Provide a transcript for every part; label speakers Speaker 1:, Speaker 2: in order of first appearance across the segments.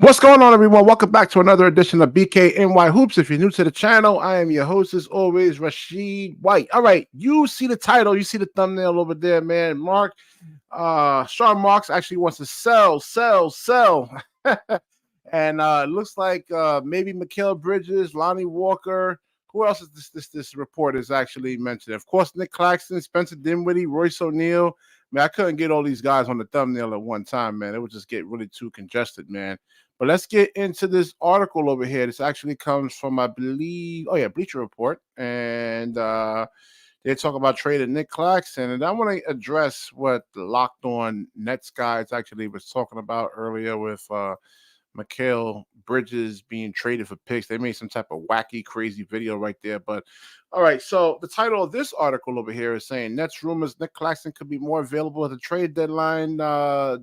Speaker 1: What's going on, everyone? Welcome back to another edition of BKNY Hoops. If you're new to the channel, I am your host, as always, Rashid White. All right, you see the title, you see the thumbnail over there, man. Sean Marks actually wants to sell. And it looks like maybe Mikal Bridges, Lonnie Walker. Who else is this report is actually mentioned? Of course, Nic Claxton, Spencer Dinwiddie, Royce O'Neal. Man, I couldn't get all these guys on the thumbnail at one time, man. It would just get really too congested, man. But let's get into this article over here. This actually comes from, I believe, Bleacher Report. And they talk about trading Nic Claxton. And I want to address what the Locked On Nets guys actually was talking about earlier with Mikal Bridges being traded for picks. They made some type of wacky, crazy video right there. But all right, so the title of this article over here is saying Nets rumors Nic Claxton could be more available at the trade deadline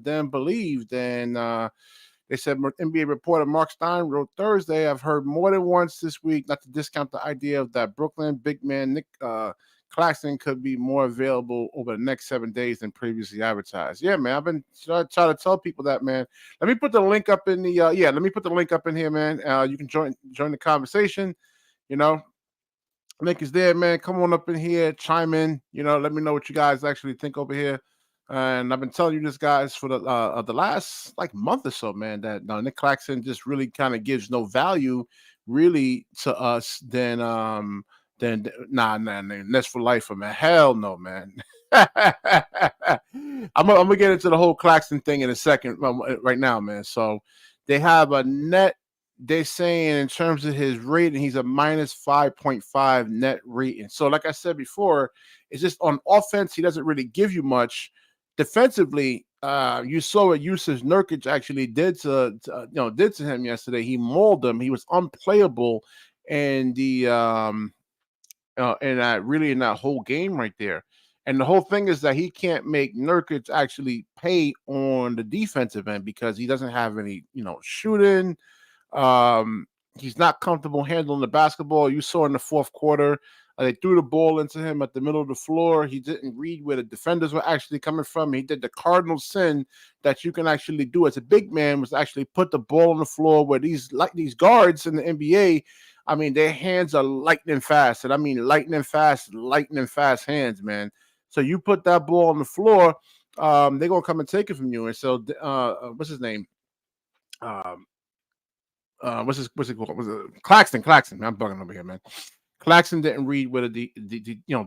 Speaker 1: than believed. And they said NBA reporter Mark Stein wrote Thursday, I've heard more than once this week not to discount the idea of that Brooklyn big man Nic Claxton could be more available over the next 7 days than previously advertised. Yeah, man, I've been trying to tell people that, man. Let me put the link up in the let me put the link up in here, man. You can join the conversation. You know, link is there, man. Come on up in here, chime in. You know, let me know what you guys actually think over here. And I've been telling you this, guys, for the last like month or so, man, that Nic Claxton just really kind of gives no value really to us than Nets for life, man. Hell no, man. I'm gonna get into the whole Claxton thing in a second right now, man. So they have a net. They're saying in terms of his rating, he's a minus 5.5 net rating. So, like I said before, it's just on offense, he doesn't really give you much. Defensively, you saw what Yusuf Nurkic actually did to him yesterday. He mauled him. He was unplayable, and in that whole game right there. And the whole thing is that he can't make Nurkic actually pay on the defensive end because he doesn't have any, shooting. He's not comfortable handling the basketball. You saw in the fourth quarter, they threw the ball into him at the middle of the floor. He didn't read where the defenders were actually coming from. He did the cardinal sin that you can actually do as a big man, was actually put the ball on the floor where these guards in the NBA, I mean, their hands are lightning fast. And I mean lightning fast hands, man. So you put that ball on the floor, they're going to come and take it from you. And so what's his name? What's it called? Was it Claxton? I'm bugging over here, man. Claxton didn't read where the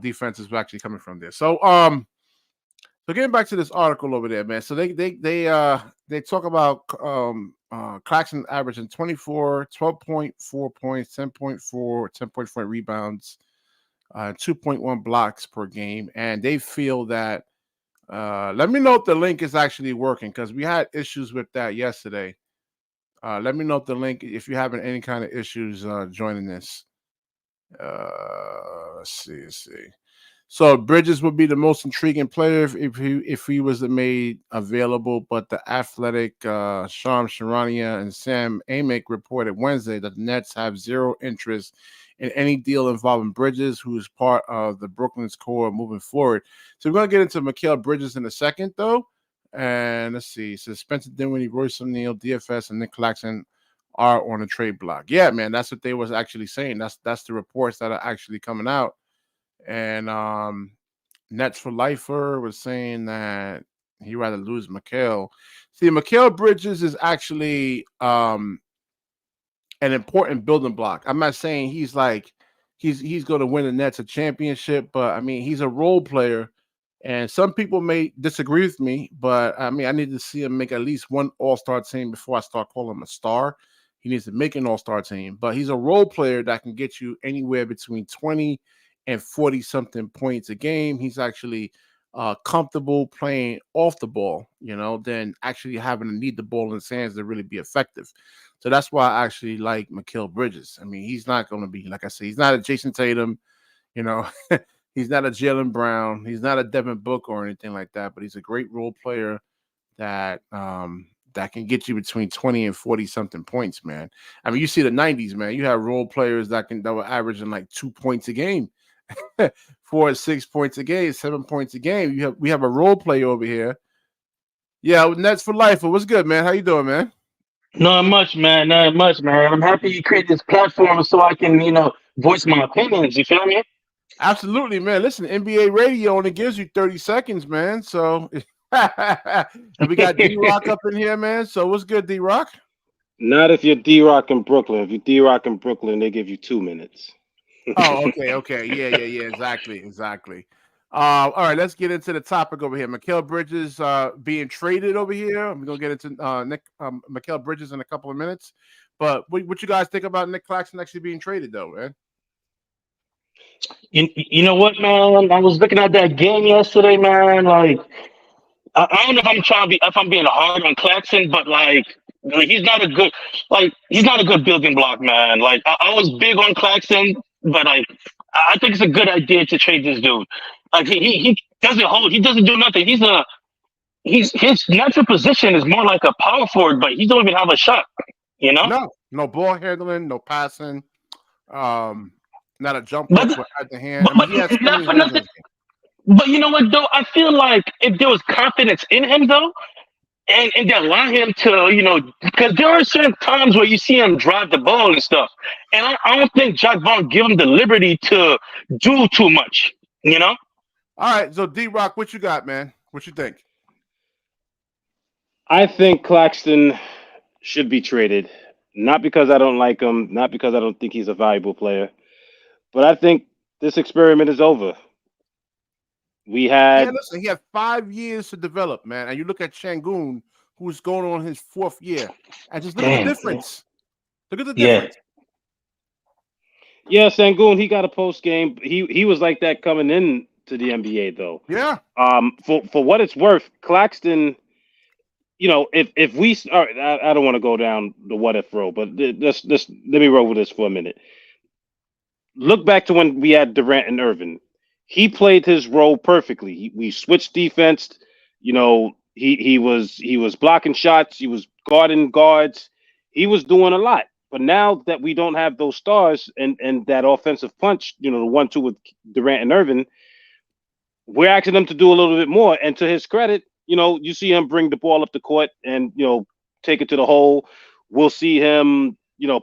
Speaker 1: defenses were actually coming from there. So getting back to this article over there, man. So they talk about Claxton averaging 12.4 points, 10.4, 10.4 rebounds, 2.1 blocks per game, and they feel that. Let me know if the link is actually working because we had issues with that yesterday. Let me know if the link, if you're having any kind of issues joining this. Let's see. So Bridges would be the most intriguing player if he was made available, but the athletic Sham Charania and Sam Amick reported Wednesday that the Nets have zero interest in any deal involving Bridges, who is part of the Brooklyn's core moving forward. So we're going to get into Mikal Bridges in a second, though. And let's see. So Spencer Dinwiddie, Royce O'Neal, DFS, and Nic Claxton are on the trade block. Yeah, man, that's what they was actually saying. That's the reports that are actually coming out. And Nets for Lifer was saying that he'd rather lose Mikal. See, Mikal Bridges is actually an important building block. I'm not saying he's going to win the Nets a championship, but I mean, he's a role player. And some people may disagree with me, but I mean, I need to see him make at least one all-star team before I start calling him a star. He needs to make an all-star team, but he's a role player that can get you anywhere between 20 and 40-something points a game. He's actually comfortable playing off the ball, than actually having to need the ball in his hands to really be effective. So that's why I actually like Mikal Bridges. I mean, he's not going to be, like I said, he's not a Jason Tatum, He's not a Jaylen Brown. He's not a Devin Booker or anything like that, but he's a great role player that can get you between 20 and 40-something points, man. I mean, you see the 90s, man. You have role players that were averaging like 2 points a game, 4 or 6 points a game, 7 points a game. We have a role player over here. Yeah, Nets for life. What's good, man? How you doing, man?
Speaker 2: Not much, man. Not much, man. I'm happy you create this platform so I can, voice my opinions. You feel me?
Speaker 1: Absolutely, man. Listen, NBA radio only gives you 30 seconds, man. So, and we got D Rock up in here, man. So, what's good, D Rock?
Speaker 3: Not if you're D Rock in Brooklyn. If you're D Rock in Brooklyn, they give you 2 minutes.
Speaker 1: Oh, okay, okay. Yeah. Exactly. All right, let's get into the topic over here. Mikal Bridges being traded over here. We're gonna get into Mikal Bridges in a couple of minutes. But what you guys think about Nic Claxton actually being traded, though, man?
Speaker 2: You know what, man? I was looking at that game yesterday, man. Like, I don't know if I'm trying to be, if I'm being hard on Claxton, but like he's not a good building block, man. Like, I was big on Claxton, but like, I think it's a good idea to trade this dude. Like, he doesn't hold, he doesn't do nothing. He's his natural position is more like a power forward, but he don't even have a shot. You know,
Speaker 1: No ball handling, no passing, not a jumper
Speaker 2: but
Speaker 1: at the hand. I mean, he has so
Speaker 2: not
Speaker 1: many
Speaker 2: for
Speaker 1: hands in
Speaker 2: nothing.
Speaker 1: his game.
Speaker 2: But you know what though? I feel like if there was confidence in him though, and they allow him to, because there are certain times where you see him drive the ball and stuff, and I don't think Jack Vaughn give him the liberty to do too much. You know,
Speaker 1: All right, so D Rock, what you got, man? What you think?
Speaker 3: I think Claxton should be traded. Not because I don't like him, not because I don't think he's a valuable player, but I think this experiment is over. We
Speaker 1: Yeah,
Speaker 3: had
Speaker 1: listen, he had 5 years to develop, man. And you look at Shangoon, who's going on his fourth year, and just look at the
Speaker 2: damn,
Speaker 1: difference. Look at the
Speaker 2: yeah,
Speaker 1: difference.
Speaker 3: yeah, Sangoon, he got a post game. He was like that coming in to the NBA though.
Speaker 1: Yeah.
Speaker 3: For what it's worth, Claxton, if we all right, I don't want to go down the what if road, but let's let me roll with this for a minute. Look back to when we had Durant and Irvin. He played his role perfectly. We switched defense. He was blocking shots. He was guarding guards. He was doing a lot. But now that we don't have those stars and that offensive punch, the 1-2 with Durant and Irvin, we're asking him to do a little bit more. And to his credit, you see him bring the ball up the court and take it to the hole. We'll see him,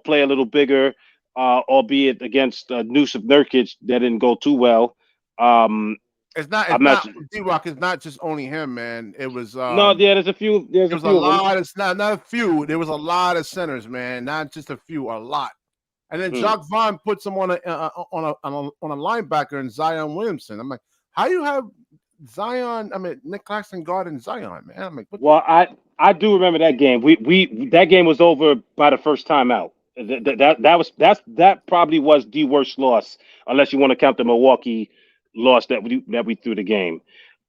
Speaker 3: play a little bigger, albeit against Nusuf Nurkic that didn't go too well.
Speaker 1: It's not.
Speaker 3: I'm
Speaker 1: It's
Speaker 3: not.
Speaker 1: not. D Rock is not just only him, man. It was.
Speaker 3: No, yeah, there's a few. There's
Speaker 1: It
Speaker 3: a
Speaker 1: was a
Speaker 3: few of them.
Speaker 1: lot. It's not a few. There was a lot of centers, man. Not just a few. A lot. And then
Speaker 3: Mm.
Speaker 1: Jacques Vaughn puts him on a linebacker in Zion Williamson. I'm like, how you have Zion? I mean, Nic Claxton guarding Zion, man. I'm like, what?
Speaker 3: Well, I do remember that game. We that game was over by the first time out. That probably was the worst loss, unless you want to count the Milwaukee loss that we threw the game.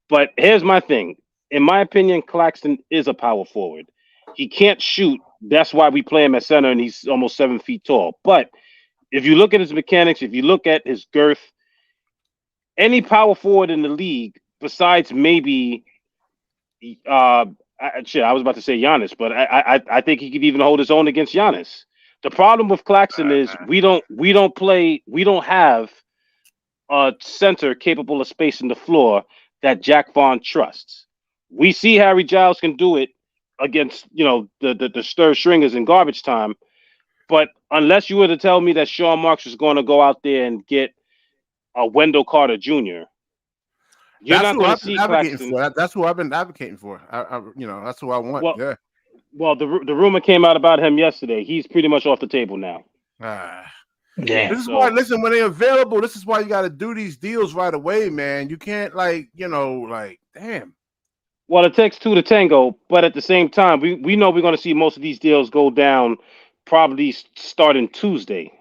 Speaker 3: But here's my thing. In my opinion, Claxton is a power forward. He can't shoot. That's why we play him at center, and he's almost 7 feet tall. But if you look at his mechanics, if you look at his girth, any power forward in the league, besides maybe, I was about to say Giannis, but I think he could even hold his own against Giannis. The problem with Claxton is we don't have a center capable of spacing the floor that Jack Vaughn trusts. We see Harry Giles can do it against the stir stringers in garbage time, but unless you were to tell me that Sean Marks was going to go out there and get a Wendell Carter Jr., you're
Speaker 1: That's
Speaker 3: not
Speaker 1: who
Speaker 3: going to
Speaker 1: I've been
Speaker 3: see
Speaker 1: advocating
Speaker 3: Claxton.
Speaker 1: for. That's who I've been advocating for. That's who I want.
Speaker 3: Well,
Speaker 1: Yeah.
Speaker 3: well, the rumor came out about him yesterday. He's pretty much off the table now.
Speaker 1: Ah.
Speaker 2: damn.
Speaker 1: This is why.
Speaker 3: So,
Speaker 1: Listen, when they're available, this is why you got to do these deals right away, man. You can't damn.
Speaker 3: well, it takes two to tango, but at the same time, we know we're going to see most of these deals go down probably starting Tuesday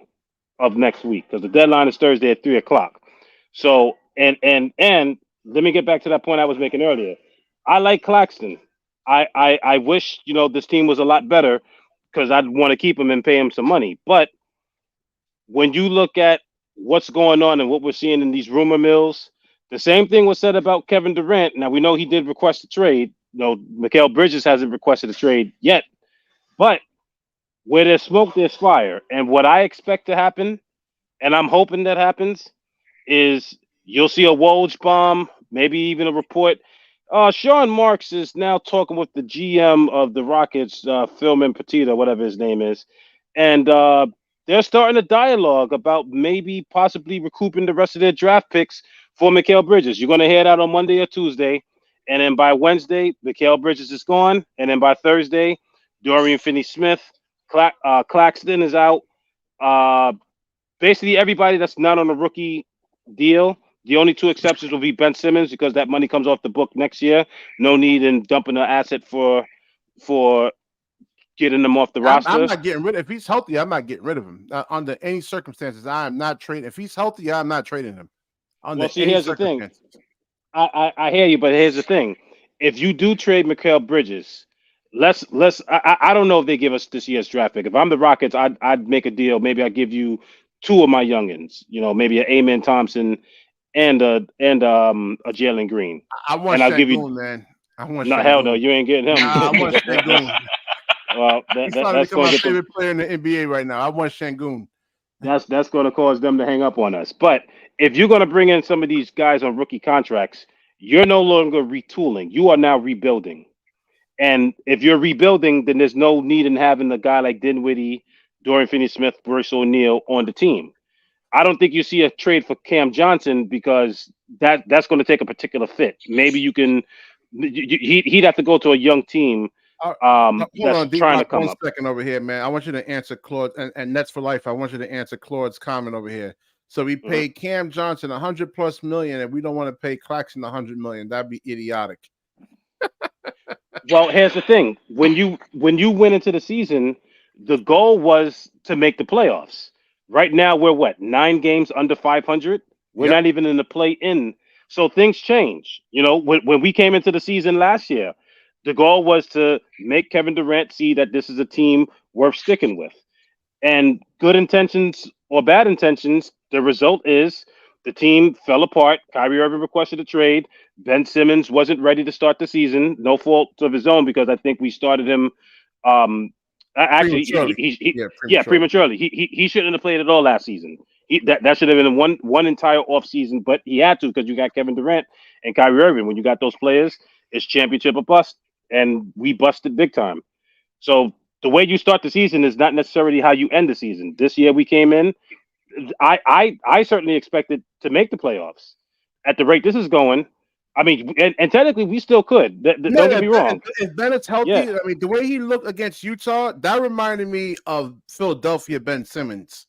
Speaker 3: of next week because the deadline is Thursday at 3 o'clock. So, and let me get back to that point I was making earlier. I like Claxton. I wish this team was a lot better because I'd want to keep him and pay him some money. But when you look at what's going on and what we're seeing in these rumor mills, the same thing was said about Kevin Durant. Now we know he did request a trade. Mikal Bridges hasn't requested a trade yet, but where there's smoke, there's fire. And what I expect to happen, and I'm hoping that happens, is you'll see a Woj bomb, maybe even a report. Sean Marks is now talking with the GM of the Rockets, Phil Petita, whatever his name is, and they're starting a dialogue about maybe possibly recouping the rest of their draft picks for Mikal Bridges. You're going to hear that on Monday or Tuesday, and then by Wednesday, Mikal Bridges is gone, and then by Thursday, Dorian Finney-Smith, Claxton is out. Basically, everybody that's not on a rookie deal. The only two exceptions will be Ben Simmons because that money comes off the book next year. No need in dumping an asset for getting them off the roster.
Speaker 1: I'm not getting rid of. If he's healthy, I'm not getting rid of him under any circumstances. I am not trading. If he's healthy, I'm not trading him.
Speaker 3: Here's the thing. I hear you, but here's the thing. If you do trade Mikal Bridges, I don't know if they give us this year's draft pick. If I'm the Rockets, I'd make a deal. Maybe I give you two of my youngins. Maybe an Amen Thompson and a Jalen Green.
Speaker 1: I want
Speaker 3: and I'll
Speaker 1: Şengün,
Speaker 3: give you,
Speaker 1: man. I want
Speaker 3: no,
Speaker 1: Şengün.
Speaker 3: hell no, you ain't getting him.
Speaker 1: Nah, I want Şengün.
Speaker 3: Well,
Speaker 1: He's
Speaker 3: that's
Speaker 1: become
Speaker 3: going
Speaker 1: my
Speaker 3: to
Speaker 1: favorite player in the NBA right now. I want Şengün.
Speaker 3: That's going to cause them to hang up on us. But if you're going to bring in some of these guys on rookie contracts, you're no longer retooling. You are now rebuilding. And if you're rebuilding, then there's no need in having a guy like Dinwiddie, Dorian Finney-Smith, Bruce O'Neal on the team. I don't think you see a trade for Cam Johnson because that's going to take a particular fit. Maybe you can. He'd have to go to a young team.
Speaker 1: Hold
Speaker 3: that's
Speaker 1: on,
Speaker 3: trying to come up.
Speaker 1: 1 second over here, man. I want you to answer Claude and Nets for Life. I want you to answer Claude's comment over here. So we paid Cam Johnson $100+ million, and we don't want to pay Claxton $100 million. That'd be idiotic.
Speaker 3: Well, here's the thing: when you went into the season, the goal was to make the playoffs. Right now, we're 9 games under 500. We're not even in the play-in. So things change. When we came into the season last year, the goal was to make Kevin Durant see that this is a team worth sticking with. And good intentions or bad intentions, the result is the team fell apart. Kyrie Irving requested a trade. Ben Simmons wasn't ready to start the season. No fault of his own because I think we started him prematurely. He shouldn't have played at all last season. That should have been one entire off season, but he had to because you got Kevin Durant and Kyrie Irving. When you got those players, it's championship or bust, and we busted big time. So the way you start the season is not necessarily how you end the season. This year we came in. I certainly expected to make the playoffs. At the rate this is going, I mean, and technically we still could. Don't get me wrong.
Speaker 1: If Bennett's healthy, I mean, the way he looked against Utah, that reminded me of Philadelphia Ben Simmons.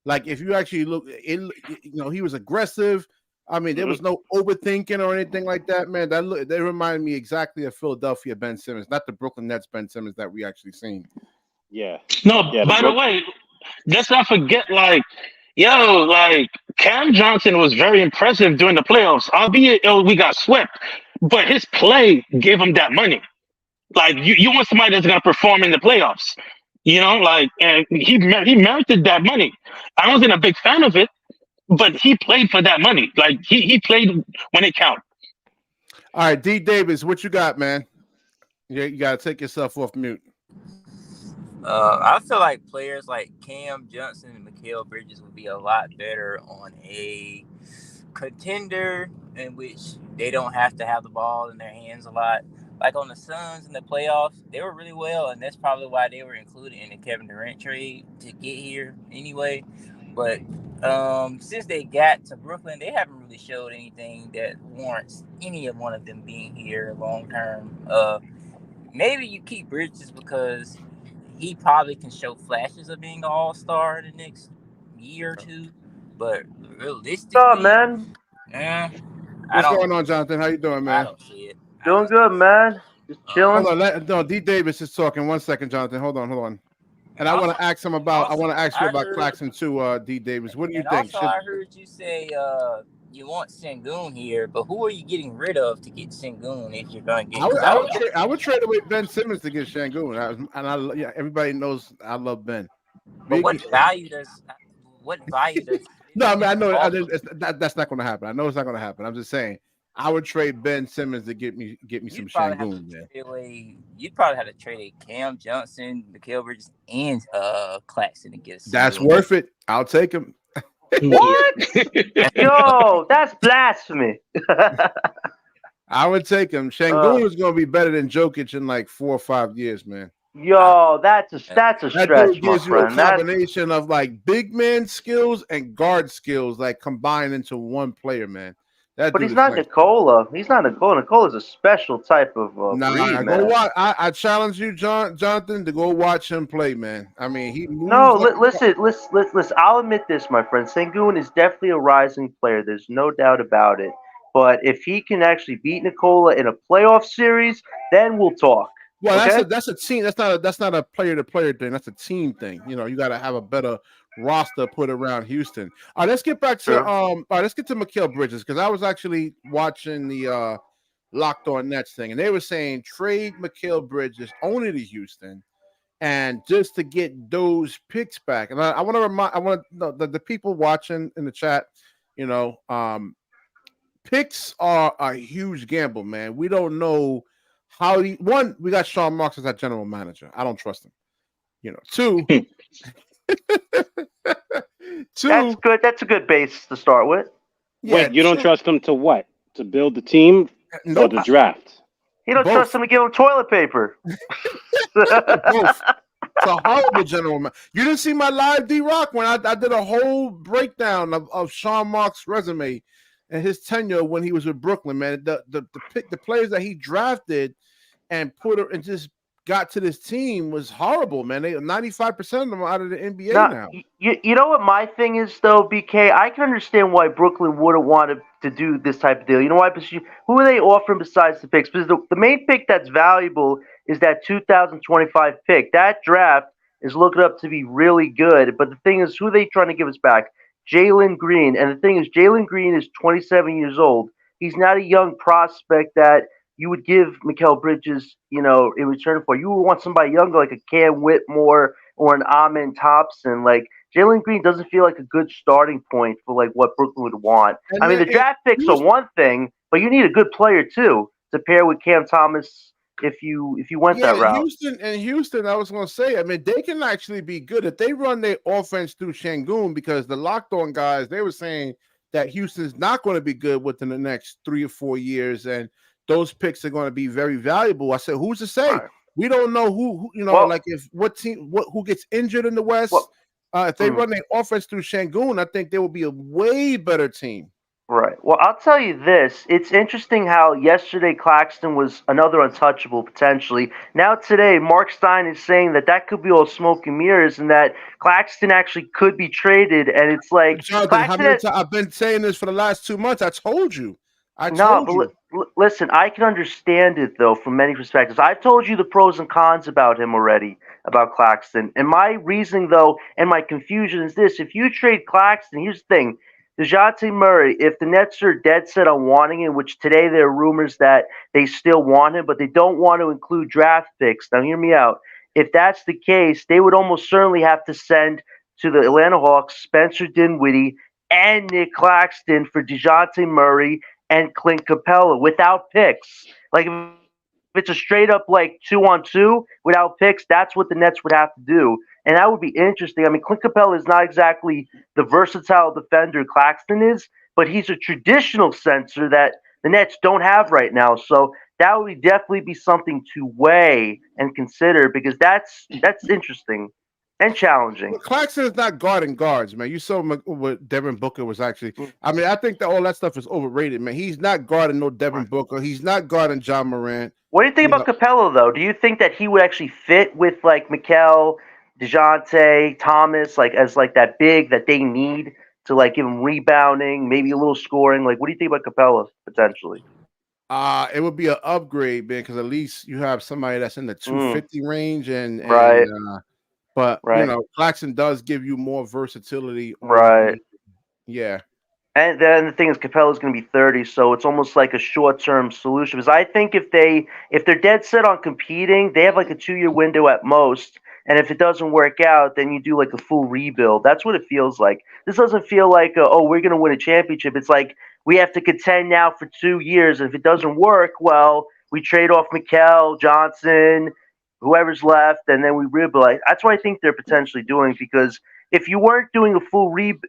Speaker 1: Like if you actually look, he was aggressive. I mean, there was no overthinking or anything like that, man. They reminded me exactly of Philadelphia Ben Simmons, not the Brooklyn Nets Ben Simmons that we actually seen.
Speaker 3: Yeah.
Speaker 2: No, by the way, let's not forget, Cam Johnson was very impressive during the playoffs, albeit we got swept, but his play gave him that money. Like you want somebody that's gonna perform in the playoffs, and he merited that money. I wasn't a big fan of it, but he played for that money. Like he played when it counted.
Speaker 1: All right, D. Davis, what you got, man? You gotta take yourself off mute.
Speaker 4: I feel like players like Cam Johnson and Mikal Bridges would be a lot better on a contender in which they don't have to have the ball in their hands a lot. Like on the Suns in the playoffs, they were really well, and that's probably why they were included in the Kevin Durant trade to get here anyway. But since they got to Brooklyn, they haven't really showed anything that warrants any of one of them being here long term. Maybe you keep Bridges because he probably can show flashes of being an all-star in the next year or two, but realistically,
Speaker 5: man.
Speaker 1: What's going on, Jonathan? How you doing, man?
Speaker 4: I don't see it.
Speaker 5: Doing good, man. Just chilling.
Speaker 1: Hold on, no, D. Davis is talking. 1 second, Jonathan. Hold on. And I want to ask him about. I want to ask you about Claxton too, D. Davis. What do you think?
Speaker 4: Also, I heard you say you want Şengün here, but who are you getting rid of to get Şengün if you're going to get?
Speaker 1: I would trade away Ben Simmons to get Şengün. Everybody knows I love Ben.
Speaker 4: But what value does?
Speaker 1: No, I mean I know that's not going to happen. I know it's not going to happen. I'm just saying I would trade Ben Simmons to get me some Şengün.
Speaker 4: You'd probably have to trade Cam Johnson, Mikal Bridges, and Claxton to get us.
Speaker 1: That's worth it. I'll take him.
Speaker 5: What? Yo, that's blasphemy.
Speaker 1: I would take him. Şengün is going to be better than Jokic in like 4 or 5 years, man.
Speaker 5: Yo, that's a
Speaker 1: That
Speaker 5: stretch,
Speaker 1: dude
Speaker 5: my
Speaker 1: gives you a
Speaker 5: friend. That's
Speaker 1: combination of like big man skills and guard skills, like combined into one player, man. That
Speaker 5: But
Speaker 1: dude
Speaker 5: he's
Speaker 1: is
Speaker 5: not
Speaker 1: next.
Speaker 5: Nikola. He's not Nikola. Nikola's a special type of breed,
Speaker 1: Nah, go
Speaker 5: man.
Speaker 1: watch. I challenge you, Jonathan, to go watch him play, man. I mean, he moves
Speaker 5: No,
Speaker 1: like
Speaker 5: listen. I'll admit this, my friend. Sengun is definitely a rising player. There's no doubt about it. But if he can actually beat Nikola in a playoff series, then we'll talk.
Speaker 1: well.
Speaker 5: Okay?
Speaker 1: That's a team. That's not a player to player thing. That's a team thing. You know, you got to have a better roster put around Houston. All right, let's get back to
Speaker 5: Sure.
Speaker 1: All right, let's get to Mikal Bridges because I was actually watching the Locked On Nets thing, and they were saying trade Mikal Bridges only to Houston, and just to get those picks back. And I want to remind, I want the people watching in the chat, you know, picks are a huge gamble, man. We don't know how one, we got Sean Marks as our general manager. I don't trust him. You know, two,
Speaker 5: That's good. That's a good base to start with.
Speaker 1: yeah,
Speaker 3: Wait, you don't
Speaker 1: two,
Speaker 3: trust him to what? To build the team or
Speaker 1: nope,
Speaker 3: the draft?
Speaker 5: You don't trust
Speaker 1: both,
Speaker 5: him to give him toilet paper.
Speaker 1: both. It's a horrible general manager. You didn't see my live D-Rock when I did a whole breakdown of Sean Marks' resume and his tenure when he was with Brooklyn, man. The players that he drafted and and just got to this team was horrible, man. 95% of them are out of the NBA now.
Speaker 5: You know what my thing is though, BK. I can understand why Brooklyn wouldn't want to do this type of deal. You know why? Because who are they offering besides the picks? Because the main pick that's valuable is that 2025 pick. That draft is looking up to be really good. But the thing is, who are they trying to give us back? Jalen Green. And the thing is, Jalen Green is 27 years old. He's not a young prospect that you would give Mikal Bridges, in return for. You would want somebody younger, like a Cam Whitmore or an Amin Thompson. Like Jalen Green doesn't feel like a good starting point for like what Brooklyn would want.
Speaker 1: And
Speaker 5: I mean,
Speaker 1: then
Speaker 5: the draft picks are one thing, but you need a good player too to pair with Cam Thomas if you went that route.
Speaker 1: Houston, I was going to say, I mean, they can actually be good if they run their offense through Şengün, because the Locked On guys, they were saying that Houston's not going to be good within the next 3 or 4 years, and those picks are going to be very valuable. I said, who's to say? Right. We don't know who like if what team, who gets injured in the West. If they run their offense through Şengün, I think they will be a way better team.
Speaker 5: Right. Well, I'll tell you this. It's interesting how yesterday Claxton was another untouchable potentially. Now today, Mark Stein is saying that could be all smoke and mirrors and that Claxton actually could be traded. And it's like,
Speaker 1: Jonathan, I've been saying this for the last 2 months. I told you.
Speaker 5: Listen, I can understand it, though, from many perspectives. I've told you the pros and cons about him already, about Claxton. And my reasoning, though, and my confusion is this. If you trade Claxton, here's the thing. DeJounte Murray, if the Nets are dead set on wanting him, which today there are rumors that they still want him, but they don't want to include draft picks. Now, hear me out. If that's the case, they would almost certainly have to send to the Atlanta Hawks Spencer Dinwiddie and Nic Claxton for DeJounte Murray and Clint Capella without picks. Like, if it's a straight up like 2-on-2 without picks, that's what the Nets would have to do. And that would be interesting. I mean, Clint Capella is not exactly the versatile defender Claxton is, but he's a traditional center that the Nets don't have right now. So that would definitely be something to weigh and consider, because that's interesting and challenging.
Speaker 1: Claxton is not guarding guards, man. You saw what Devin Booker was actually. I mean, I think that all that stuff is overrated, man. He's not guarding no Devin Booker. He's not guarding John Morant.
Speaker 5: What do you think about Capella, though? Do you think that he would actually fit with like Mikal, DeJounte, Thomas, like as like that big that they need to like give him rebounding, maybe a little scoring? Like, what do you think about Capella potentially?
Speaker 1: It would be an upgrade, man, because at least you have somebody that's in the 250 range, and
Speaker 5: right.
Speaker 1: But Claxton does give you more versatility.
Speaker 5: Right.
Speaker 1: Yeah.
Speaker 5: And then the thing is, Capella's going to be 30, so it's almost like a short-term solution. Because I think if they're dead set on competing, they have like a 2-year window at most. And if it doesn't work out, then you do like a full rebuild. That's what it feels like. This doesn't feel like, we're going to win a championship. It's like we have to contend now for 2 years. And if it doesn't work, well, we trade off Mikal, Johnson, whoever's left, and then we rebuild. That's what I think they're potentially doing, because if you weren't doing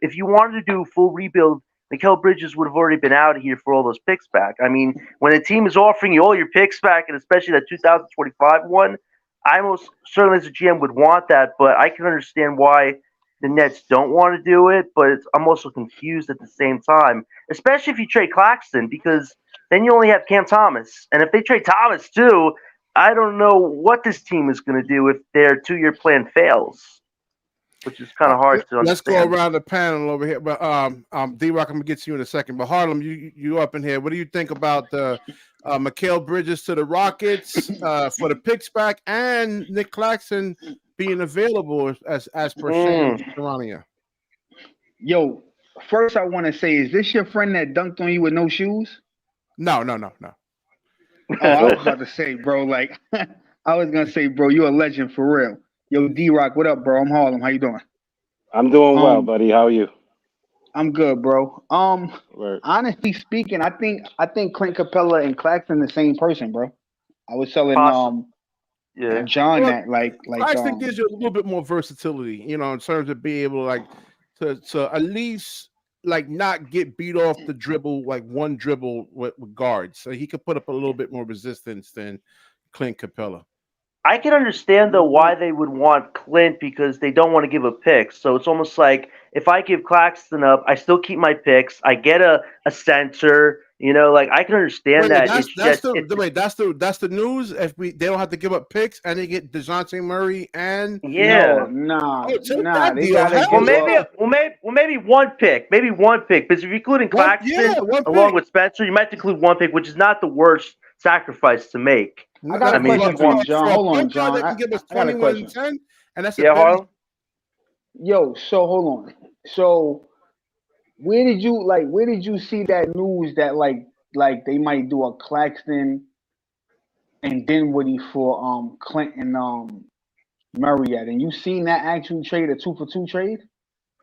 Speaker 5: if you wanted to do a full rebuild Mikal Bridges would have already been out of here for all those picks back. I mean, when a team is offering you all your picks back, and especially that 2025 one, I most certainly as a GM would want that, but I can understand why the Nets don't want to do it, but I'm also confused at the same time, especially if you trade Claxton, because then you only have Cam Thomas. And if they trade Thomas too, I don't know what this team is going to do if their 2-year plan fails, which is kind of hard to understand.
Speaker 1: Let's go around the panel over here. But D-Rock, I'm going to get to you in a second. But Harlem, you up in here. What do you think about the Mikal Bridges to the Rockets for the picks back and Nic Claxton being available as per Shane?
Speaker 6: Yo, first I want to say, is this your friend that dunked on you with no shoes?
Speaker 1: No.
Speaker 6: Oh, I was about to say, bro, like, I was going to say, bro, you're a legend for real. Yo, D-Rock, what up, bro? I'm Harlem. How you doing?
Speaker 3: I'm doing well, buddy. How are you?
Speaker 6: I'm good, bro.
Speaker 3: Right.
Speaker 6: Honestly speaking, I think Clint Capella and Claxton the same person, bro. I was telling John that like
Speaker 1: Claxton gives you a little bit more versatility, in terms of being able to at least not get beat off the dribble, like one dribble with guards. So he could put up a little bit more resistance than Clint Capella.
Speaker 5: I can understand though why they would want Clint, because they don't want to give a pick. So it's almost like if I give Claxton up, I still keep my picks. I get a center. I can understand that.
Speaker 1: That's the news. If they don't have to give up picks and they get DeJounte Murray and
Speaker 6: nah.
Speaker 5: Maybe one pick, because if you're including Claxton along with Spencer, you might include one pick, which is not the worst sacrifice to make.
Speaker 6: I got a question for you, John. Hold on, John.
Speaker 1: That can give us 21 10, and that's
Speaker 5: Harlem.
Speaker 6: Yo, so hold on. So where did you see that news that like they might do a Claxton and Dinwiddie for Clint and Murray at? And you seen that actual trade, a 2-for-2 trade?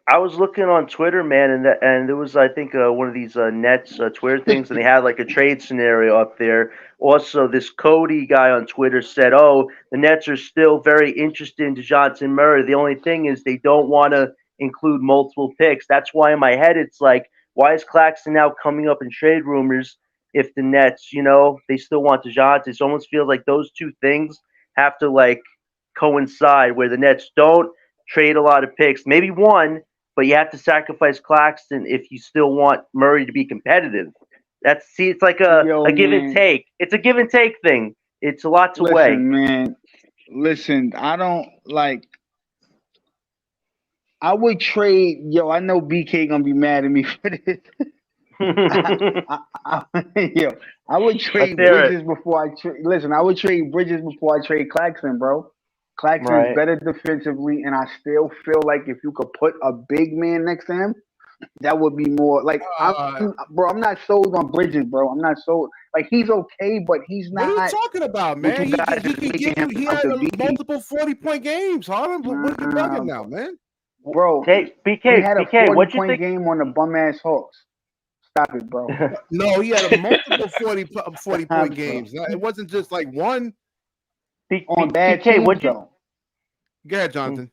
Speaker 5: I was looking on Twitter, man, and there was, I think, one of these Nets Twitter things, and they had like a trade scenario up there. Also, this Cody guy on Twitter said, "Oh, the Nets are still very interested in DeJounte Murray. The only thing is they don't want to include multiple picks." That's why in my head it's like, why is Claxton now coming up in trade rumors if the Nets, they still want DeJounte? It almost feels like those two things have to coincide, where the Nets don't trade a lot of picks, maybe one, but you have to sacrifice Claxton if you still want Murray to be competitive. It's like a give and take. It's a give and take thing. It's a lot to weigh.
Speaker 6: Man, listen, I don't I would trade. I know BK gonna be mad at me for this. I would trade Bridges before I trade. Listen, I would trade Bridges before I trade Claxton, bro. Claxton's better defensively, and I still feel like if you could put a big man next to him, that would be more I'm not sold on Bridges, bro. I'm not sold. He's okay, but he's not.
Speaker 1: What are you talking about, man? He had multiple 40-point games, Harlem. What are you talking now, man?
Speaker 6: Bro,
Speaker 5: BK,
Speaker 6: he had a 40-point game on the bum-ass Hawks. Stop it, bro.
Speaker 1: No, he had a multiple 40-point games. It wasn't just like one.
Speaker 6: On bad teams, though.
Speaker 1: Go ahead, Jonathan.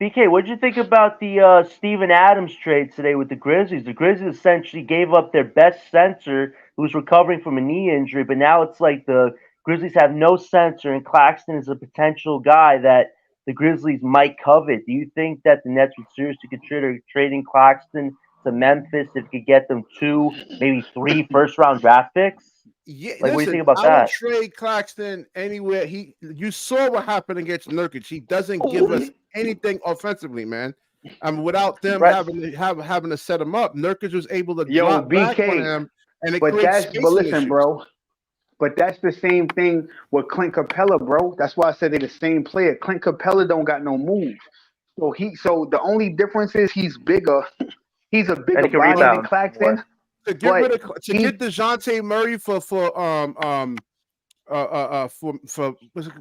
Speaker 5: BK, what'd you think about the Steven Adams trade today with the Grizzlies? The Grizzlies essentially gave up their best center who was recovering from a knee injury, but now it's like the Grizzlies have no center, and Claxton is a potential guy that the Grizzlies might covet. Do you think that the Nets would seriously consider trading Claxton to Memphis if you could get them 2, maybe 3 first-round draft picks?
Speaker 1: Yeah,
Speaker 5: what do you think about that?
Speaker 1: I would trade Claxton anywhere. You saw what happened against Nurkic. He doesn't give us anything offensively, man. Without them having to set him up, Nurkic was able to drop back on him, and it creates spacing issues.
Speaker 6: Bro. But that's the same thing with Clint Capella, bro. That's why I said they're the same player. Clint Capella don't got no moves. So the only difference is he's bigger. He's a bigger body than Claxton.
Speaker 1: To get DeJounte Murray for what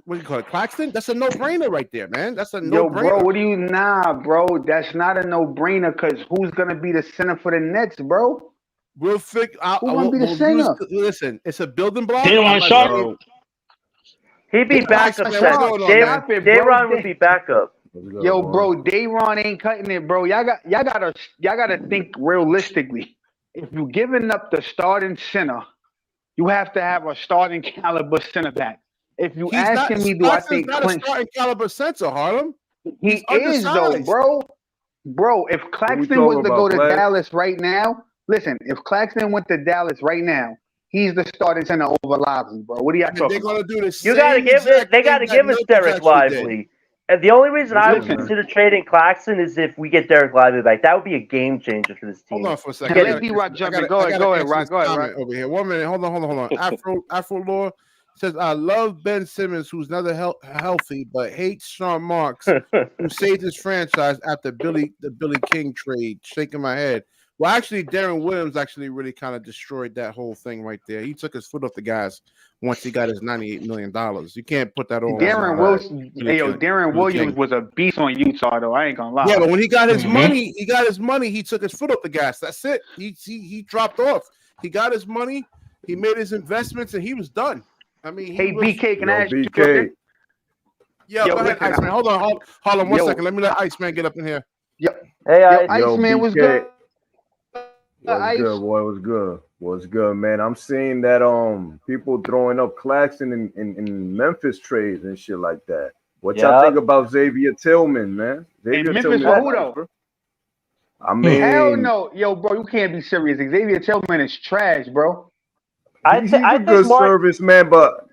Speaker 1: do you call it, Claxton? That's a no-brainer right there, man. That's a no-brainer.
Speaker 6: Bro, bro, that's not a no-brainer, because who's gonna be the center for the Nets, bro?
Speaker 1: We'll figure out.
Speaker 6: Who's gonna be the center?
Speaker 1: Listen, it's a building block.
Speaker 5: He'd be backup. Dayron would be backup.
Speaker 6: Yo, bro, Dayron ain't cutting it, bro. Y'all gotta think realistically. if you're giving up the starting center, you have to have a starting caliber center back. If you asking me, do I think
Speaker 1: not a starting caliber center, Harlem?
Speaker 6: He is though, bro. Bro, if Claxton was to go to Dallas right now, listen, if Claxton went to Dallas right now, he's the starting center over Lively, bro. What are y'all talking about?
Speaker 1: Do the
Speaker 5: you gotta give it. They gotta give us Derek Lively. And the only reason I would consider trading Claxton is if we get Derek Lively back. That would be a game changer for this team.
Speaker 1: Hold on for a second.
Speaker 6: Let D-Rock jump in. Go ahead, Rock.
Speaker 1: Over here. 1 minute. Hold on. Afro Law says, I love Ben Simmons, who's never healthy, but hates Sean Marks, who saved his franchise after the Billy King trade. Shaking my head. Well, actually, Darren Williams actually really kind of destroyed that whole thing right there. He took his foot off the gas once he got his $98 million. You can't put that on.
Speaker 6: Darren Williams was a beast on Utah, though. I ain't gonna lie.
Speaker 1: Yeah, but when he got his money, he took his foot off the gas. That's it. He dropped off. He got his money. He made his investments, and he was done. I mean,
Speaker 6: BK, can I ask you?
Speaker 1: Yo, go ahead, Iceman. Hold on 1 second. Let me let Iceman get up in here.
Speaker 6: Yep.
Speaker 5: Hey,
Speaker 6: Iceman was good.
Speaker 7: What's good, boy? What's good, man? I'm seeing that people throwing up Claxton in Memphis trades and shit like that. What y'all think about Xavier Tillman, man? Xavier
Speaker 6: Memphis for who though?
Speaker 7: I mean,
Speaker 6: hell no, yo, bro, you can't be serious. Xavier Tillman is trash, bro.
Speaker 7: He's a good service, man, but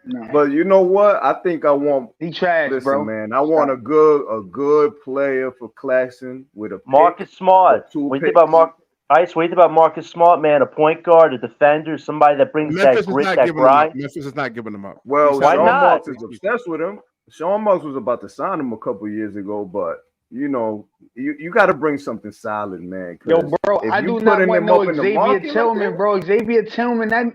Speaker 7: you know what? I think I want
Speaker 6: trash, bro.
Speaker 7: Man, I want a good player for Claxton with a
Speaker 5: Marcus Smart. What do you think about Marcus Smart, man? A point guard, a defender, somebody that brings that grit, that grind.
Speaker 1: Memphis is not giving him up.
Speaker 7: Well,
Speaker 5: why
Speaker 7: Sean
Speaker 5: not?
Speaker 7: Marks is obsessed with him. Sean Marks was about to sign him a couple years ago, but you know, you got to bring something solid, man.
Speaker 6: Yo, bro, I do not want no Xavier Tillman, bro. Xavier Tillman, that.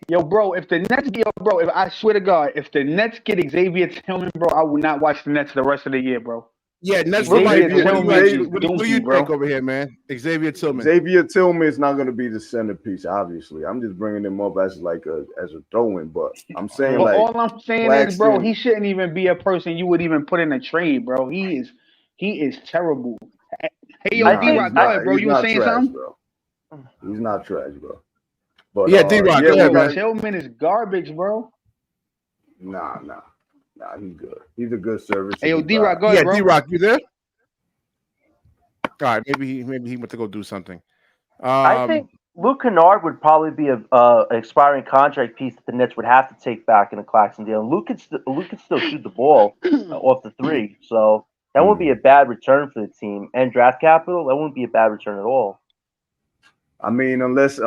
Speaker 6: Yo, bro, if the Nets get, if I swear to God, if the Nets get Xavier Tillman, bro, I will not watch the Nets the rest of the year, bro.
Speaker 1: Yeah, Nets. What do you think over here, man? Xavier Tillman.
Speaker 7: Xavier Tillman is not going to be the centerpiece, obviously. I'm just bringing him up as like a throw-in, but I'm saying
Speaker 6: all I'm saying is, bro, he shouldn't even be a person you would even put in a trade, bro. He is terrible. Hey, yo, D-Rock, go ahead, bro. You saying
Speaker 7: trash,
Speaker 6: something?
Speaker 7: Bro. He's not trash, bro. But,
Speaker 1: yeah, D-Rock, go ahead, man.
Speaker 6: Tillman is garbage, bro.
Speaker 7: Nah, he's good. He's a good service.
Speaker 6: Hey, yo, D-Rock, go ahead, bro.
Speaker 1: D-Rock, you there? All right, maybe he went to go do something.
Speaker 5: I think Luke Kennard would probably be an expiring contract piece that the Nets would have to take back in a Claxton deal. And Luke could still shoot the ball off the three, so that wouldn't be a bad return for the team. And draft capital, that wouldn't be a bad return at all.
Speaker 7: I mean, unless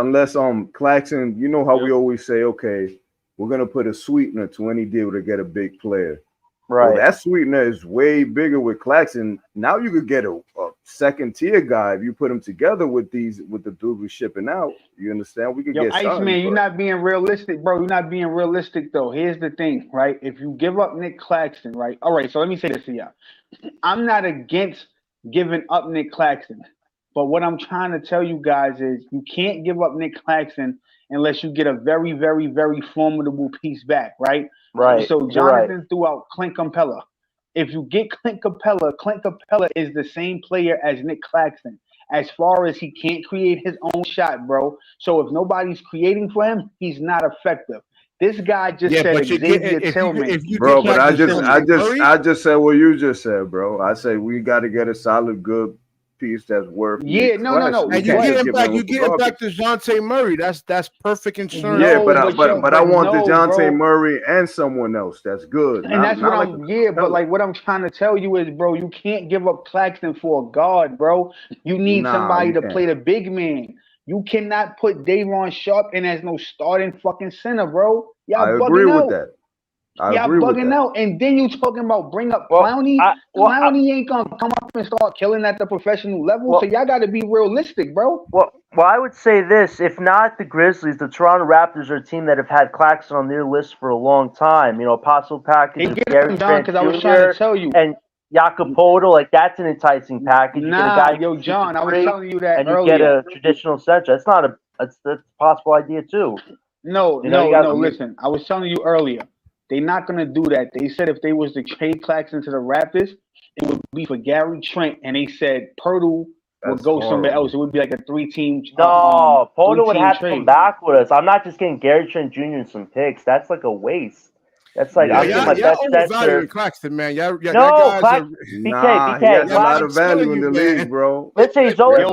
Speaker 7: Claxton, you know how we always say, okay, we're gonna put a sweetener to any deal to get a big player.
Speaker 5: Right.
Speaker 7: Well, that sweetener is way bigger with Claxton. Now you could get a second tier guy if you put them together with the dude we're shipping out. You understand? We could get
Speaker 6: Iceman, you're not being realistic, bro. You're not being realistic though. Here's the thing, right? If you give up Nic Claxton, right? All right, so let me say this to y'all. I'm not against giving up Nic Claxton. But what I'm trying to tell you guys is you can't give up Nic Claxton unless you get a very, very, very formidable piece back, right?
Speaker 5: Right.
Speaker 6: So Jonathan threw out Clint Capella. If you get Clint Capella is the same player as Nic Claxton. As far as he can't create his own shot, bro. So if nobody's creating for him, he's not effective. This guy just said Xavier Tillman.
Speaker 7: Bro, but I just said what you just said, bro. I say we got to get a solid, good piece that's worth.
Speaker 6: Yeah, no.
Speaker 1: And you getting back DeJounte Murray. That's perfect insurance.
Speaker 7: Yeah, but I want DeJounte Murray and someone else that's good.
Speaker 6: And that's what but like what I'm trying to tell you is, bro, you can't give up Claxton for a guard, bro. You need somebody to play the big man. You cannot put Davon Sharp in as no starting fucking center, bro.
Speaker 7: I agree with that.
Speaker 6: Y'all bugging out, and then you talking about bring up Clowney. Clowney ain't gonna come up and start killing at the professional level. So y'all got to be realistic, bro.
Speaker 5: Well, I would say this: if not the Grizzlies, the Toronto Raptors are a team that have had Claxton on their list for a long time. You know, possible package of Gary Trent Jr.
Speaker 6: I was trying to tell you.
Speaker 5: And Jakob Poeltl, like that's an enticing package.
Speaker 6: John, I was telling you that
Speaker 5: earlier. And you get a traditional center. That's a possible idea too.
Speaker 6: No. Listen, I was telling you earlier. They're not going to do that. They said if they was to trade Claxton to the Raptors, it would be for Gary Trent. And they said Poeltl would go somewhere else. It would be like a 3-team.
Speaker 5: No, Porter would have to
Speaker 6: trade.
Speaker 5: come back with us. I'm not just getting Gary Trent Jr. and some picks. That's like a waste. That's like I'm getting my best
Speaker 1: overvaluing Claxton, man.
Speaker 5: No,
Speaker 1: BK,
Speaker 7: he has a lot of value in the league, bro.
Speaker 5: Let's say he's only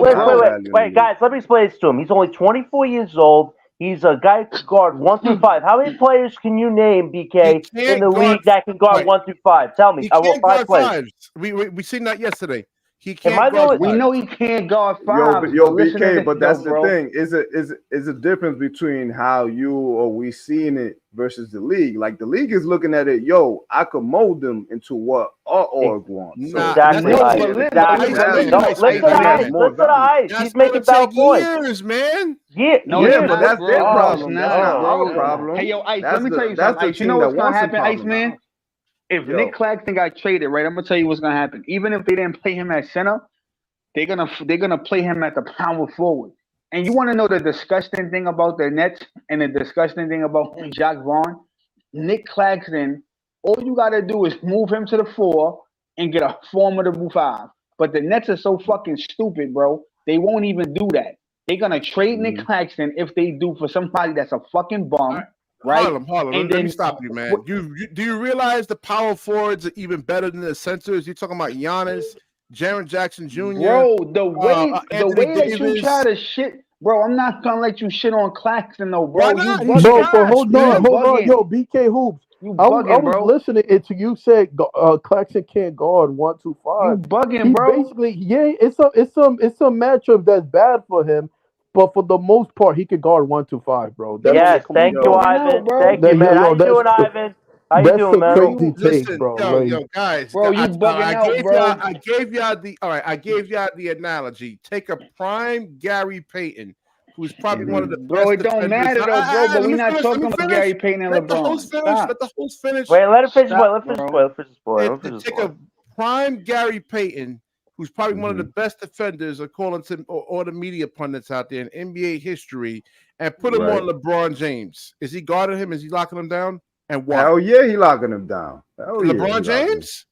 Speaker 5: wait, guys. Let me explain this to him. He's only 24 years old. He's a guy who can guard 1 through 5. How many players can you name, BK, in the league that can guard 1 through 5? Tell me.
Speaker 1: I will 5 players. We seen that yesterday. He can't guard 5.
Speaker 6: We know he can't guard 5.
Speaker 7: Yo, BK, but that's the thing. Is a difference between how you or we seeing it versus the league. Like the league is looking at it. Yo, I could mold them into what our org wants.
Speaker 5: So exactly. Listen to the ice. He's making valid points.
Speaker 1: Years, man.
Speaker 7: But that's their problem. That's not our problem.
Speaker 6: Hey, yo, Ice. Let me tell you something. Ice, you know what's gonna happen, Ice man? If Nic Claxton got traded, right, I'm gonna tell you what's gonna happen. Even if they didn't play him at center, they're gonna play him at the power forward. And you want to know the disgusting thing about the Nets and the disgusting thing about Jacques Vaughn? Nic Claxton, all you gotta do is move him to the 4 and get a formidable 5. But the Nets are so fucking stupid, bro. They won't even do that. They're gonna trade Nic Claxton if they do for somebody that's a fucking bum. Right?
Speaker 1: Harlem. Let me stop you, man. Do you realize the power forwards are even better than the centers? You're talking about Giannis, Jaren Jackson Jr.
Speaker 6: Bro, the way that you try to shit, bro, I'm not gonna let you shit on Claxton though, bro.
Speaker 1: Why not?
Speaker 8: Hold on, yo, BK Hoops. I was listening until you said Claxton can't guard 1, 2, 5.
Speaker 6: You bugging, bro.
Speaker 8: Basically, it's a matchup that's bad for him. But for the most part, he could guard 1 to 5, bro.
Speaker 5: Yes, thank you, Ivan. Thank you, man. How you doing, Ivan? How you doing, man?
Speaker 1: Listen, yo, guys.
Speaker 6: Bro, you bugging out, bro.
Speaker 1: I gave y'all the analogy. Take a prime Gary Payton, who's probably one of the best.
Speaker 6: It don't matter though, bro. But we're not talking about Gary Payton and LeBron.
Speaker 1: Let the host finish.
Speaker 5: Wait, let him finish. Let him finish.
Speaker 1: Take a prime Gary Payton, who's probably one of the best defenders, according to all the media pundits out there in NBA history, and put him on LeBron James. Is he guarding him? Is he locking him down? And why?
Speaker 7: Hell yeah, he locking him down.
Speaker 1: LeBron James?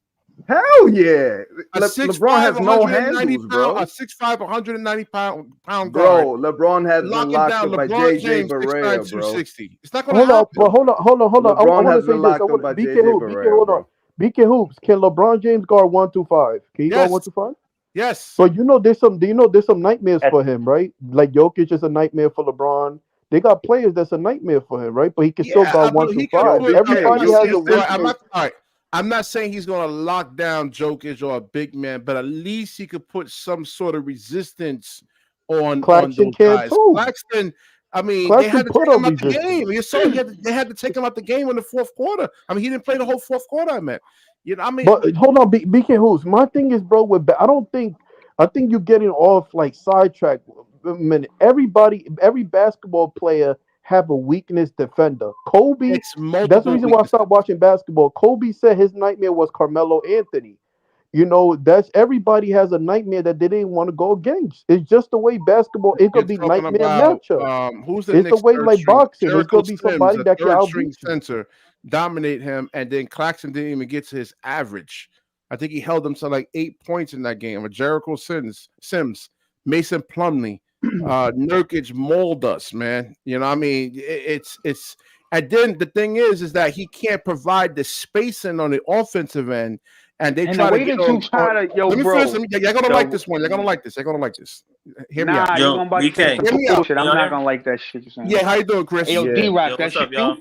Speaker 7: Hell yeah. LeBron has no handles, bro.
Speaker 1: A 6'5", 190-pound guard.
Speaker 7: Bro, LeBron has been locked up by JJ Barea, bro.
Speaker 1: It's not going to happen.
Speaker 8: Hold on.
Speaker 7: LeBron has been locked up by JJ Barea.
Speaker 8: Hold on. BK Hoops, can LeBron James guard 1 to 5? Can he guard 1 to 5?
Speaker 1: Yes.
Speaker 8: So there's some nightmares for him, right? Like Jokic is a nightmare for LeBron. They got players that's a nightmare for him, right? But he can still guard 1 to 5. Everybody has a weakness.
Speaker 1: I'm not saying he's going to lock down Jokic or a big man, but at least he could put some sort of resistance on those guys. Claxton, I mean, they had to take him out the game. You saw they had to take him out the game in the fourth quarter. I mean, he didn't play the whole fourth quarter, I meant. You know, I mean,
Speaker 8: but hold on, BK Hoops. My thing is, bro, I think you're getting off like sidetracked. I mean, every basketball player have a weakness defender. Kobe, that's the reason why I stopped watching basketball. Kobe said his nightmare was Carmelo Anthony. You know, that's everybody has a nightmare that they didn't want to go against. It's just the way basketball. It could be nightmare matchup.
Speaker 1: Who's
Speaker 8: it's the way like boxing. It's gonna be somebody that can outbeat
Speaker 1: center, dominate him, and then Claxton didn't even get to his average. I think he held him to like 8 points in that game. With Jericho Sims, Mason Plumlee, Nurkic mold us, man. You know, what I mean, it's. And then the thing is that he can't provide the spacing on the offensive end. And they try to get on. You're gonna like this one. You're gonna like this. Hear me out.
Speaker 6: Yo, BK. I'm not gonna like that shit you're saying.
Speaker 1: Yeah, how you doing, Chris?
Speaker 6: Hey, yo, D-Rock,
Speaker 2: what's up, y'all?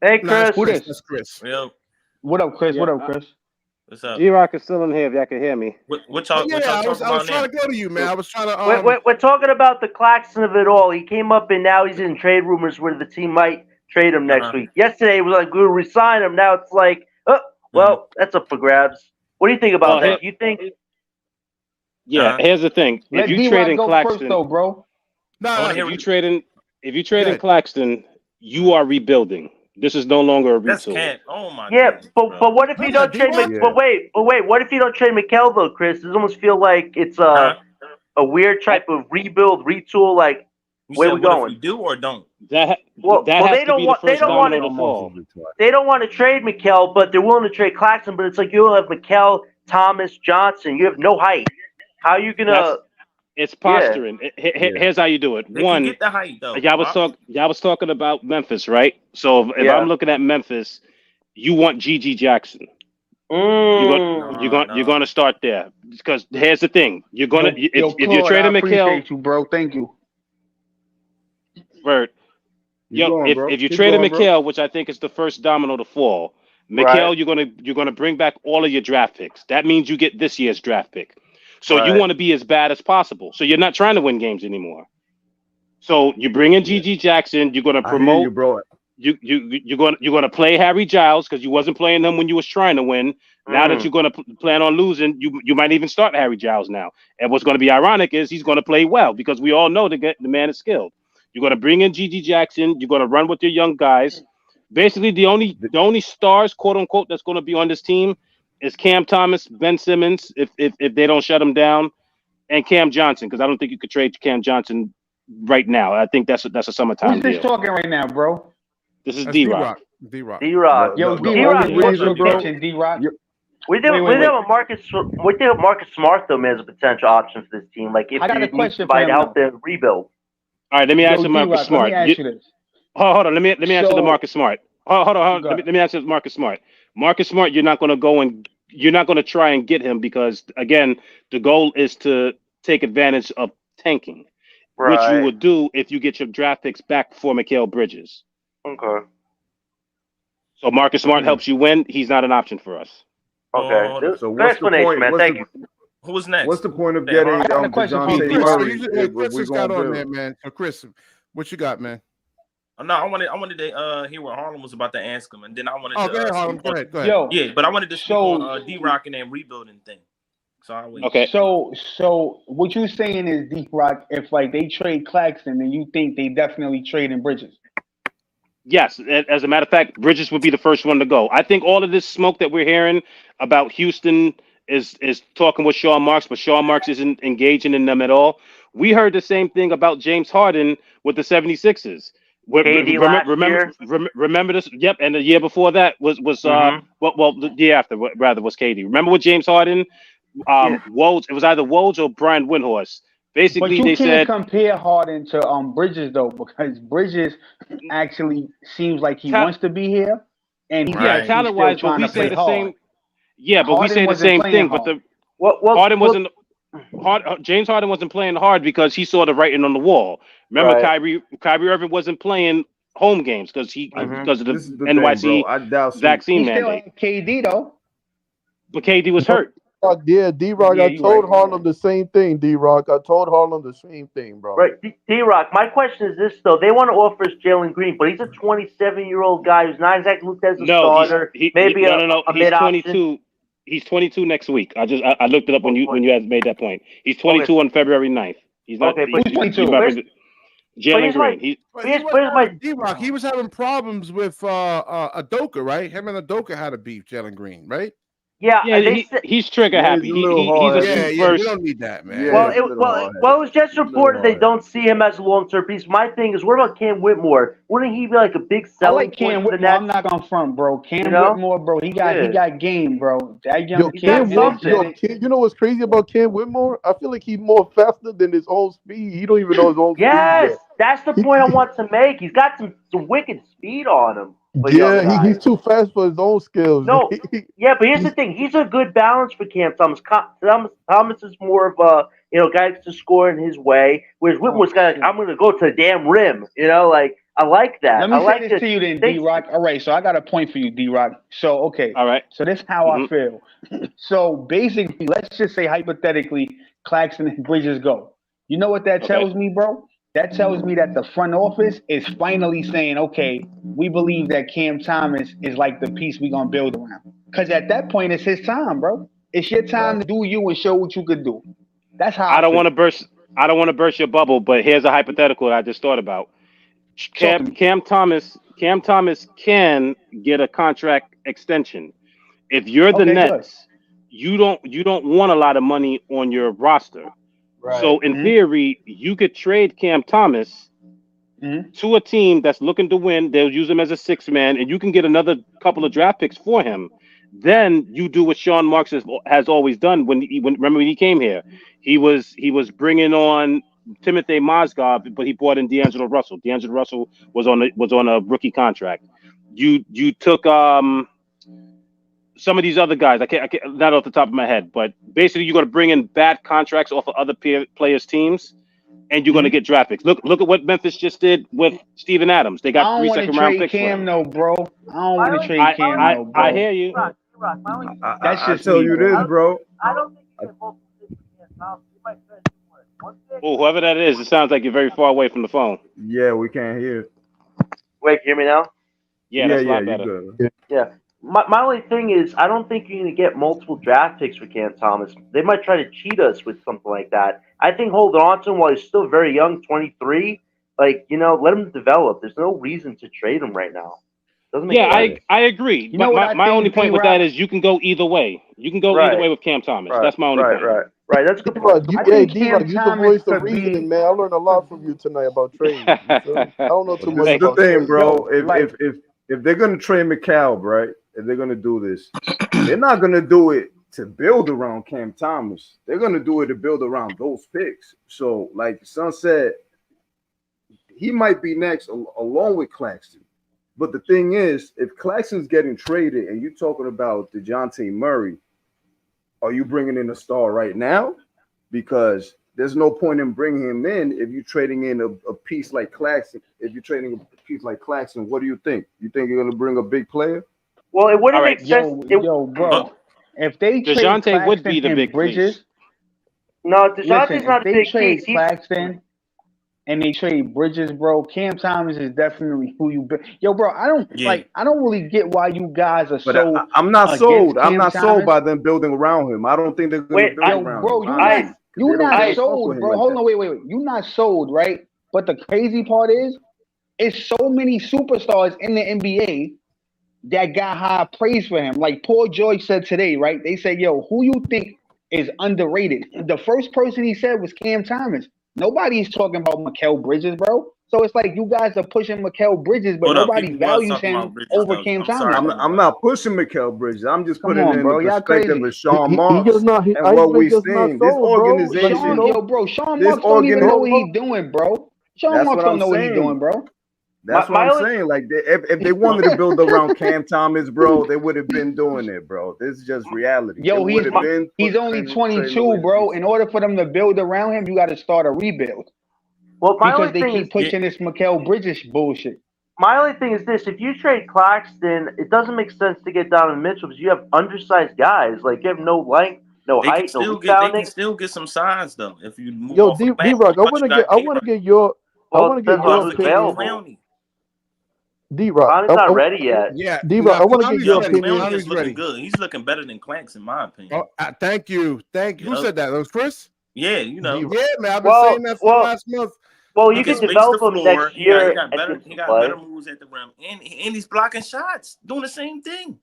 Speaker 5: Hey, Chris.
Speaker 6: Who this?
Speaker 1: That's Chris.
Speaker 2: Yo.
Speaker 6: What up, Chris?
Speaker 2: What's up?
Speaker 3: D-Rock is still in here if y'all can hear me.
Speaker 1: What y'all I was trying to go to you, man. I was trying to.
Speaker 5: We're talking about the Claxton of it all. He came up and now he's in trade rumors where the team might trade him next week. Yesterday it was like we will resign him. Now it's like, well, that's up for grabs. What do you think about that? You think?
Speaker 3: Yeah, here's the thing. If you trade in Claxton,
Speaker 6: first, though, bro.
Speaker 3: If you trade in Claxton, you are rebuilding. This is no longer a retool.
Speaker 2: Oh my.
Speaker 5: Yeah, but what if you don't trade? But wait. What if you don't trade Mikal though, Chris? Does it almost feel like it's a weird type of rebuild, retool? Like where we going?
Speaker 2: If we do or don't?
Speaker 5: They don't want to trade Mikal, but they're willing to trade Claxton. But it's like you have Mikal, Thomas, Johnson. You have no height. How are you gonna?
Speaker 3: It's posturing. Here's how you do it.
Speaker 9: They can get the height though.
Speaker 3: Y'all was talking about Memphis, right? So if I'm looking at Memphis, you want G.G. Jackson. You're going to start there because here's the thing: you're going to if you're trading Mikal.
Speaker 6: Appreciate you, bro. Thank you.
Speaker 3: Bert. If you traded Mikal, which I think is the first domino to fall, Mikal, you're gonna bring back all of your draft picks. That means you get this year's draft pick. So you want to be as bad as possible. So you're not trying to win games anymore. So you bring in G.G. Jackson. You're gonna promote.
Speaker 7: You, bro.
Speaker 3: You're gonna play Harry Giles because you wasn't playing him when you was trying to win. Now that you're gonna plan on losing, you might even start Harry Giles now. And what's gonna be ironic is he's gonna play well because we all know the man is skilled. You're gonna bring in G.G. Jackson. You're gonna run with your young guys. Basically, the only stars, quote unquote, that's gonna be on this team is Cam Thomas, Ben Simmons, if they don't shut him down, and Cam Johnson, because I don't think you could trade Cam Johnson right now. I think that's a summertime
Speaker 6: Who's this
Speaker 3: deal.
Speaker 6: talking right now, bro?
Speaker 3: This is D-Rock.
Speaker 1: D-Rock.
Speaker 6: Yo, D-Rock, D-Rock.
Speaker 5: We think Marcus Smart though, man, is a potential option for this team. Like if
Speaker 6: I got a question
Speaker 5: to help them rebuild.
Speaker 3: All right, let me ask you Marcus Smart.
Speaker 6: Let me ask you this.
Speaker 3: Hold on, let me answer the Marcus Smart. Hold on. Let me answer Marcus Smart. Marcus Smart, you're not going to try and get him because again, the goal is to take advantage of tanking, which you would do if you get your draft picks back for Mikal Bridges.
Speaker 5: Okay.
Speaker 3: So Marcus Smart helps you win. He's not an option for us.
Speaker 5: Okay.
Speaker 7: So
Speaker 5: good explanation, man. Thank you.
Speaker 9: Who was next?
Speaker 7: What's the point of getting DeJounte
Speaker 1: Chris just got on there, man. So Chris, what you got, man?
Speaker 9: No, I wanted to hear what Harlem was about to ask him, and then I wanted to.
Speaker 1: Go ahead, Harlem. Go ahead.
Speaker 6: Yo,
Speaker 9: yeah, but I wanted to show D-Rock and then rebuilding thing. So I wait.
Speaker 3: Okay.
Speaker 6: So what you're saying is D-Rock, if like they trade Claxton, then you think they definitely trade in Bridges?
Speaker 3: Yes, as a matter of fact, Bridges would be the first one to go. I think all of this smoke that we're hearing about Houston is talking with Sean Marks, but Sean Marks isn't engaging in them at all. We heard the same thing about James Harden with the 76ers. Remember this? Yep, and the year before that was the year after rather was KD. Remember with James Harden, Woj? It was either Woj or Brian Windhorst. Basically,
Speaker 6: they can't compare Harden to Bridges though, because Bridges actually seems like he wants to be here, and
Speaker 3: talent wise, but we say the same. Yeah, but we say the same thing. But Harden wasn't. James Harden wasn't playing hard because he saw the writing on the wall. Remember, Kyrie Irving wasn't playing home games because of the NYC vaccine mandate.
Speaker 6: Still KD though,
Speaker 3: but KD was hurt.
Speaker 8: Yeah, D-Rock. I told Harlem the same thing. D-Rock. I told Harlem the same thing, bro.
Speaker 5: Right, D-Rock. My question is this though: they want to offer us Jalen Green, but he's a 27-year-old guy who's not exactly looked as a starter.
Speaker 3: He's
Speaker 5: 22.
Speaker 3: Option. He's 22 next week. I looked it up when you had made that point. He's 22 on February 9th. He's not.
Speaker 5: Okay,
Speaker 6: who's 22?
Speaker 3: Jalen Green.
Speaker 1: Where's my D-Rock? He was having problems with Udoka, right? Him and Udoka had a beef. Jalen Green, right?
Speaker 5: Yeah,
Speaker 3: he's trigger happy. He's a
Speaker 1: we don't need that, man.
Speaker 5: Yeah, it was just reported they don't see him as a long-term piece. My thing is, what about Cam Whitmore? Wouldn't he be like a big selling
Speaker 6: I like Cam Whitmore. I'm not gonna front, bro. Cam Whitmore, bro. He got game, bro. That young
Speaker 8: Cam you know what's crazy about Cam Whitmore? I feel like he's more faster than his own speed. He don't even know his own speed.
Speaker 5: Yes, that's the point I want to make. He's got some wicked speed on him.
Speaker 8: He's too fast for his own skills.
Speaker 5: No, but here's the thing: he's a good balance for Cam Thomas. Thomas is more of a guy to score in his way, whereas Whitmore's got I'm going to go to the damn rim. I like that.
Speaker 6: Let me say this to you then, D-Rock. All right, so I got a point for you, D-Rock. So okay,
Speaker 3: all right.
Speaker 6: So this is how I feel. So basically, let's just say hypothetically, Claxton and Bridges go. You know what that tells me, bro? That tells me that the front office is finally saying, okay, we believe that Cam Thomas is like the piece we're going to build around. Because at that point, it's his time, bro. It's your time to do you and show what you could do. That's how I don't want
Speaker 3: to burst your bubble, but here's a hypothetical that I just thought about. Cam Thomas can get a contract extension. If you're the Nets, you don't want a lot of money on your roster. Right. So in theory, you could trade Cam Thomas to a team that's looking to win. They'll use him as a 6-man, and you can get another couple of draft picks for him. Then you do what Sean Marks has always done when remember when he came here, he was bringing on Timothy Mozgov, but he brought in D'Angelo Russell. D'Angelo Russell was on a rookie contract. You took some of these other guys. I can't not off the top of my head, but basically you're going to bring in bad contracts off of other players' teams, and you're going to get draft picks. Look at what Memphis just did with Steven Adams. They got 3 second-round picks.
Speaker 6: Cam, no, bro. I don't want to trade Cam, no, bro.
Speaker 3: I hear you.
Speaker 6: That's just
Speaker 7: tell
Speaker 6: me,
Speaker 7: you
Speaker 6: bro.
Speaker 7: this, bro.
Speaker 5: I don't think you get multiple picks for Cam Thomas. You might trade one pick.
Speaker 3: Oh, whoever that is, it sounds like you're very far away from the phone.
Speaker 7: Yeah, we can't hear.
Speaker 5: Wait, can you hear me now?
Speaker 3: Yeah, that's a lot better.
Speaker 7: Good.
Speaker 5: Yeah. My only thing is, I don't think you're going to get multiple draft picks for Cam Thomas. They might try to cheat us with something like that. I think holding on to him while he's still very young, 23, let him develop. There's no reason to trade him right now. Doesn't make sense.
Speaker 3: I agree.
Speaker 6: You know what
Speaker 3: my only point with that is you can go either way. You can go either way with Cam Thomas.
Speaker 5: Right.
Speaker 3: That's my only point.
Speaker 5: Right. That's a good point.
Speaker 8: You the voice of reasoning, man. I learned a lot from you tonight about trading. I don't know too much.
Speaker 7: This is the thing, bro.
Speaker 6: Yo,
Speaker 7: if they're gonna trade Mikal, right? If they're gonna do this, they're not gonna do it to build around Cam Thomas. They're gonna do it to build around those picks. So, like Son said, he might be next along with Claxton. But the thing is, if Claxton's getting traded and you're talking about DeJounte Murray, are you bringing in a star right now? Because there's no point in bringing him in if you're trading in a piece like Claxton. If you're trading a piece like Claxton, what do you think? You think you're going to bring a big player?
Speaker 5: Well, it wouldn't make sense.
Speaker 6: Yo, bro. If they trade
Speaker 3: DeJounte would be the big
Speaker 6: Bridges,
Speaker 3: piece.
Speaker 5: No, DeJounte's not a big
Speaker 6: trade
Speaker 5: piece.
Speaker 6: Claxton and they trade Bridges, bro. Cam Thomas is definitely who you. Yo, bro, I don't really get why you guys are so.
Speaker 7: I'm not sold. I'm not
Speaker 6: Thomas.
Speaker 7: sold by them building around him. I don't think they're going to build around
Speaker 6: bro,
Speaker 7: him.
Speaker 6: You're not sold, bro. Hold on, wait. You're not sold, right? But the crazy part is, it's so many superstars in the NBA that got high praise for him. Like Paul George said today, right? They said, yo, who you think is underrated? The first person he said was Cam Thomas. Nobody's talking about Mikal Bridges, bro. So it's like you guys are pushing Mikal Bridges, but nobody values him over Cam Thomas.
Speaker 7: I'm not pushing Mikal Bridges. I'm just putting it in the perspective of Sean
Speaker 8: Marks
Speaker 7: and what we've seen. This organization,
Speaker 6: Sean Marks don't even know what he's doing, bro. Sean Marks don't know what he's doing, bro.
Speaker 7: That's what I'm saying. Like, if they wanted to build around Cam Thomas, bro, they would have been doing it, bro. This is just reality.
Speaker 6: Yo, he's only 22, bro. In order for them to build around him, you got to start a rebuild.
Speaker 5: Well,
Speaker 6: because they keep pushing this Mikal Bridges bullshit.
Speaker 5: My only thing is this: if you trade Claxton, it doesn't make sense to get Donovan Mitchell because you have undersized guys. Like you have no length, no height, no rebounding.
Speaker 9: They can still get some size though if you move.
Speaker 8: Yo, D-Rock, I want to get your
Speaker 5: opinion.
Speaker 8: D-Rock,
Speaker 5: Connor's not ready yet.
Speaker 1: Yeah,
Speaker 8: D-Rock, I want to get your opinion.
Speaker 9: He's looking good. He's looking better than Clax, in my opinion.
Speaker 1: Thank you. Who said that? That was Chris?
Speaker 9: Yeah, you know.
Speaker 1: Yeah, man. I've been saying that for last month.
Speaker 5: Well, you can develop him next year.
Speaker 9: He got better moves at the rim, and he's blocking shots, doing the same thing.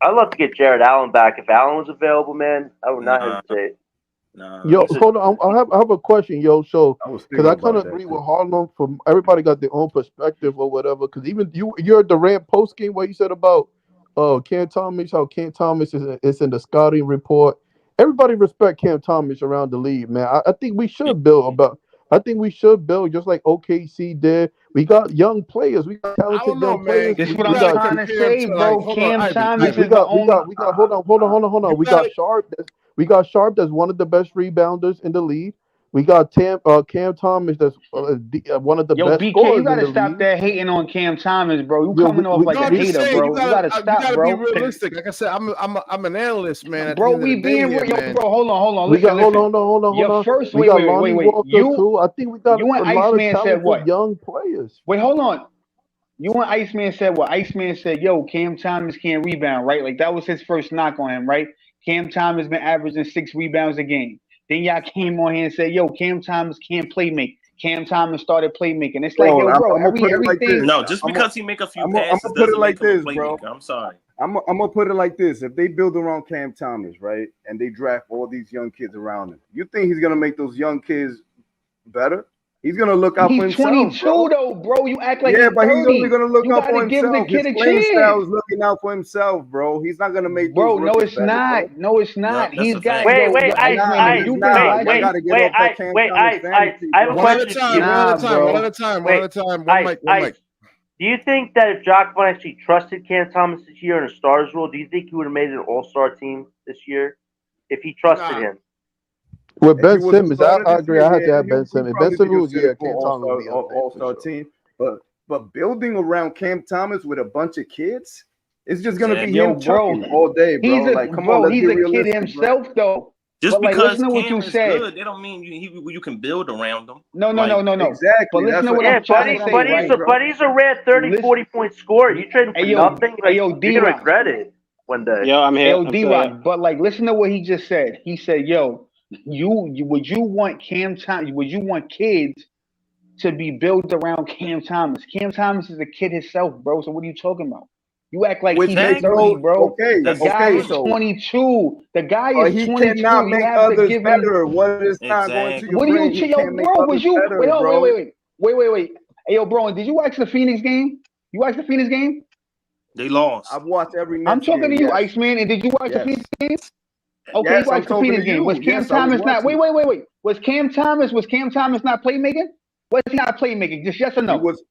Speaker 5: I'd love to get Jared Allen back. If Allen was available, man, I would not hesitate.
Speaker 8: Yo, hold on. I have a question, yo. So, because I kind of agree with Harlem. From everybody got their own perspective or whatever. Because even you're the Durant post game what you said about Cam Thomas, how Cam Thomas is in the scouting report. Everybody respect Cam Thomas around the league, man. I think we should build just like OKC did. We got young players. We got talented young players.
Speaker 6: That's what I'm trying to say, bro. Cam Thomas is the only.
Speaker 8: We got. Hold on. We got Sharp. We got Sharp, that's one of the best rebounders in the league. We got Cam Thomas, that's one of the best
Speaker 6: BK,
Speaker 8: scorers
Speaker 6: you gotta stop that hating on Cam Thomas, bro. You coming off like a hater, bro. You gotta stop, bro.
Speaker 1: Be realistic. Like I said, I'm an analyst, man.
Speaker 6: Bro, we being real, bro. Hold on.
Speaker 8: Hold on.
Speaker 6: Your first,
Speaker 8: wait. I think we got
Speaker 6: you and Iceman said what?
Speaker 8: Young players.
Speaker 6: Wait, hold on. You and Iceman said what? Iceman said, yo, Cam Thomas can't rebound, right? Like that was his first knock on him, right? Cam Thomas been averaging 6 rebounds a game. Then y'all came on here and said, yo, Cam Thomas can't play make. Cam Thomas started playmaking. It's like, yo, bro, everything.
Speaker 9: No, just because he make a few passes,
Speaker 7: I'm gonna put it like this,
Speaker 9: bro. I'm sorry.
Speaker 7: I'm gonna put it like this: if they build around Cam Thomas, right, and they draft all these young kids around him, you think he's gonna make those young kids better? He's gonna look out for
Speaker 6: He's
Speaker 7: himself.
Speaker 6: 22
Speaker 7: bro.
Speaker 6: though, bro. You act like
Speaker 7: Yeah,
Speaker 6: he's
Speaker 7: but
Speaker 6: 30.
Speaker 7: he's only gonna look
Speaker 6: You
Speaker 7: out for
Speaker 6: gotta give the
Speaker 7: himself.
Speaker 6: kid
Speaker 7: His
Speaker 6: a
Speaker 7: playing style
Speaker 6: chance.
Speaker 7: is looking out for himself, bro. He's not gonna make
Speaker 6: Bro,
Speaker 7: those
Speaker 6: no,
Speaker 7: rookies
Speaker 6: it's
Speaker 7: better,
Speaker 6: not.
Speaker 7: bro.
Speaker 6: No, it's not.
Speaker 9: That's
Speaker 6: He's
Speaker 9: a
Speaker 6: got
Speaker 9: fact.
Speaker 6: yo, Iceman. If
Speaker 7: He's
Speaker 6: you've been
Speaker 7: not. Y'all
Speaker 6: watching,
Speaker 7: gotta get off that Cam Thomas fantasy,
Speaker 2: I have a
Speaker 7: bro.
Speaker 1: One at a
Speaker 2: question.
Speaker 1: time.
Speaker 6: Nah, bro.
Speaker 1: One at a time. One at a time. One mic.
Speaker 5: Do you think that if Jockman actually trusted Cam Thomas this year in a stars role, do you think he would have made an all-star team this year if he trusted him?
Speaker 8: With
Speaker 7: If
Speaker 8: Ben
Speaker 7: he was a
Speaker 8: Simmons,
Speaker 7: starter
Speaker 8: I
Speaker 7: this
Speaker 8: agree.
Speaker 7: year,
Speaker 8: I had to
Speaker 7: yeah,
Speaker 8: have Ben
Speaker 7: he'll
Speaker 8: Simmons. Ben
Speaker 7: probably be
Speaker 8: Simmons,
Speaker 7: considered
Speaker 8: Cam
Speaker 7: for
Speaker 8: Thomas would be up there for
Speaker 7: all-star
Speaker 8: sure.
Speaker 7: team. But building around Cam Thomas with a bunch of kids, it's just gonna be
Speaker 6: yo,
Speaker 7: him
Speaker 6: bro,
Speaker 7: chucking all day, bro. Like, come on, let's
Speaker 6: he's
Speaker 7: be
Speaker 6: a kid
Speaker 7: realistic,
Speaker 6: himself though.
Speaker 9: Just
Speaker 6: But like,
Speaker 9: because
Speaker 6: listen to what
Speaker 9: Cam
Speaker 6: you
Speaker 9: is
Speaker 6: said.
Speaker 9: good, they don't mean you can build around them.
Speaker 6: No.
Speaker 7: Exactly.
Speaker 6: But listen to what
Speaker 5: Yeah,
Speaker 6: I'm trying to say, right?
Speaker 5: but he's a rare 30, 40-point scorer. You trade him for nothing, like,
Speaker 6: yo,
Speaker 5: you're gonna regret it one day.
Speaker 3: Yo, I'm here.
Speaker 6: Yo,
Speaker 3: I'm
Speaker 6: D-Rock, but like, listen to what he just said. He said, "Yo, would you want Cam Thomas? Would you want kids to be built around Cam Thomas? Cam Thomas is a kid himself, bro. So what are you talking about? You act like he's 30, bro.
Speaker 7: Okay,
Speaker 6: the guy is 22. The guy is
Speaker 7: he
Speaker 6: 22.
Speaker 7: cannot
Speaker 6: You
Speaker 7: make
Speaker 6: have to
Speaker 7: others
Speaker 6: give
Speaker 7: better.
Speaker 6: him.
Speaker 7: What is not going to your
Speaker 6: What do
Speaker 7: brain?
Speaker 6: you,
Speaker 7: He
Speaker 6: yo,
Speaker 7: can't make
Speaker 6: bro?
Speaker 7: others
Speaker 6: Was you?
Speaker 7: better,
Speaker 6: Wait,
Speaker 7: bro.
Speaker 6: wait. Hey, yo, bro, did you watch the Phoenix game? You watched the Phoenix game?
Speaker 9: They lost.
Speaker 7: I've watched every Nets
Speaker 6: I'm talking
Speaker 7: game,
Speaker 6: to you,
Speaker 7: yes.
Speaker 6: Iceman. And did you watch the Phoenix game? Okay,
Speaker 7: Yes,
Speaker 6: you
Speaker 7: I'm
Speaker 6: watched the
Speaker 7: talking
Speaker 6: Phoenix
Speaker 7: to
Speaker 6: game.
Speaker 7: you.
Speaker 6: Was Cam
Speaker 7: Yes, I was
Speaker 6: Thomas not?
Speaker 7: watching.
Speaker 6: Wait. Was Cam Thomas not playmaking? Was he not playmaking? Just yes or no?
Speaker 7: Was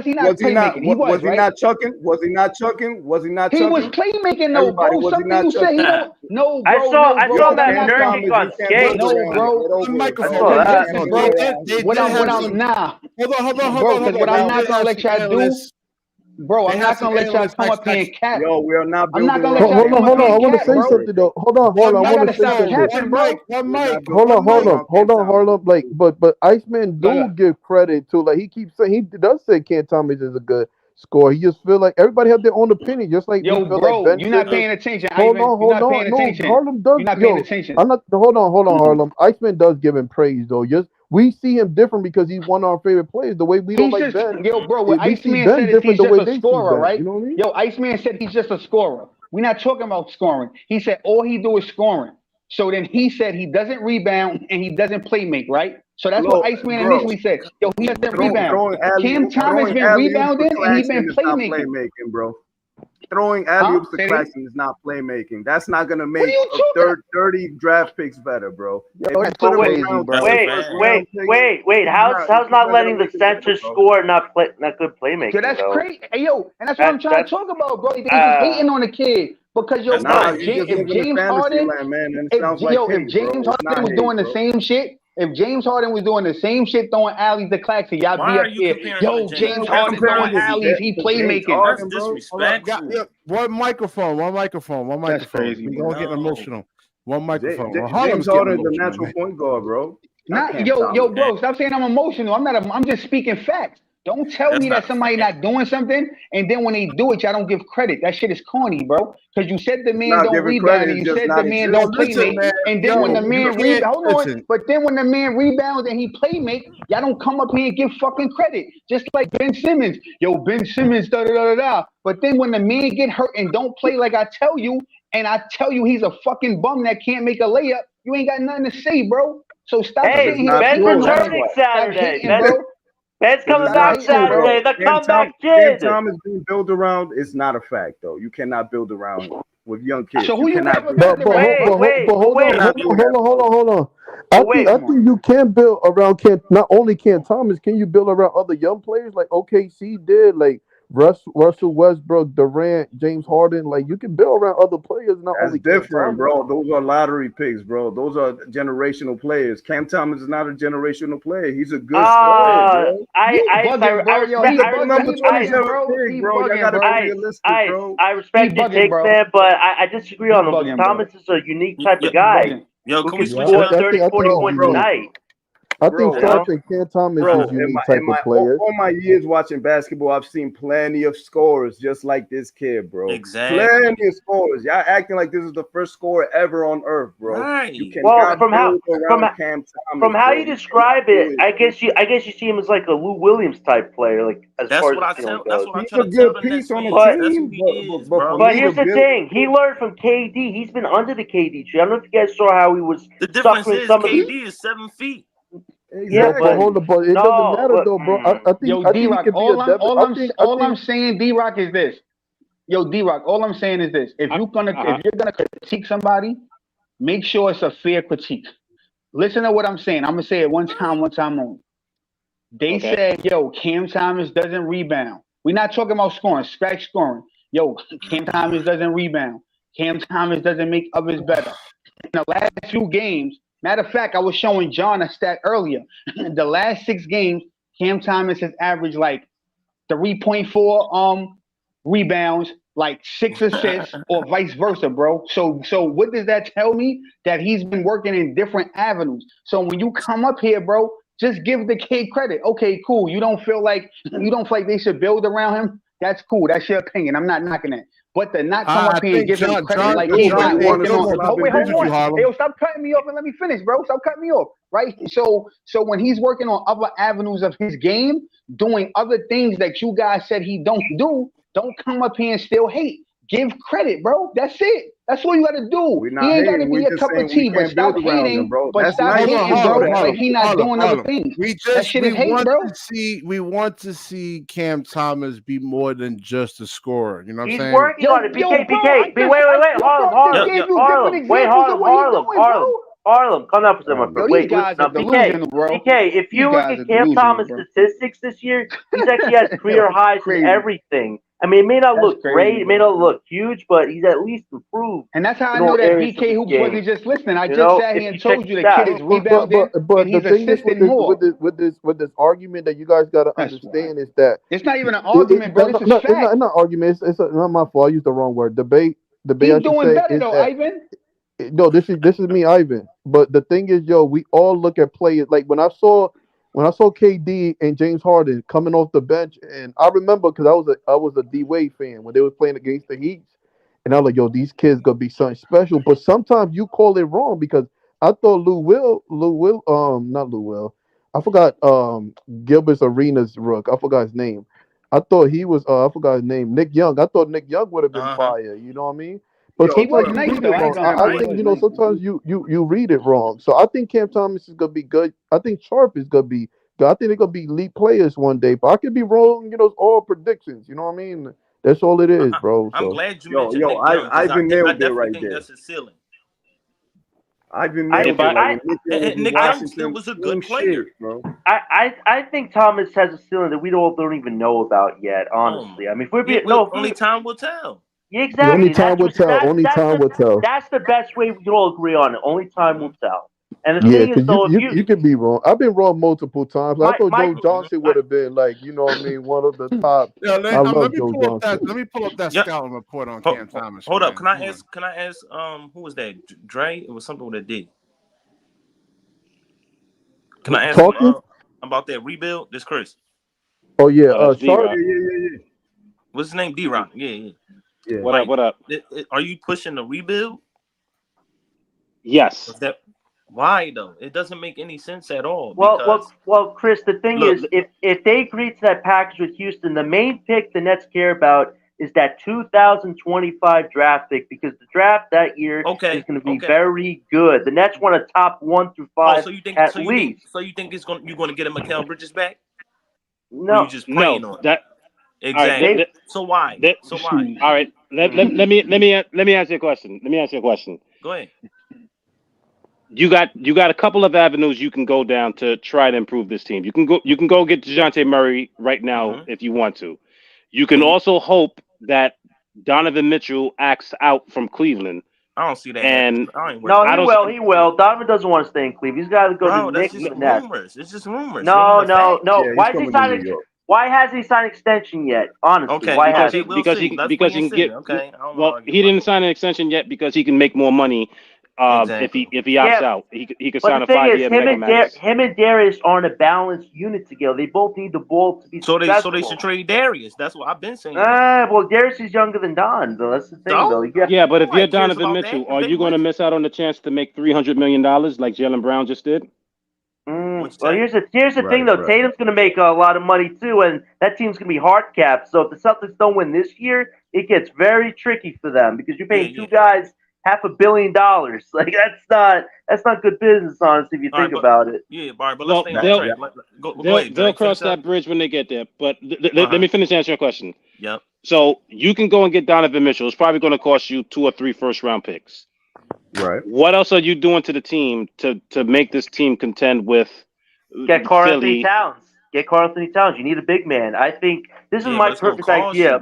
Speaker 7: he
Speaker 6: not playmaking? He was,
Speaker 7: he
Speaker 6: right?
Speaker 7: not chucking? Was he not chucking? Was he not chucking?
Speaker 6: He was playmaking though,
Speaker 7: Everybody,
Speaker 6: bro.
Speaker 7: was he
Speaker 6: Something
Speaker 7: not
Speaker 6: you say he
Speaker 7: chucking?
Speaker 6: don't. No, bro.
Speaker 5: I saw
Speaker 6: I'm
Speaker 5: that
Speaker 6: not
Speaker 5: dirty on skate.
Speaker 6: No, bro.
Speaker 1: One microphone.
Speaker 6: Bro,
Speaker 1: One
Speaker 6: listen,
Speaker 1: microphone.
Speaker 6: bro.
Speaker 1: They
Speaker 6: What
Speaker 1: did have
Speaker 6: I'm
Speaker 1: some.
Speaker 6: nah.
Speaker 1: Hold on.
Speaker 6: Bro, because what I'm not gonna let y'all do. Bro,
Speaker 1: They
Speaker 6: I'm
Speaker 1: had
Speaker 6: not
Speaker 1: some
Speaker 6: gonna let y'all
Speaker 1: analysts
Speaker 6: come
Speaker 1: like
Speaker 6: up here and cap.
Speaker 7: Yo, we are not
Speaker 6: I'm not
Speaker 7: building
Speaker 6: gonna let
Speaker 7: around
Speaker 6: y'all
Speaker 7: Cam
Speaker 6: come up here
Speaker 8: I
Speaker 6: and
Speaker 8: want to
Speaker 6: cap,
Speaker 8: say
Speaker 6: bro.
Speaker 8: something though. Hold on. I
Speaker 6: Y'all
Speaker 8: want
Speaker 6: gotta
Speaker 8: to say
Speaker 6: stop
Speaker 8: something.
Speaker 6: capping, bro.
Speaker 1: One mic.
Speaker 8: Hold on, Harlem. Like, but Iceman do
Speaker 6: Yeah.
Speaker 8: give credit to, like, he keeps saying, he does say Cam Thomas is a good scorer. He just feel like everybody have their own opinion, just like
Speaker 6: Yo,
Speaker 8: we feel
Speaker 6: bro,
Speaker 8: like Ben
Speaker 6: you're not
Speaker 8: Simmons.
Speaker 6: paying attention,
Speaker 8: Hold
Speaker 6: Ivan.
Speaker 8: on.
Speaker 6: You're not paying
Speaker 8: No,
Speaker 6: attention.
Speaker 8: Harlem does.
Speaker 6: You're not paying attention.
Speaker 8: I'm not. Hold on, Harlem. Iceman does give him praise though. Just we see him different because he's one of our favorite players. The way we don't
Speaker 6: He's
Speaker 8: like
Speaker 6: just,
Speaker 8: Ben.
Speaker 6: yo, bro, what
Speaker 8: We see
Speaker 6: Iceman
Speaker 8: Ben
Speaker 6: said is
Speaker 8: different
Speaker 6: he's
Speaker 8: the way
Speaker 6: just
Speaker 8: they
Speaker 6: a
Speaker 8: see
Speaker 6: scorer,
Speaker 8: Ben.
Speaker 6: right?
Speaker 8: You know what I mean?
Speaker 6: Yo, Iceman said he's just a scorer. We're not talking about scoring. He said all he do is scoring. So then he said he doesn't rebound and he doesn't play make, right? So that's what Iceman initially said. Yo, he doesn't rebound. Cam Thomas been rebounding and he been playmaking.
Speaker 7: Playmaking, bro. Throwing alley-oops to
Speaker 6: Say it
Speaker 7: Claxton is not playmaking. That's not gonna make
Speaker 6: you talking
Speaker 7: 30 draft picks better, bro.
Speaker 6: Yo, that's crazy, bro.
Speaker 5: Wait. How's not letting the center score not good playmaking?
Speaker 6: Yo, that's
Speaker 5: though?
Speaker 6: crazy. Hey, yo, and that's what I'm trying to talk about, bro. They just hating on the kid because yo, bro, if James Harden, if James Harden was doing the same shit. If James Harden was doing the same shit throwing alleys to Claxton, y'all be up here. Yo, James Harden throwing alleys, he playmaking.
Speaker 9: That's disrespectful.
Speaker 1: One microphone.
Speaker 6: That's crazy.
Speaker 1: We gonna get emotional. One microphone.
Speaker 7: James Harden is the natural point guard, bro.
Speaker 6: Yo, bro, stop saying I'm emotional. I'm just speaking facts. Don't tell me that somebody not doing something, and then when they do it, y'all don't give credit. That shit is corny, bro. Because you said the man don't rebound, and you said the man don't play make, and then when the man when the man rebounds and he play make, y'all don't come up here and give fucking credit. Just like Ben Simmons. Yo, Ben Simmons, da-da-da-da-da. But then when the man get hurt and don't play like I tell you, and I tell you he's a fucking bum that can't make a layup, you ain't got nothing to say, bro. So stop saying he's
Speaker 5: Ben's returning Saturday. Ben's coming back Saturday. The comeback kid.
Speaker 7: Cam Thomas being built around is not a fact, though. You cannot build around with young kids.
Speaker 6: So who you
Speaker 7: cannot
Speaker 6: got?
Speaker 8: But hold on. I think you can build around not only Cam Thomas. Can you build around other young players like OKC did, like Russell Westbrook, Durant, James Harden? Like, you can build around other players. Not
Speaker 7: That's
Speaker 8: only
Speaker 7: different, bro. Those are lottery picks, bro. Those are generational players. Cam Thomas is not a generational player. He's a good player, bro.
Speaker 5: I respect your take, man, but I disagree on him. Thomas is a unique type of guy who can score 30, 40 points a night.
Speaker 8: I think Cam Thomas is a unique type of player.
Speaker 7: All my years watching basketball, I've seen plenty of scorers just like this kid, bro.
Speaker 9: Exactly.
Speaker 7: Plenty of scorers. Y'all acting like this is the first scorer ever on earth, bro.
Speaker 9: Right.
Speaker 7: You cannot
Speaker 5: from how
Speaker 7: Cam Thomas,
Speaker 5: from how you describe it, I guess you see him as like a Lou Williams type player, like as
Speaker 9: that's
Speaker 5: far
Speaker 9: what
Speaker 5: as
Speaker 9: I tell.
Speaker 5: goes.
Speaker 9: That's what I
Speaker 7: He's
Speaker 9: try
Speaker 7: a
Speaker 9: to tell
Speaker 7: good
Speaker 9: the
Speaker 7: piece on the
Speaker 9: team.
Speaker 7: team,
Speaker 5: But here's the thing: he learned from KD. He's been under the KD tree. I don't know if you guys saw how he was.
Speaker 9: The difference is KD is 7 feet.
Speaker 5: Yeah,
Speaker 8: but hold on, but it doesn't matter though, bro. I think he
Speaker 6: D-Rock,
Speaker 8: could be a debit.
Speaker 6: I'm saying, D-Rock, is this. Yo, D-Rock, all I'm saying is this. If you're gonna critique somebody, make sure it's a fair critique. Listen to what I'm saying. I'm gonna say it one time only. They said, yo, Cam Thomas doesn't rebound. We're not talking about scoring, scratch scoring. Yo, Cam Thomas doesn't rebound. Cam Thomas doesn't make others better. In the last few games, matter of fact, I was showing John a stat earlier. The last 6 games, Cam Thomas has averaged like 3.4 rebounds, like 6 assists, or vice versa, bro. So what does that tell me? That he's been working in different avenues. So when you come up here, bro, just give the kid credit. Okay, cool. You don't feel like they should build around him? That's cool. That's your opinion. I'm not knocking that. But to not come up here and give him credit like he's not working on. Oh, wait, hold on. Hey, yo, stop cutting me off and let me finish, bro. Stop cutting me off, right? So when he's working on other avenues of his game, doing other things that you guys said he don't do, don't come up here and still hate. Give credit, bro. That's it. That's all you gotta do. He ain't gotta be a cup of tea, but stop hating. But stop hating, bro. Like he not doing other things. That shit is hate, bro.
Speaker 1: We want to see Cam Thomas be more than just a scorer. You know what I'm saying?
Speaker 5: He's working on it. BK. Wait, Harlem. Come up with someone. Wait, BK. If you look at Cam Thomas' statistics this year, he's actually has career highs in everything. I mean, it may not look great, it may not look huge, but he's at least improved.
Speaker 6: And that's how I know that BK Hoops wasn't just listening. I just sat here and told you the kid is rebounding,
Speaker 8: but the thing is with this argument that you guys got to understand is that
Speaker 6: it's not even an argument, bro. It's a fact.
Speaker 8: It's not argument. It's not my fault. I used the wrong word. Debate.
Speaker 6: He's doing better though, Ivan.
Speaker 8: No, this is me, Ivan. But the thing is, yo, we all look at players like when I saw KD and James Harden coming off the bench, and I remember because I was a D Wade fan when they were playing against the Heat, and I was like, yo, these kids gonna be something special. But sometimes you call it wrong because I thought not Lou Will, I forgot Gilbert's Arenas rook. I forgot his name. I thought he was I forgot his name. Nick Young. I thought Nick Young would have been fire. You know what I mean? But sometimes you read it wrong. I think sometimes you read it wrong. So I think Cam Thomas is gonna be good. I think Sharp is gonna be good. I think they're gonna be elite players one day. But I could be wrong. It's all predictions. You know what I mean? That's all it is, bro.
Speaker 9: I'm glad you mentioned Nick Young.
Speaker 7: I've been nailed there right
Speaker 9: think
Speaker 7: there.
Speaker 9: That's his ceiling.
Speaker 7: I've been nailed there.
Speaker 9: Nick Young still was a good player,
Speaker 7: bro.
Speaker 5: I think Thomas has a ceiling that we don't even know about yet. Honestly, I mean, if we're being
Speaker 9: only time will tell.
Speaker 5: Yeah, exactly.
Speaker 8: Only time will tell.
Speaker 5: That's the best way we can all agree on it. Only time will tell. And the thing is, though,
Speaker 8: you can be wrong. I've been wrong multiple times. I thought Joe Johnson would have been like, one of the top.
Speaker 1: Yeah, let me pull up that scouting report on Cam Thomas.
Speaker 9: Hold up. Can I ask? Who was that? Dre? It was something with a D. Can I ask about that rebuild? This Chris.
Speaker 8: Oh yeah.
Speaker 7: Yeah.
Speaker 9: What's his name? D-Rock. Yeah.
Speaker 3: What up?
Speaker 9: Are you pushing the rebuild?
Speaker 3: Yes.
Speaker 9: Why though? It doesn't make any sense at all.
Speaker 5: Well, Chris. The thing is, if they agree to that package with Houston, the main pick the Nets care about is that 2025 draft pick because the draft that year is going to be very good. The Nets want a top 1 through 5 at least.
Speaker 9: So you think you're going to get a Mikal Bridges back?
Speaker 5: No,
Speaker 9: you just praying on
Speaker 3: that.
Speaker 9: Exactly.
Speaker 3: Right,
Speaker 9: so why?
Speaker 3: All right. Let me ask you a question.
Speaker 9: Go ahead.
Speaker 3: You got a couple of avenues you can go down to try to improve this team. You can go get DeJounte Murray right now if you want to. You can also hope that Donovan Mitchell acts out from Cleveland.
Speaker 9: I don't see that.
Speaker 3: And
Speaker 5: he will. Donovan doesn't want to stay in Cleveland. He's got to go to the Knicks.
Speaker 9: It's just rumors.
Speaker 5: No. Why is he signing? Why hasn't he signed an extension yet? Honestly, why hasn't he?
Speaker 3: Because he can get. Okay. Well, he didn't sign an extension yet because he can make more money. If he opts out, he could sign a 5-year mega max.
Speaker 5: Him and Darius aren't a balanced unit together. They both need the ball to be successful.
Speaker 9: So they should trade Darius. That's what I've been saying.
Speaker 5: Well, Darius is younger than Don, though. That's the thing, though.
Speaker 3: Yeah, but if you're Donovan Mitchell, are you going to miss out on the chance to make $300 million like Jaylen Brown just did?
Speaker 5: Well, here's the thing, though. Right. Tatum's going to make a lot of money, too, and that team's going to be hard capped. So if the Celtics don't win this year, it gets very tricky for them because you're paying two guys $500 million. Like that's not good business, honestly, if you think about it.
Speaker 9: Yeah, but let's stay on track. Go ahead.
Speaker 3: They'll cross that bridge when they get there. But let me finish answering your question.
Speaker 9: Yep.
Speaker 3: So you can go and get Donovan Mitchell. It's probably going to cost you 2 or 3 first-round picks.
Speaker 7: Right.
Speaker 3: What else are you doing to the team to make this team contend with
Speaker 5: Get Karl-Anthony Towns. Get Karl-Anthony Towns. You need a big man. I think this is my perfect idea.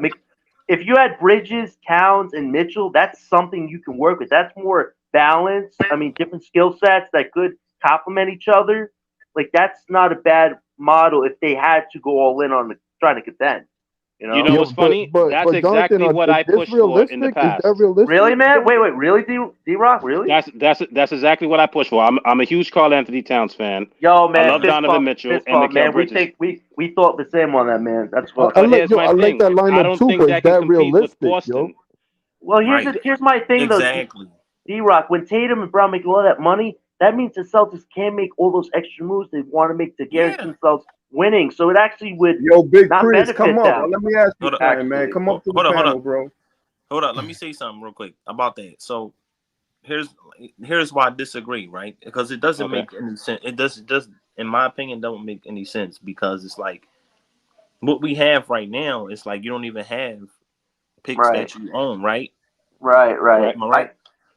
Speaker 5: If you had Bridges, Towns, and Mitchell, that's something you can work with. That's more balanced. I mean, different skill sets that could complement each other. Like, that's not a bad model if they had to go all in on trying to contend. You know
Speaker 3: what's funny? That's exactly what I pushed for in the past.
Speaker 8: Is that realistic?
Speaker 5: Really, man? Wait, really, D-Rock? Really?
Speaker 3: That's exactly what I pushed for. I'm a huge Karl-Anthony Towns fan.
Speaker 5: Yo, man,
Speaker 3: I love Donovan Mitchell and Mikal Bridges.
Speaker 5: We thought the same on that, man. That's what
Speaker 8: I like that lineup too, but is that realistic, yo?
Speaker 5: Well, here's my thing though.
Speaker 9: Exactly.
Speaker 5: D-Rock, when Tatum and Brown make all that money, that means the Celtics can't make all those extra moves they want to make to guarantee themselves winning. So it actually would
Speaker 7: Big
Speaker 5: not
Speaker 7: Chris,
Speaker 5: benefit
Speaker 7: come
Speaker 5: them.
Speaker 7: up. Let me ask you something, man. Come up to the panel, bro.
Speaker 9: Hold on. Let me say something real quick about that. So here's why I disagree, right? Because it doesn't make any sense. It does in my opinion don't make any sense because it's like what we have right now. It's like you don't even have picks that you own, right?
Speaker 5: Right.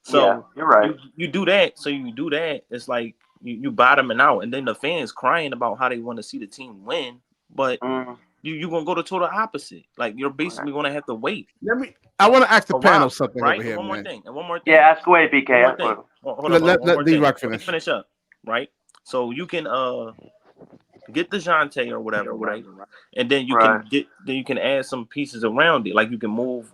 Speaker 9: So
Speaker 5: yeah, you're right.
Speaker 9: You do that. So you do that. It's like you bottoming out, and then the fans crying about how they want to see the team win, but you're gonna go the total opposite. Like you're basically gonna have to wait.
Speaker 1: I want to ask the panel something
Speaker 9: right?
Speaker 1: over here,
Speaker 9: One more
Speaker 1: man.
Speaker 9: thing.
Speaker 5: Yeah, ask away, BK.
Speaker 9: Hold on.
Speaker 1: Let D-Rock
Speaker 9: finish up, right? So you can get DeJounte or whatever, right? And then you can add some pieces around it. Like you can move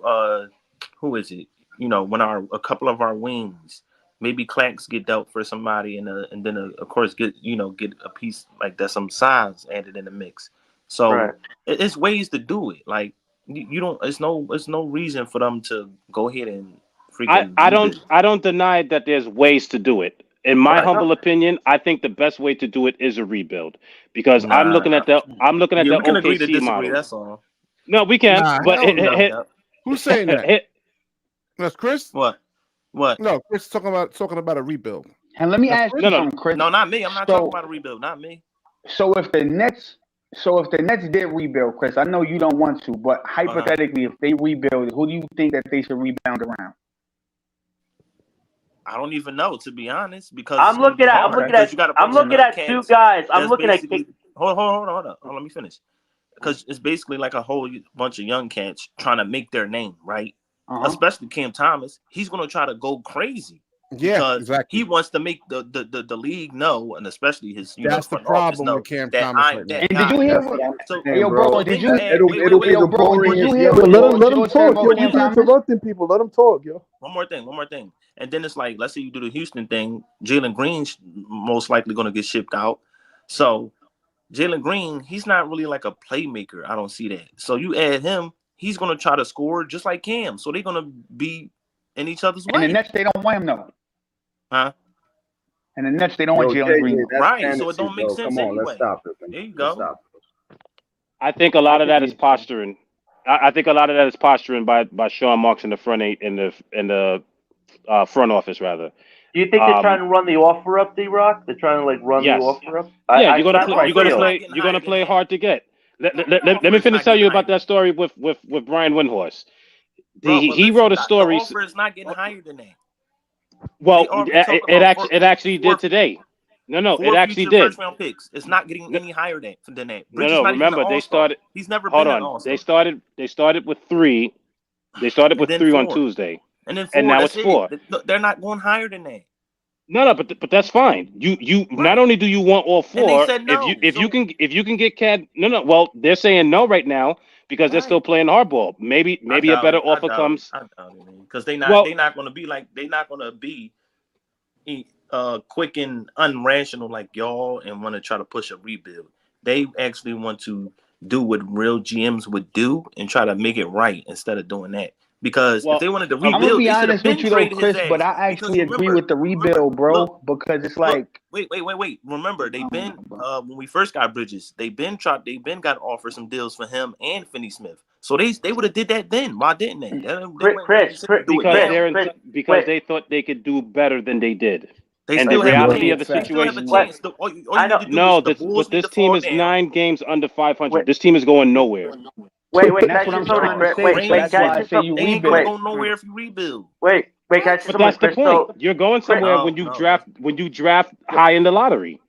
Speaker 9: who is it? You know, when a couple of our wings, maybe Clax get dealt for somebody, and then of course get a piece like that, some size added in the mix. So it's ways to do it. Like you don't. It's no reason for them to go ahead and freaking.
Speaker 3: I don't deny that there's ways to do it. In my humble opinion, I think the best way to do it is a rebuild because I'm looking at the OKC model.
Speaker 9: That's all.
Speaker 3: No, we can.
Speaker 1: Who's saying that? That's Chris.
Speaker 9: What?
Speaker 1: No, Chris is talking about a rebuild.
Speaker 6: And let me ask you something, Chris.
Speaker 9: No, not me. I'm not talking about a rebuild. Not me.
Speaker 6: So if the Nets did rebuild, Chris, I know you don't want to, but hypothetically, if they rebuild, who do you think that they should rebound around?
Speaker 9: I don't even know, to be honest, because
Speaker 5: I'm looking at two guys. I'm looking at.
Speaker 9: Hold on. Let me finish. Because it's basically like a whole bunch of young cats trying to make their name, right? Especially Cam Thomas. He's going to try to go crazy.
Speaker 1: Yeah,
Speaker 9: because
Speaker 1: exactly.
Speaker 9: He wants to make the league know, and especially his
Speaker 1: that's the problem with Cam Thomas right now.
Speaker 6: And did you hear what? Yo, bro, did you?
Speaker 7: It'll be the boring.
Speaker 8: Let him talk. Yo, he's interrupting people. Let him talk, yo.
Speaker 9: One more thing. And then it's like, let's say you do the Houston thing. Jalen Green's most likely going to get shipped out. So Jalen Green, he's not really like a playmaker. I don't see that. So you add him, he's going to try to score just like Cam. So they're going to be in each other's way.
Speaker 6: And the Nets, they don't want him, though.
Speaker 9: Huh?
Speaker 6: And the Nets, they don't want Jalen Green.
Speaker 9: Right,
Speaker 7: fantasy,
Speaker 9: so it don't make sense anyway.
Speaker 7: Let's stop it.
Speaker 9: There you go.
Speaker 3: I think a lot of that is posturing. I think a lot of that is posturing by Sean Marks in the front front office, rather.
Speaker 5: Do you think they're trying to run the offer up, D-Rock? They're trying to like run the offer up.
Speaker 3: Yeah, you're gonna play hard to get. Let me finish tell you about that story with Brian Windhorst. He wrote a story.
Speaker 9: The offer is not getting higher than that.
Speaker 3: Well, it actually did today. No, it actually did.
Speaker 9: First round picks. It's not getting any higher than that.
Speaker 3: No. Remember, they started.
Speaker 9: He's never
Speaker 3: hold
Speaker 9: been
Speaker 3: on. An all-star. They started with 3. They started with 3 on Tuesday.
Speaker 9: And then 4,
Speaker 3: and now it's 4.
Speaker 9: They're not going higher than that.
Speaker 3: No, but that's fine. You not only do you want all 4,
Speaker 9: no.
Speaker 3: if you can get Cad. No. Well, they're saying no right now because they're still playing hardball. Maybe a better offer comes.
Speaker 9: Because they're not going to be quick and unrational like y'all and want to try to push a rebuild. They actually want to do what real GMs would do and try to make it right instead of doing that. Because if they wanted to rebuild,
Speaker 6: I'm gonna be honest with you though, Chris, but I actually agree with the rebuild, bro. Because it's like
Speaker 9: wait. Remember, they've been when we first got Bridges, they've been got offered some deals for him and Finney Smith. So they would have did that then. Why didn't they?
Speaker 3: Because they thought they could do better than they did.
Speaker 9: They
Speaker 3: and
Speaker 9: still
Speaker 3: the
Speaker 9: have
Speaker 3: reality
Speaker 9: a
Speaker 3: of the
Speaker 9: chance.
Speaker 3: situation.
Speaker 9: All you need to do is the Bulls
Speaker 3: but this
Speaker 9: need to
Speaker 3: team
Speaker 9: fall
Speaker 3: is
Speaker 9: down.
Speaker 3: 9 games under 500. This team is going nowhere.
Speaker 5: Wait,
Speaker 6: that's what I'm trying to say. So that's why I say you
Speaker 9: They ain't
Speaker 6: rebuild.
Speaker 9: gonna go nowhere if you rebuild.
Speaker 5: Wait, can I say
Speaker 3: But
Speaker 5: something,
Speaker 3: that's the
Speaker 5: Chris?
Speaker 3: point.
Speaker 5: So,
Speaker 3: You're going somewhere when you draft high in the lottery.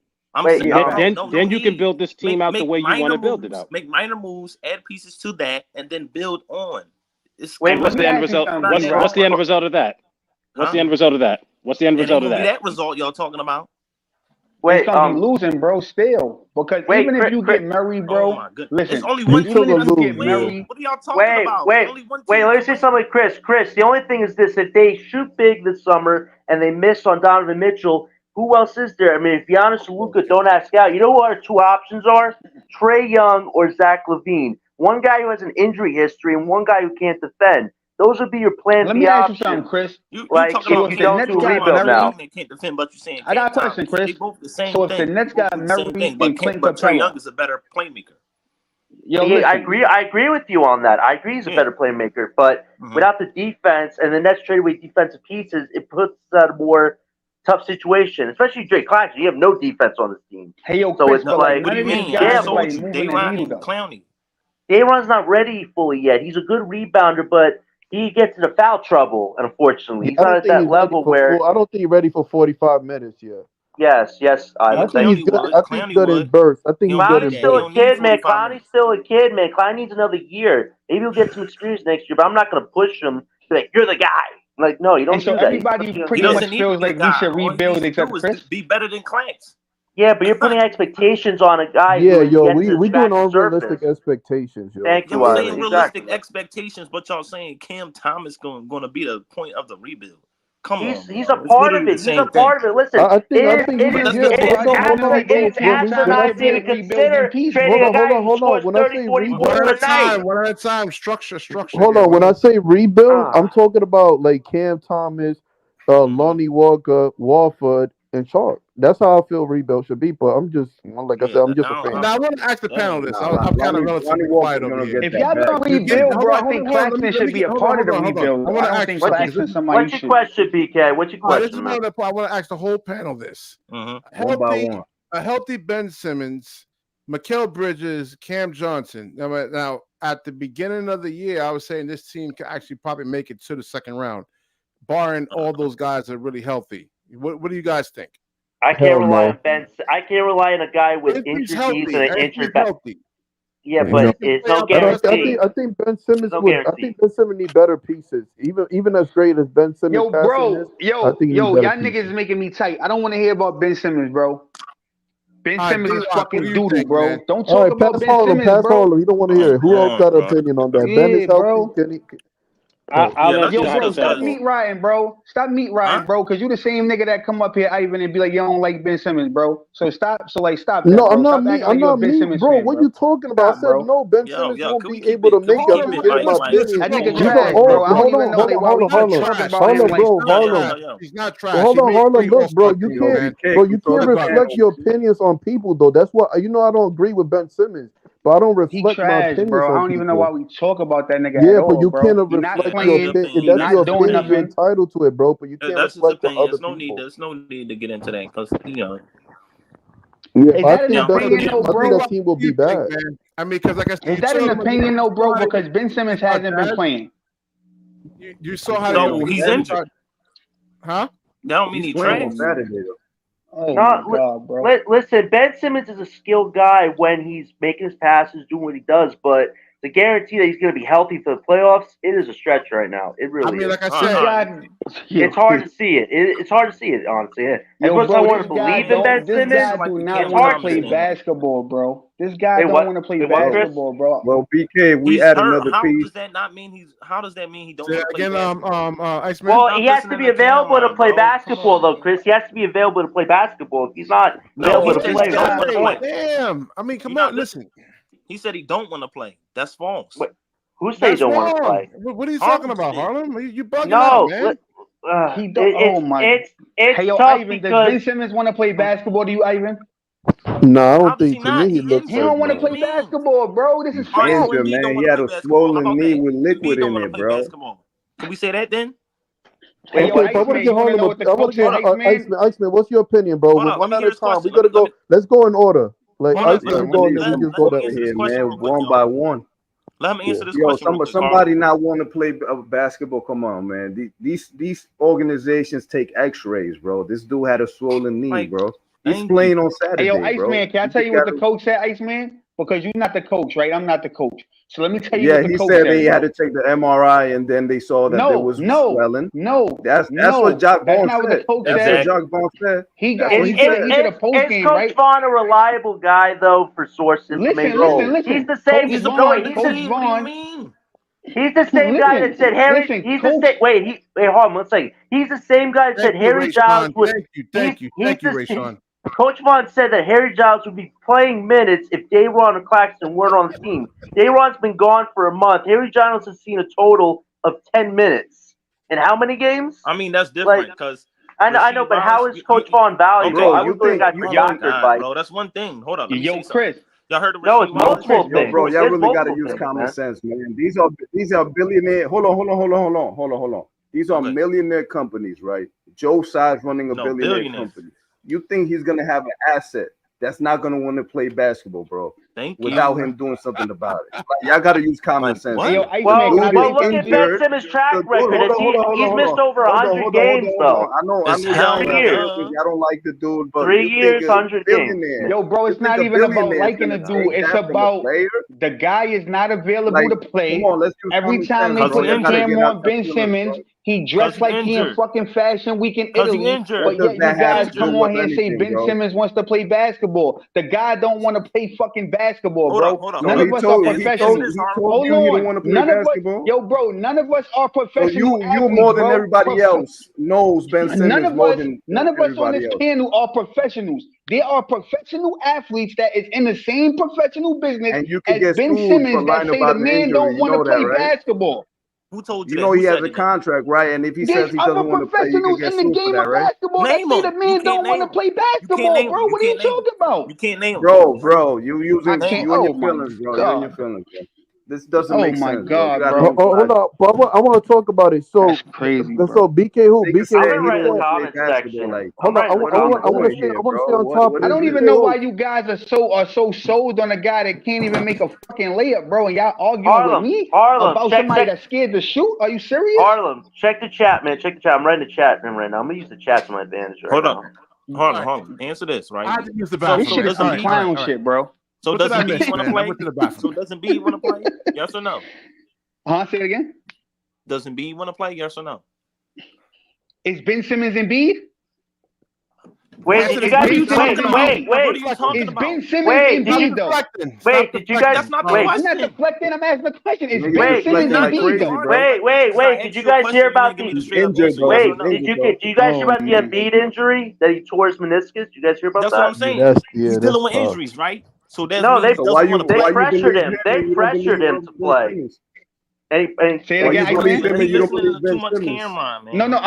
Speaker 5: Wait,
Speaker 3: then you can build this team out the way you want to build it out.
Speaker 9: Make minor moves, add pieces to that, and then build on.
Speaker 3: What's the end result? What's the end result of that? What's the end result of that? What's the end result of that?
Speaker 9: That result y'all talking about?
Speaker 6: It's gonna be losing, bro. Still, because even if you get Murray, bro,
Speaker 9: oh my goodness.
Speaker 6: listen.
Speaker 9: It's only one
Speaker 6: even if you get
Speaker 9: win.
Speaker 6: Murray,
Speaker 9: what are y'all talking about?
Speaker 5: Wait, let me say something, Chris. The only thing is this: if they shoot big this summer and they miss on Donovan Mitchell, who else is there? I mean, if Giannis and Luka don't ask out, you know what our two options are? Trae Young or Zach LaVine. One guy who has an injury history and one guy who can't defend. Those would be your plan
Speaker 6: Let
Speaker 5: B
Speaker 6: me ask you
Speaker 5: options.
Speaker 6: something, Chris.
Speaker 9: You
Speaker 5: like
Speaker 9: talking about
Speaker 5: if you don't do rebuild now.
Speaker 9: They can't defend, but you're saying
Speaker 6: I got a question, Chris.
Speaker 9: They both the same
Speaker 6: so
Speaker 9: thing.
Speaker 6: if the Nets got Murray and Clint
Speaker 9: but Trae Young
Speaker 6: Capella,
Speaker 9: is a better playmaker.
Speaker 5: I agree with you on that. I agree he's a better playmaker, but without the defense and the Nets trade away defensive pieces, it puts that a more tough situation, especially Nic Claxton. You have no defense on this team.
Speaker 6: So
Speaker 5: Chris,
Speaker 6: it's like,
Speaker 9: what do you mean?
Speaker 6: I
Speaker 9: told
Speaker 6: like
Speaker 9: you,
Speaker 6: moving the needle though.
Speaker 9: Clowney.
Speaker 5: Dayron's not ready fully yet. He's a good rebounder, but he gets into foul trouble, unfortunately. He's not at that level where
Speaker 8: I don't think he's ready for 45 minutes yet.
Speaker 5: Yes.
Speaker 8: I think he's good. I think he's good in bursts. I think he's good in
Speaker 5: Clowney's still
Speaker 8: bursts.
Speaker 5: a kid, man. Clowney's still a kid, man. Clowney needs another year. Maybe he'll get some experience next year, but I'm not going to push him. Like, you're the guy. Like, no, you don't do that.
Speaker 6: Everybody pretty much feels like we should rebuild except Chris.
Speaker 9: Be better than Clax.
Speaker 5: Yeah, but you're putting expectations on a guy.
Speaker 8: Yeah,
Speaker 5: who
Speaker 8: we doing unrealistic expectations. Yo.
Speaker 5: Thank you,
Speaker 9: I'm saying realistic expectations, but y'all saying Cam Thomas going to be the point of the rebuild. Come on,
Speaker 5: he's a part of it. He's a part of it. Listen,
Speaker 8: I think
Speaker 5: it's after not to even consider trading a guy who scores 30, 40 points per night.
Speaker 1: One at a time. Structure.
Speaker 8: Hold on. When I say rebuild, I'm talking about like Cam Thomas, Lonnie Walker, Warford, and Sharp. That's how I feel rebuild should be. But I'm just, like I said, I'm just a fan.
Speaker 1: Now I want to ask the panel this. I'm kind of relatively quiet over here.
Speaker 6: If y'all don't rebuild, bro, I think Claxton should be a part of the rebuild. I don't think Claxton somebody should.
Speaker 5: What's your question, BK? What's your question?
Speaker 1: This is another part. I want to ask the whole panel this. A healthy Ben Simmons, Mikal Bridges, Cam Johnson. Now, at the beginning of the year, I was saying this team could actually probably make it to the second round, barring all those guys are really healthy. What do you guys think?
Speaker 5: I can't rely on Ben. I can't rely on a guy with injured knees and an injured back. Yeah, but it's no guarantee.
Speaker 8: I think Ben Simmons need better pieces. Even as great as Ben Simmons.
Speaker 6: Yo, bro. Y'all niggas making me tight. I don't want to hear about Ben Simmons, bro. Ben Simmons is fucking doodle, bro.
Speaker 8: Man?
Speaker 6: Don't talk about Ben Simmons, bro.
Speaker 8: You don't want to hear it. Who else got an opinion on that? Ben is healthy.
Speaker 6: Stop meat riding, bro. Stop meat riding, bro. Because you the same nigga that come up here, Ivan, and be like, you don't like Ben Simmons, bro. So stop. Stop.
Speaker 8: No, I'm not me. I'm not me, bro. What are you talking about? I said no. Ben Simmons won't be able to make it. I'm giving my opinion.
Speaker 6: That nigga trash, bro. I don't even know why we talking about him like
Speaker 8: Harlem.
Speaker 1: He's not trash.
Speaker 8: Hold on, Harlem. Look, bro. You can't reflect your opinions on people, though. That's what I don't agree with Ben Simmons. But I don't reflect my opinions,
Speaker 6: bro. I don't even know why we talk about that nigga.
Speaker 8: Yeah, but you can't reflect your opinion. That's your opinion. You're entitled to it, bro. But you can't reflect on other people.
Speaker 9: There's no need to get into that because
Speaker 8: Yeah, I think that team will be bad.
Speaker 1: I mean, because like I said,
Speaker 6: is that an opinion, though, bro? Because Ben Simmons hasn't been playing.
Speaker 1: You saw how
Speaker 9: he's injured,
Speaker 1: huh?
Speaker 9: That don't mean he's trash.
Speaker 6: Oh my God, bro.
Speaker 5: Listen, Ben Simmons is a skilled guy when he's making his passes, doing what he does, but the guarantee that he's going to be healthy for the playoffs, it is a stretch right now. It really is.
Speaker 1: Like I said,
Speaker 5: it's hard to see it. It's hard to see it, honestly. As much as I want to believe in Ben Simmons,
Speaker 6: this guy do not want to play basketball, bro. This guy don't want to play basketball, bro.
Speaker 7: Well, BK, we add another piece.
Speaker 9: How does that mean he don't
Speaker 1: want to play basketball?
Speaker 5: Well, he has to be available to play basketball, though, Chris. He has to be available to play basketball. If he's not available to play, what's the point?
Speaker 1: Damn. I mean, come on, listen.
Speaker 9: He said he don't want to play. That's false.
Speaker 5: Wait, who said he don't want to play?
Speaker 1: What are you talking about, Harlem? You bugging out, man.
Speaker 6: He don't. Oh my!
Speaker 5: It's
Speaker 6: hey, yo,
Speaker 5: tough
Speaker 6: Ivan,
Speaker 5: because
Speaker 6: does Ben Simmons want to play basketball? Do you, Ivan?
Speaker 8: No, I don't
Speaker 9: How does he
Speaker 8: think to
Speaker 9: not?
Speaker 8: me he
Speaker 9: He
Speaker 8: looks
Speaker 6: He
Speaker 8: like
Speaker 6: don't want to
Speaker 8: that.
Speaker 9: What
Speaker 6: play
Speaker 9: do you mean?
Speaker 6: basketball, bro. This is
Speaker 9: All right, so
Speaker 7: Injured,
Speaker 6: fact.
Speaker 9: Embiid don't
Speaker 7: man. He
Speaker 9: want to
Speaker 7: had
Speaker 9: play
Speaker 7: a
Speaker 9: basketball. How
Speaker 7: swollen
Speaker 9: about
Speaker 7: knee
Speaker 9: that?
Speaker 7: with liquid
Speaker 9: Embiid don't
Speaker 7: in
Speaker 9: want to
Speaker 7: it,
Speaker 9: play
Speaker 7: bro.
Speaker 9: basketball. Can we say that then?
Speaker 6: Hey, yo,
Speaker 8: Okay, but I want to
Speaker 6: Iceman,
Speaker 8: get
Speaker 6: you want to
Speaker 8: Harlem.
Speaker 6: know what the
Speaker 8: I want
Speaker 6: coach
Speaker 8: to get
Speaker 6: said, Iceman?
Speaker 8: Iceman. What's your opinion, bro?
Speaker 9: Hold up. Let
Speaker 8: One
Speaker 9: me
Speaker 8: at
Speaker 9: hear
Speaker 8: a
Speaker 9: this
Speaker 8: time.
Speaker 9: question.
Speaker 8: We gotta
Speaker 9: Let me
Speaker 8: go. Let's go in order. Like
Speaker 9: hold up.
Speaker 7: Yeah,
Speaker 8: Iceman,
Speaker 9: Let,
Speaker 8: you go,
Speaker 7: we
Speaker 8: and
Speaker 7: need
Speaker 8: then we
Speaker 9: let,
Speaker 7: some
Speaker 8: just
Speaker 9: let
Speaker 8: go
Speaker 9: him
Speaker 8: that
Speaker 7: order
Speaker 8: way.
Speaker 9: answer this
Speaker 7: here,
Speaker 9: question
Speaker 7: man.
Speaker 9: real quick,
Speaker 7: One
Speaker 9: y'all.
Speaker 7: by one.
Speaker 9: Let him
Speaker 8: Yeah.
Speaker 9: answer this
Speaker 7: Yo,
Speaker 9: question real quick, Carl.
Speaker 7: somebody not want to play basketball. Come on, man. These organizations take X-rays, bro. This dude had a swollen knee,
Speaker 9: Like,
Speaker 7: bro. He's
Speaker 9: thank
Speaker 7: playing
Speaker 9: you.
Speaker 7: on
Speaker 6: Hey, yo,
Speaker 7: Saturday, bro.
Speaker 6: Iceman, can I tell you what the coach said, Iceman? Because you're not the coach, right? I'm not the coach. So let me tell you
Speaker 7: Yeah,
Speaker 6: what the
Speaker 7: he
Speaker 6: coach
Speaker 7: said
Speaker 6: said,
Speaker 7: they
Speaker 6: bro.
Speaker 7: had to take the MRI, and then they saw that there was swelling. That's what Jock
Speaker 6: That's
Speaker 7: Vaughn
Speaker 6: not what the
Speaker 7: said.
Speaker 6: coach
Speaker 7: That's
Speaker 6: said.
Speaker 7: what Jock Vaughn said.
Speaker 6: He
Speaker 7: That's what he said.
Speaker 6: did a post game,
Speaker 5: Coach
Speaker 6: right?
Speaker 5: Vaughn a reliable guy though for source information?
Speaker 6: Listen.
Speaker 5: He's the same.
Speaker 9: He's a
Speaker 5: No,
Speaker 9: part of the
Speaker 5: he's the
Speaker 9: team. What do you mean?
Speaker 5: He's the same guy that said Harry. He's the same. Wait, hold on one second. He's the same guy that said Harry Giles would.
Speaker 1: Thank you, Rayshawn.
Speaker 5: Coach Vaughn said that Harry Giles would be playing minutes if Dayron and Claxton weren't on the team. Dayron's been gone for a month. Harry Giles has seen a total of 10 minutes. In how many games?
Speaker 9: I mean, that's different because
Speaker 5: I know, but how is Coach Vaughn valuable?
Speaker 9: Okay,
Speaker 5: I was really got doctored by.
Speaker 9: bro. That's one thing. Hold up. Let me
Speaker 6: Yo,
Speaker 9: say
Speaker 6: Chris.
Speaker 9: something. Y'all heard of
Speaker 5: No, it's multiple
Speaker 7: Yo,
Speaker 5: things.
Speaker 7: bro, y'all
Speaker 5: There's
Speaker 7: really got to
Speaker 5: multiple
Speaker 7: use
Speaker 5: things,
Speaker 7: common
Speaker 5: man.
Speaker 7: sense, man. These are billionaire. Hold on. These are millionaire companies, right? Joe Size running a billionaire company. You think he's gonna have an asset that's not gonna want to play basketball, bro? Without him doing something about it. Like, y'all got to use common sense.
Speaker 6: Yo,
Speaker 5: well, look at Ben Simmons' track record. He's missed over 100 games, though.
Speaker 7: I know y'all don't like the dude, but
Speaker 5: 3
Speaker 7: you
Speaker 5: years,
Speaker 7: think a
Speaker 5: 100 games.
Speaker 7: billionaire.
Speaker 6: Yo, bro, it's not even about liking the dude. It's about the guy is not available to play.
Speaker 7: Come on, let's do
Speaker 6: Every time they put the camera on Ben Simmons, he dressed like he in fucking Fashion Week in Italy. But yet you guys come on here and say Ben Simmons wants to play basketball. The guy don't want to play fucking basketball, bro. None of us are professionals. Hold on. None of us, yo, bro, none of us are professional athletes,
Speaker 7: you more than
Speaker 6: bro.
Speaker 7: everybody else knows Ben Simmons more than
Speaker 6: none of us on this
Speaker 7: else.
Speaker 6: panel are professionals. There are professional athletes that is in the same professional business
Speaker 7: and you can
Speaker 6: as
Speaker 7: get
Speaker 6: Ben
Speaker 7: sued
Speaker 6: Simmons
Speaker 7: for
Speaker 6: that
Speaker 7: lying
Speaker 6: say the
Speaker 7: about an
Speaker 6: man
Speaker 7: injury.
Speaker 6: don't
Speaker 7: You
Speaker 6: want to
Speaker 7: know
Speaker 6: play
Speaker 7: that, right?
Speaker 6: basketball.
Speaker 9: Who told you
Speaker 7: You
Speaker 9: that?
Speaker 7: know
Speaker 9: Who
Speaker 7: he has
Speaker 9: said
Speaker 7: a
Speaker 9: that?
Speaker 7: contract, right? And if he says
Speaker 6: There's
Speaker 7: he
Speaker 6: other
Speaker 7: doesn't want to play, he can
Speaker 6: professionals
Speaker 7: get
Speaker 6: in the
Speaker 7: sued for
Speaker 6: game
Speaker 7: that,
Speaker 6: of
Speaker 7: right?
Speaker 6: basketball that say the man don't want to play basketball, bro. What are you talking about?
Speaker 9: You can't name him.
Speaker 7: Bro, you using
Speaker 6: I can't.
Speaker 7: you and your
Speaker 6: Oh my
Speaker 7: feelings, bro. You and your
Speaker 6: God.
Speaker 7: feelings, bro. This doesn't
Speaker 6: Oh
Speaker 7: make
Speaker 6: my
Speaker 7: sense,
Speaker 6: God,
Speaker 7: bro.
Speaker 6: bro.
Speaker 8: Hold on, but I want to talk about it. So
Speaker 6: That's crazy, bro.
Speaker 8: So BK who?
Speaker 7: Nigga
Speaker 8: BK
Speaker 7: said
Speaker 5: I'm
Speaker 8: who?
Speaker 5: gonna
Speaker 7: he
Speaker 5: write
Speaker 7: don't
Speaker 5: the
Speaker 7: want to play
Speaker 5: comment
Speaker 7: basketball.
Speaker 5: section.
Speaker 7: Like,
Speaker 8: Hold on, I want to stay on top.
Speaker 6: I don't even know why you guys are so sold on a guy that can't even make a fucking layup, bro, and y'all arguing with me about somebody that's scared to shoot. Are you serious?
Speaker 5: Harlem, check the chat, man. Check the chat. I'm writing the chat right now. I'm gonna use the chat to my advantage right now.
Speaker 9: Hold on. Answer this, right?
Speaker 1: I had to use the
Speaker 6: This
Speaker 1: bathroom.
Speaker 6: shit is some clown shit, bro.
Speaker 9: So
Speaker 1: What did I
Speaker 9: doesn't B
Speaker 1: miss,
Speaker 9: want to
Speaker 1: man? I
Speaker 9: play?
Speaker 1: went to the bathroom.
Speaker 9: So doesn't B want to play? Yes or no?
Speaker 6: Huh? Say it again.
Speaker 9: Doesn't B want to play? Yes or no?
Speaker 6: Is Ben Simmons Embiid?
Speaker 5: Wait, did you guys wait?
Speaker 9: What are you talking
Speaker 6: Is
Speaker 9: about?
Speaker 6: Ben Simmons Embiid though?
Speaker 5: Wait, did you guys?
Speaker 9: That's not the
Speaker 5: wait,
Speaker 6: I'm not
Speaker 9: question.
Speaker 6: deflecting. I'm asking the question. Is
Speaker 7: Nigga,
Speaker 6: Ben
Speaker 7: you
Speaker 6: Simmons
Speaker 7: deflecting like
Speaker 6: Embiid
Speaker 7: crazy,
Speaker 6: though?
Speaker 7: bro.
Speaker 5: Wait. Did you guys hear about the?
Speaker 7: He's injured, bro.
Speaker 5: Wait,
Speaker 7: He's
Speaker 5: did
Speaker 7: injured,
Speaker 5: you guys hear
Speaker 6: Oh,
Speaker 5: about the
Speaker 6: man.
Speaker 5: Embiid injury that he tore his meniscus? Did you guys hear about
Speaker 9: That's
Speaker 5: that?
Speaker 9: what I'm saying.
Speaker 8: Yeah,
Speaker 9: He's
Speaker 8: that's
Speaker 9: dealing with
Speaker 8: tough.
Speaker 9: injuries, right? So that
Speaker 5: No,
Speaker 9: means he doesn't want to
Speaker 5: they
Speaker 9: play.
Speaker 5: pressured him. They pressured him to play. And
Speaker 6: Say it again, Iceman.
Speaker 9: He's listening to too much Cameron, man.
Speaker 6: No.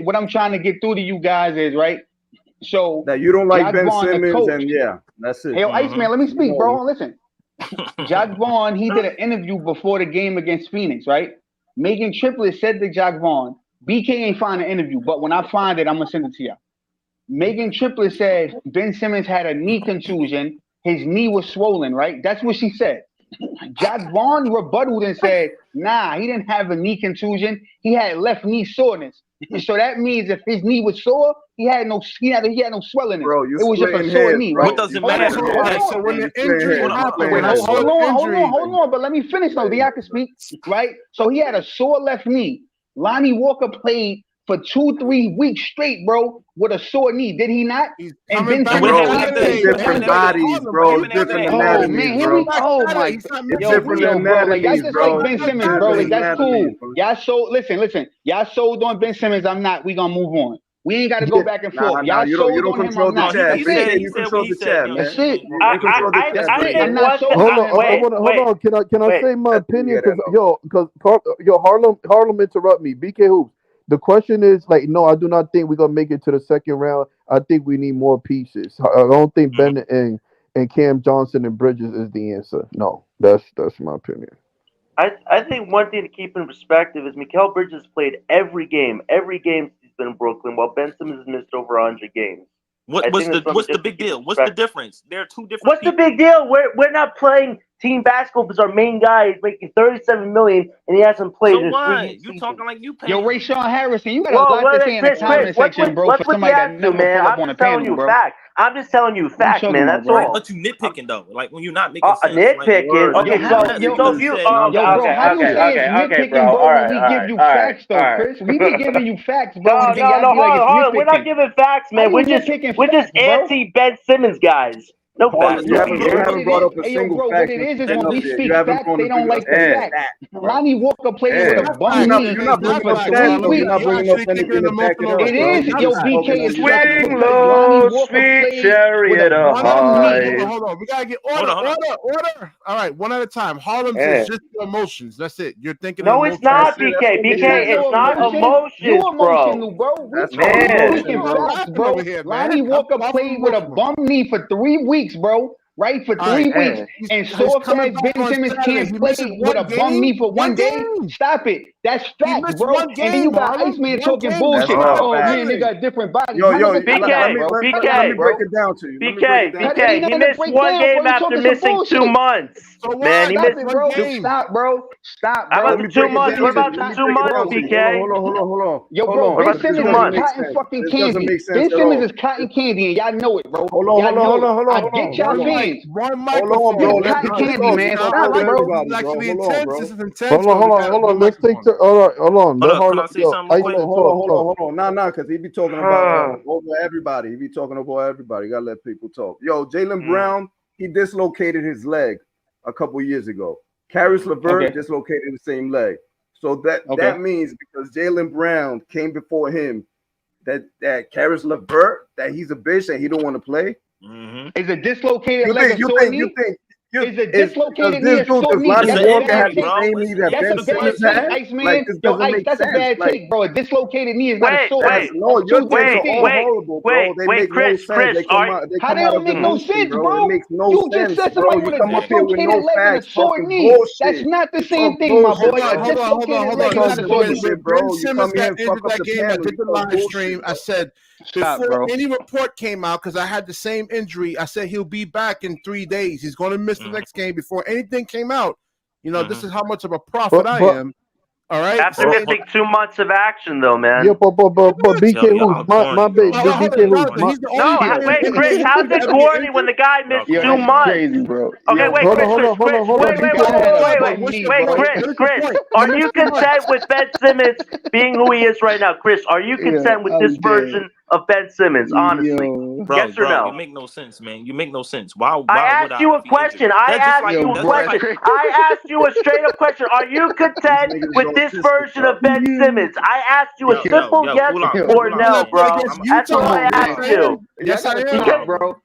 Speaker 6: What I'm trying to get through to you guys is right. So
Speaker 7: that you don't like
Speaker 6: Jock
Speaker 7: Ben
Speaker 6: Vaughn, the
Speaker 7: Simmons,
Speaker 6: coach.
Speaker 7: and yeah, that's it.
Speaker 6: Hey, Iceman, let me speak, bro. Listen, Jock Vaughn, he did an interview before the game against Phoenix, right? Megan Triplett said to Jock Vaughn, BK ain't find an interview, but when I find it, I'm gonna send it to you. Megan Triplett said Ben Simmons had a knee contusion. His knee was swollen, right? That's what she said. Jock Vaughn rebutted and said, nah, he didn't have a knee contusion. He had left knee soreness. So that means if his knee was sore, he had no swelling.
Speaker 7: Bro,
Speaker 6: it was just a sore knee, right?
Speaker 9: What does it matter?
Speaker 1: So when the injury happened,
Speaker 6: Hold on. But let me finish though. I can speak, right? So he had a sore left knee. Lonnie Walker played for 2-3 weeks straight, bro, with a sore knee. Did he not? And Ben
Speaker 7: Simmons, different bodies, bro. Different anatomies, bro.
Speaker 6: Oh my,
Speaker 7: different
Speaker 6: bro. Like, y'all just
Speaker 7: bro.
Speaker 6: like Ben Simmons, bro. Like that's cool. Y'all sold. Listen. Y'all sold on Ben Simmons. I'm not. We gonna move on. We ain't got to go back and forth. Y'all
Speaker 7: you
Speaker 6: sold
Speaker 7: don't
Speaker 6: on him.
Speaker 7: control
Speaker 6: I'm
Speaker 7: the
Speaker 6: not.
Speaker 7: chat.
Speaker 6: That's it.
Speaker 7: You control the chat, man.
Speaker 6: That's it.
Speaker 5: I'm
Speaker 6: not sold.
Speaker 8: Hold on. Can I say my opinion? Because Harlem interrupt me. BK Hoops. The question is like, no, I do not think we're gonna make it to the second round. I think we need more pieces. I don't think Bennett and Cam Johnson and Bridges is the answer. No, that's my opinion.
Speaker 5: I think one thing to keep in perspective is Mikal Bridges played every game he's been in Brooklyn, while Ben Simmons has missed over 100 games.
Speaker 9: What's the big deal? What's the difference? There are two different.
Speaker 5: What's the big deal? We're not playing team basketball because our main guy is making $37 million and he hasn't played.
Speaker 9: So why? You talking like you paying?
Speaker 6: Yo, Rayshawn Harrison, you got a lot to say in the comment section, bro. For somebody that never pull up on a panel, bro.
Speaker 5: I'm just telling you facts, man. That's all.
Speaker 9: But you nitpicking though, like when you're not making sense.
Speaker 5: Nitpicking. Okay, so if you,
Speaker 6: bro, how do you say it's nitpicking, bro? When we give you facts, though, Chris. We be giving you facts, bro.
Speaker 5: No, hold on. We're not giving facts, man. We're just anti Ben Simmons guys. No facts.
Speaker 7: You haven't brought up a single
Speaker 6: bro,
Speaker 7: fact.
Speaker 6: What it is when we speak facts, they don't like the facts. Lonnie Walker played with a bum knee for 3 weeks. It is, yo, BK is
Speaker 5: swing low, sweet chariot of high.
Speaker 1: Hold on, we gotta get order. All right, one at a time. Harlem is just your emotions. That's it. You're thinking.
Speaker 5: No, it's not, BK. BK, it's not emotions,
Speaker 6: bro. That's bro. Lonnie Walker played with a bum knee for 3 weeks. Bro, right? For 3 weeks. And soft ass Ben Simmons can't play with a bum knee for 1 day. Stop it. That's facts, bro. And then you got Iceman talking bullshit. Oh man, they got different bodies.
Speaker 7: Yo,
Speaker 5: BK,
Speaker 7: let me break it down to you.
Speaker 5: BK, he missed 1 game after missing 2 months. Man, he missed 1 game.
Speaker 6: Stop, bro.
Speaker 5: How about the 2 months? What about the 2 months, BK?
Speaker 7: Hold on.
Speaker 6: Yo, bro, Ben Simmons is cotton fucking candy. Ben Simmons is cotton candy, and y'all know it, bro.
Speaker 7: Hold on.
Speaker 6: I get y'all fans.
Speaker 1: One microphone,
Speaker 7: bro.
Speaker 6: Cotton candy, man. Stop it, bro.
Speaker 1: This is actually intense. This is intense.
Speaker 8: Hold on. Let's take hold on.
Speaker 9: Can I say something?
Speaker 7: Hold on. Nah, because he be talking about over everybody. He be talking over everybody. Gotta let people talk. Yo, Jaylen Brown, he dislocated his leg a couple years ago. Caris LeVert dislocated the same leg. So that means because Jaylen Brown came before him, that Caris LeVert, that he's a bitch and he don't want to play.
Speaker 6: Is a dislocated leg
Speaker 7: you think
Speaker 6: is a dislocated knee a sore knee?
Speaker 7: That's
Speaker 6: a bad take, bro. A dislocated knee is not a sore knee.
Speaker 5: Wait, Chris,
Speaker 6: how they don't make no sense, bro? You just said somebody with a dislocated leg and a sore knee. That's not the same thing, my boy.
Speaker 1: Hold on. Ben Simmons got injured that game. I did the live stream. I said before any report came out, because I had the same injury, I said he'll be back in 3 days. He's going to miss the next game. Before anything came out, this is how much of a prophet I am. All right.
Speaker 5: After missing 2 months of action, though, man.
Speaker 8: Yeah, but BK lose. My baby. BK lose.
Speaker 5: No, wait, Chris. How's it corny when the guy missed 2 months? Crazy, bro. Okay, wait, Chris. Are you content with Ben Simmons being who he is right now, Chris? Are you content with this version of Ben Simmons? Honestly, yes or no?
Speaker 9: You make no sense, man. You make no sense. Why
Speaker 5: I asked you a question. I asked you a straight up question. Are you content with this version of Ben Simmons? I asked you a simple yes or no, bro. That's all I asked you.
Speaker 1: Yes, I am,
Speaker 6: bro.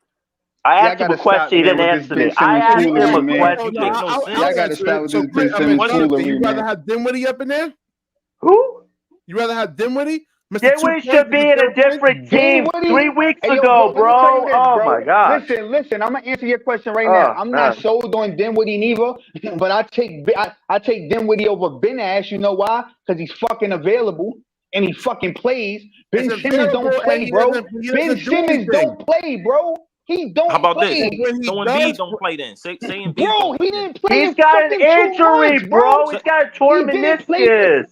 Speaker 5: I asked him a question. He didn't answer me. I asked him a question.
Speaker 6: Y'all gotta stop with this Ben Simmons foolery,
Speaker 1: you rather have Dinwiddie up in there?
Speaker 5: Who?
Speaker 1: You rather have Dinwiddie?
Speaker 5: Dinwiddie should be in a different team 3 weeks ago, bro. Oh my God!
Speaker 6: Listen. I'm gonna answer your question right now. I'm not sold on Dinwiddie neither, but I take Dinwiddie over Ben Ash. You know why? Because he's fucking available and he fucking plays. Ben Simmons don't play, bro. Ben Simmons don't play, bro. He don't.
Speaker 9: How about
Speaker 6: play.
Speaker 9: this? So Embiid don't play then. Say Embiid.
Speaker 6: Bro, he didn't play.
Speaker 5: He's got an injury, bro. He's got a torn meniscus.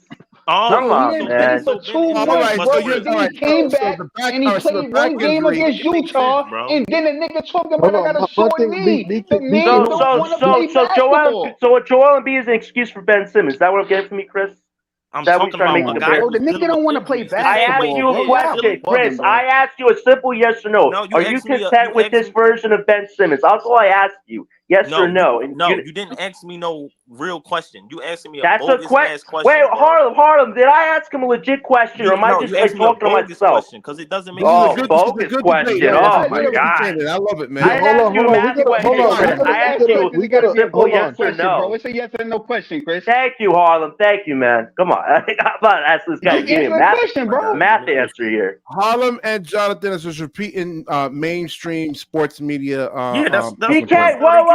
Speaker 5: Come on, man.
Speaker 6: For 2 months, bro. He came back and he played 1 game against Utah, and then the nigga talking about I got a sore knee. The man don't want to play basketball.
Speaker 5: So Joel Embiid is an excuse for Ben Simmons. Is that what I'm getting from me, Chris?
Speaker 9: I'm talking about
Speaker 6: the nigga don't want to play basketball.
Speaker 5: I asked you a question, Chris. I asked you a simple yes or no. Are you content with this version of Ben Simmons? That's all I asked you. Yes or no?
Speaker 9: You didn't ask me no real question. You asked me a
Speaker 5: that's
Speaker 9: bogus ass question.
Speaker 5: Wait,
Speaker 9: bro.
Speaker 5: Harlem, did I ask him a legit question, or am I just like talking to myself?
Speaker 9: Because it doesn't make
Speaker 5: sense. Bogus question. Oh my god,
Speaker 1: I love it, man.
Speaker 5: I didn't ask you a math question. I asked you a simple yes or no.
Speaker 6: Bro, it's a yes or no question, Chris.
Speaker 5: Thank you, Harlem. Thank you, man. Come on, I'm about to ask this guy to give me a math answer here.
Speaker 1: Harlem and Jonathan is just repeating mainstream sports media.
Speaker 9: That's
Speaker 5: BK. Whoa,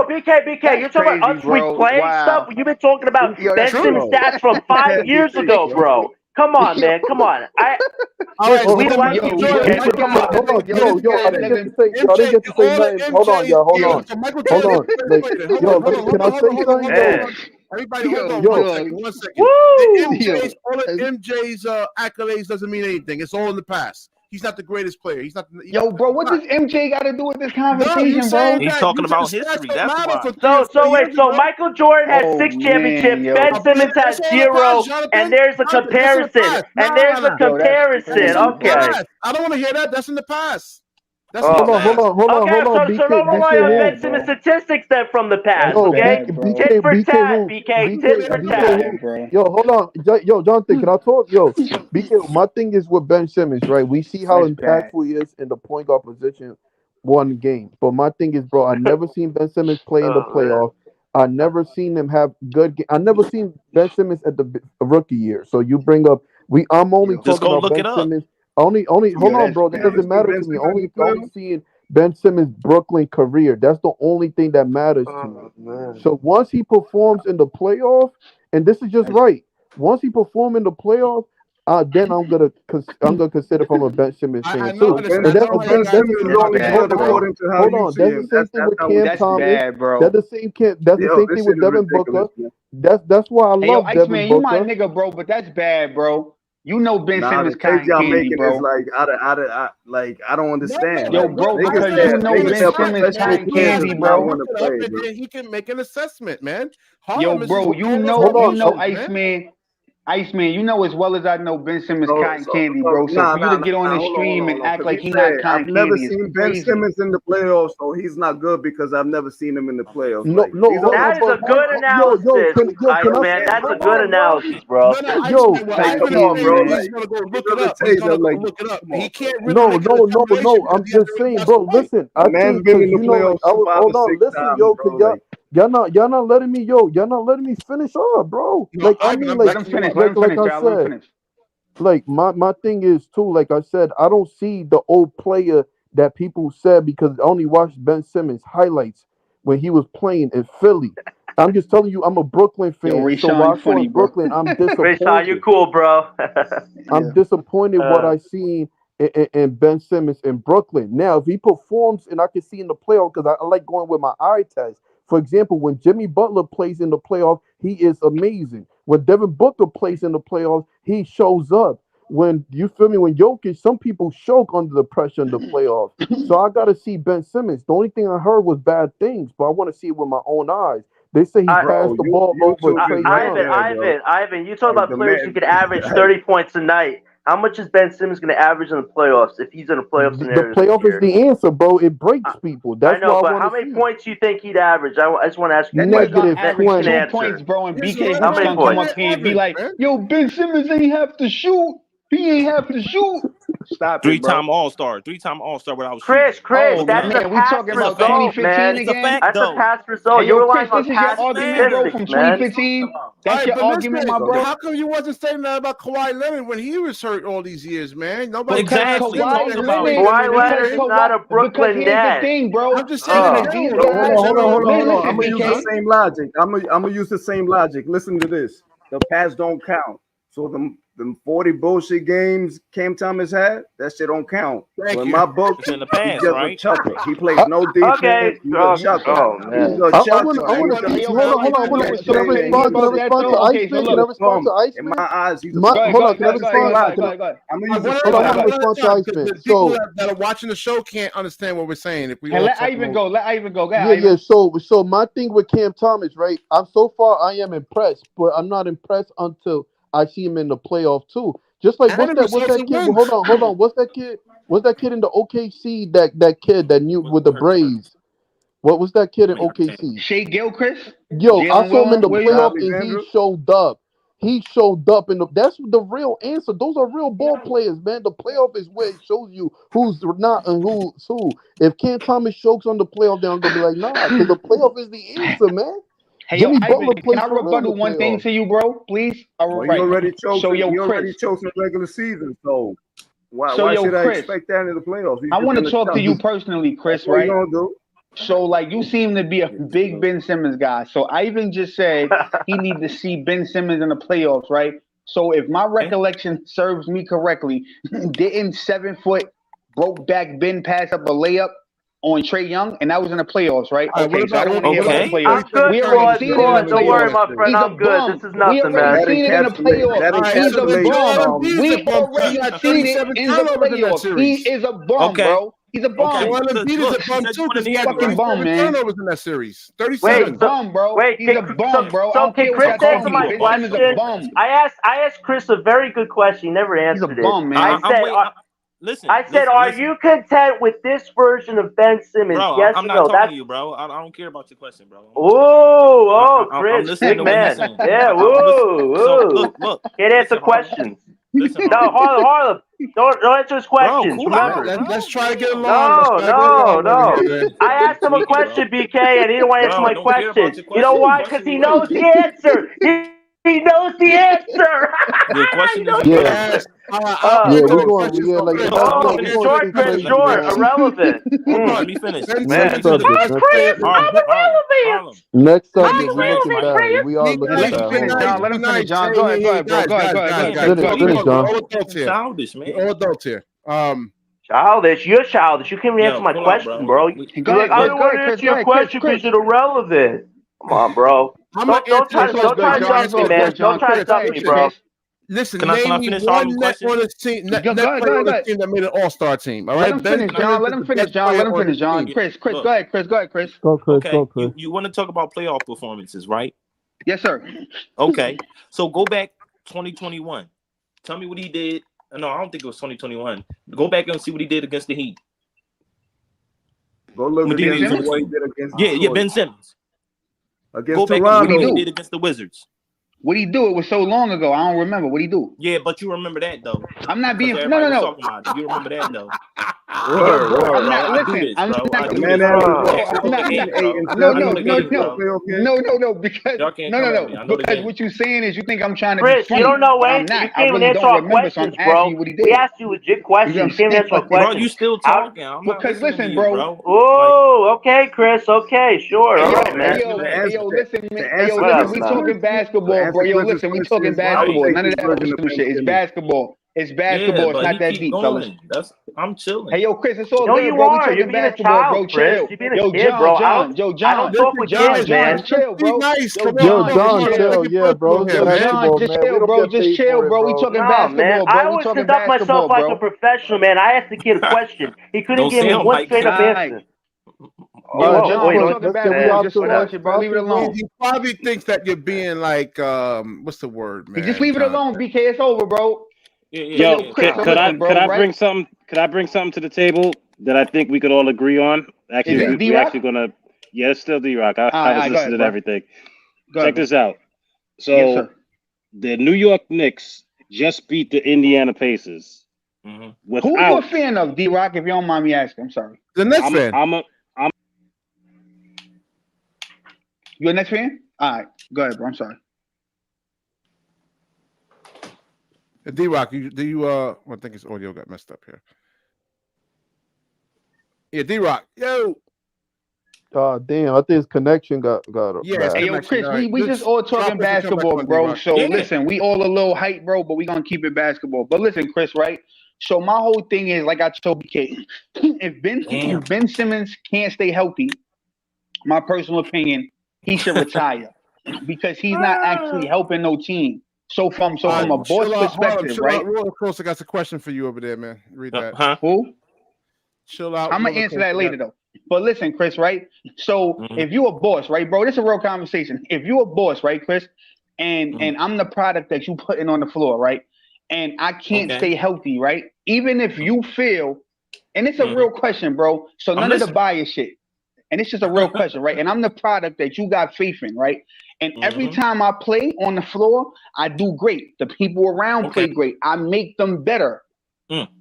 Speaker 5: BK. You're talking about us replaying stuff. You've been talking about Ben Simmons stats from 5 years ago, bro. Come on, man. Come on.
Speaker 8: Hold on, y'all. I didn't get to say nothing. Hold on, y'all. Hold on. Can I say something?
Speaker 1: Everybody, hold on 1 second. MJ's accolades doesn't mean anything. It's all in the past. He's not the greatest player. He's not.
Speaker 6: Bro, what does MJ got to do with this conversation, bro?
Speaker 9: He's talking about history. That's why.
Speaker 5: So Michael Jordan has 6 championships. Ben Simmons has 0, and there's a comparison. Okay.
Speaker 1: I don't want to hear that. That's in the past.
Speaker 8: Hold on.
Speaker 5: So don't rely on Ben Simmons statistics then from the past. Okay, tit for tat, BK. Tit for tat.
Speaker 8: Yo, hold on. Yo, Jonathan, can I talk? Yo, BK. My thing is with Ben Simmons, right? We see how impactful he is in the point guard position, one game. But my thing is, bro, I never seen Ben Simmons play in the playoff. I never seen him have good. I never seen Ben Simmons at the rookie year. So you bring up I'm only talking about Ben Simmons. Only hold on, bro. That doesn't matter to me. Only seeing Ben Simmons' Brooklyn career. That's the only thing that matters to me. Man. So once he performs in the playoff, and this is just right. Once he performs in the playoff, then I'm gonna consider from a Ben Simmons fan too. And that's the same thing with Cam Thomas. That's the same thing with Devin Booker. That's why I love Devin Booker.
Speaker 6: You my nigga, bro, but that's bad, bro. You know Ben Simmons cotton candy, bro.
Speaker 7: I don't understand.
Speaker 6: Yo, bro, because you know Ben Simmons cotton candy, bro.
Speaker 1: He can make an assessment, man.
Speaker 6: Yo, bro, you know Iceman, you know as well as I know Ben Simmons cotton candy, bro. So for you to get on the stream and act like he's not cotton candy,
Speaker 7: I've never seen Ben Simmons in the playoffs, so he's not good because I've never seen him in the playoffs.
Speaker 5: That is a good analysis, Iceman. That's a good analysis, bro.
Speaker 1: Come on, bro. He's gonna go look it up. He can't.
Speaker 8: No. I'm just saying, bro. Listen, I think hold on. Listen, yo, cause y'all not letting me finish up, bro. Like I mean, like I said, like my thing is too. Like I said, I don't see the old player that people said because I only watched Ben Simmons highlights when he was playing in Philly. I'm just telling you, I'm a Brooklyn fan. So while I saw in Brooklyn, I'm disappointed.
Speaker 5: Rashawn, you cool, bro.
Speaker 8: I'm disappointed what I seen in Ben Simmons in Brooklyn. Now, if he performs, and I can see in the playoff, because I like going with my eye test. For example, when Jimmy Butler plays in the playoff, he is amazing. When Devin Booker plays in the playoffs, he shows up. When you feel me, when Jokic, some people choke under the pressure in the playoffs. So I got to see Ben Simmons. The only thing I heard was bad things, but I want to see it with my own eyes. They say he passed the ball over Trae Young.
Speaker 5: Ivan, you talk about players who could average 30 points a night. How much is Ben Simmons going to average in the playoffs if he's in a playoff scenario?
Speaker 8: The playoff is the answer, bro. It breaks people. That's
Speaker 5: I know, but
Speaker 8: how
Speaker 5: many points do you think he'd average? I just want to ask you.
Speaker 8: Negative
Speaker 6: 2 points, bro. And BK gonna come up here and be like, "Yo, Ben Simmons ain't have to shoot. He ain't have to shoot."
Speaker 9: Stop it, Three-time All-Star without
Speaker 5: Chris, that's a past result, man. That's a past result. You're relying on past
Speaker 6: argument, bro, from 2015. That's your argument, my bro.
Speaker 1: How come you wasn't saying that about Kawhi Leonard when he was hurt all these years, man?
Speaker 5: Nobody. Exactly. Kawhi Leonard is not a Brooklyn Net.
Speaker 1: I'm just saying.
Speaker 7: Hold on. I'm gonna use the same logic. I'm gonna use the same logic. Listen to this. The past don't count. So them 40 bullshit games Cam Thomas had, that shit don't count. So in my book,
Speaker 9: it's in the past,
Speaker 7: he's just
Speaker 9: right?
Speaker 7: a chucker. He plays no defense.
Speaker 5: Okay,
Speaker 7: he's a chucker.
Speaker 5: Oh, man.
Speaker 7: He's a chucker.
Speaker 8: Can I respond to Iceman?
Speaker 7: In my eyes, he's a
Speaker 8: hold on, can I respond to Iceman?
Speaker 1: People that are watching the show can't understand what we're saying. If we
Speaker 6: let Ivan go.
Speaker 8: Yeah. So my thing with Cam Thomas, right? So far I am impressed, but I'm not impressed until I see him in the playoff too. Just like what's that kid? Hold on. What's that kid? What's that kid in the OKC? That kid that knew with the Braves. What was that kid in OKC?
Speaker 6: Shea Gilchrist.
Speaker 8: Yo, I saw him in the playoff and
Speaker 7: Alexander?
Speaker 8: he showed up. He showed up in the. That's the real answer. Those are real ball players, man. The playoff is where it shows you who's not and who's who. If Cam Thomas chokes on the playoff, then I'm gonna be like, nah, because the playoff is the answer, man.
Speaker 6: Hey,
Speaker 8: Jimmy
Speaker 6: yo,
Speaker 8: Butler
Speaker 6: Ivan,
Speaker 8: plays
Speaker 6: can I
Speaker 8: for real in
Speaker 6: rebuttal
Speaker 8: the
Speaker 6: one thing
Speaker 8: playoff.
Speaker 6: to you, bro? Please. All
Speaker 7: Well,
Speaker 6: right.
Speaker 7: you already chose.
Speaker 6: So, yo,
Speaker 7: You already
Speaker 6: Chris.
Speaker 7: chose in the regular season, so why
Speaker 6: So, yo,
Speaker 7: should I
Speaker 6: Chris,
Speaker 7: expect that in the playoffs?
Speaker 6: I want to talk to you personally, Chris,
Speaker 7: That's what you
Speaker 6: right?
Speaker 7: gonna do.
Speaker 6: So, like, you seem to be a big Ben Simmons guy. So, Ivan just said he need to see Ben Simmons in the playoffs, right? So, if my recollection serves me correctly, didn't 7-foot broke back Ben pass up a layup on Trae Young, and that was in the playoffs, right? Okay, so I don't want to hear about the playoffs.
Speaker 5: I'm good,
Speaker 6: We already seen it in the
Speaker 5: Claude. Don't worry,
Speaker 6: playoffs.
Speaker 5: my friend.
Speaker 6: He's a
Speaker 5: I'm good.
Speaker 6: bum.
Speaker 5: This is
Speaker 6: We
Speaker 5: nothing, man.
Speaker 6: already seen it in the playoffs. He's a bum. We already seen it in the playoffs. He is a bum, bro. He's a bum.
Speaker 1: Joel Embiid is a bum too because he had
Speaker 6: fucking bum, man.
Speaker 1: turnovers in that series. 37.
Speaker 6: He's a bum, bro. He's a bum, bro.
Speaker 5: So can Chris answer my question?
Speaker 6: Ben Simmons a bum.
Speaker 5: I asked Chris a very good question. He never answered
Speaker 6: He's a bum,
Speaker 5: it.
Speaker 6: man.
Speaker 5: I said, are you content with this version of Ben Simmons?
Speaker 9: Bro,
Speaker 5: yes
Speaker 9: I'm
Speaker 5: or
Speaker 9: not
Speaker 5: no?
Speaker 9: talking to you, bro. I don't care about your question, bro. I'm
Speaker 5: Chris,
Speaker 9: listening
Speaker 5: big
Speaker 9: to what
Speaker 5: man.
Speaker 9: he's saying.
Speaker 5: Yeah,
Speaker 9: So, look.
Speaker 5: Can't answer questions.
Speaker 9: Listen,
Speaker 5: No, Harlem. Don't answer his questions.
Speaker 9: Cool
Speaker 5: Remember.
Speaker 9: out,
Speaker 1: Let's try to get along.
Speaker 5: No. I asked him a question, BK, and he didn't want to answer my question. You know why? Because he knows the answer. He knows the answer.
Speaker 9: The question is,
Speaker 8: Yeah,
Speaker 5: short, Chris, short, irrelevant.
Speaker 9: Let me finish.
Speaker 8: Next subject. Next subject. We looking at. We are looking at.
Speaker 6: Let him finish, John. Go ahead, bro. Go ahead.
Speaker 8: Finish, John.
Speaker 9: Childish, man.
Speaker 1: All adults here.
Speaker 5: Childish. You're childish. You can't even answer my question, bro. You're like, I don't want to answer your question because you're irrelevant. Come on, bro. Don't try to dump me, man. Don't try to dump me, bro.
Speaker 1: Listen,
Speaker 9: can I
Speaker 1: name
Speaker 9: finish
Speaker 1: me one
Speaker 9: the
Speaker 1: net
Speaker 9: question?
Speaker 1: on the team. Net
Speaker 6: Go
Speaker 1: player
Speaker 6: ahead.
Speaker 1: on the team that made an all-star team. All right,
Speaker 6: Let him finish, John. Let him finish, John. Chris, go ahead, Chris.
Speaker 8: Go, Chris.
Speaker 9: Okay,
Speaker 8: Go, Chris.
Speaker 9: you want to talk about playoff performances, right?
Speaker 6: Yes, sir.
Speaker 9: Okay, so go back 2021. Tell me what he did. No, I don't think it was 2021. Go back and see what he did against the Heat.
Speaker 7: Go look against what he did against.
Speaker 9: Yeah, Ben Simmons.
Speaker 7: Against
Speaker 9: go back
Speaker 7: Toronto.
Speaker 9: and see what he did against the Wizards.
Speaker 6: What'd he do? It was so long ago. I don't remember. What'd he do?
Speaker 9: Yeah, but you remember that though.
Speaker 6: I'm not being.
Speaker 9: No.
Speaker 6: No.
Speaker 9: You remember that though.
Speaker 6: I'm not. Listen, I'm not. No. Because Because what you're saying is you think I'm trying to be funny.
Speaker 5: Chris, you don't know anything. You can't even answer our questions, bro. We asked you legit questions. You can't answer our questions.
Speaker 9: Bro, you still talking?
Speaker 6: Because listen, bro.
Speaker 5: Oh, okay, Chris. Okay, sure. All right, man.
Speaker 6: Yo, listen. We talking basketball, bro. Yo, listen. We talking basketball. None of that shit. It's basketball. It's basketball. It's not that deep, fellas.
Speaker 9: I'm chilling.
Speaker 6: Hey, yo, Chris, it's all
Speaker 5: no,
Speaker 6: good,
Speaker 5: you
Speaker 6: bro.
Speaker 5: Are.
Speaker 6: We talking basketball, bro. Chill.
Speaker 5: Yo, John.
Speaker 6: John.
Speaker 5: I don't talk with kids, man.
Speaker 6: Chill, bro.
Speaker 8: John, chill. Yeah, bro.
Speaker 6: John, just chill, bro. Just chill, bro. We talking basketball, bro.
Speaker 5: I always conduct myself like a professional, man. I asked the kid a question. He couldn't give me one straight-up answer.
Speaker 6: Leave it alone.
Speaker 1: He probably thinks that you're being like, what's the word, man?
Speaker 6: Just leave it alone, BK. It's over, bro.
Speaker 3: Yo, could I bring something? Could I bring something to the table that I think we could all agree on? Actually, we're actually gonna. Yeah, it's still D-Rock. I was listening to everything. Check this out. So, the New York Knicks just beat the Indiana Pacers.
Speaker 6: Who you a fan of, D-Rock? If you don't mind me asking, I'm sorry.
Speaker 1: The Knicks fan.
Speaker 6: You a Knicks fan? All right, go ahead, bro. I'm sorry.
Speaker 1: D-Rock, I think his audio got messed up here. Yeah, D-Rock, yo.
Speaker 8: Damn, I think his connection got
Speaker 6: yeah. Hey, yo, Chris, we just all talking basketball, bro. So listen, we all a little hype, bro, but we gonna keep it basketball. But listen, Chris, right? So my whole thing is, like I told BK, if Ben Simmons can't stay healthy, my personal opinion, he should retire because he's not actually helping no team. So from a boss perspective, right?
Speaker 1: Roller Coaster got a question for you over there, man. Read that.
Speaker 6: Who?
Speaker 1: Chill out.
Speaker 6: I'm gonna answer that later though. But listen, Chris, right? So if you a boss, right, bro? This is a real conversation. If you a boss, right, Chris, and I'm the product that you putting on the floor, right? And I can't stay healthy, right? Even if you feel, and it's a real question, bro. So none of the bias shit. and it's just a real question, right? And I'm the product that you got faith in, right? And every time I play on the floor, I do great. The people around play great. I make them better.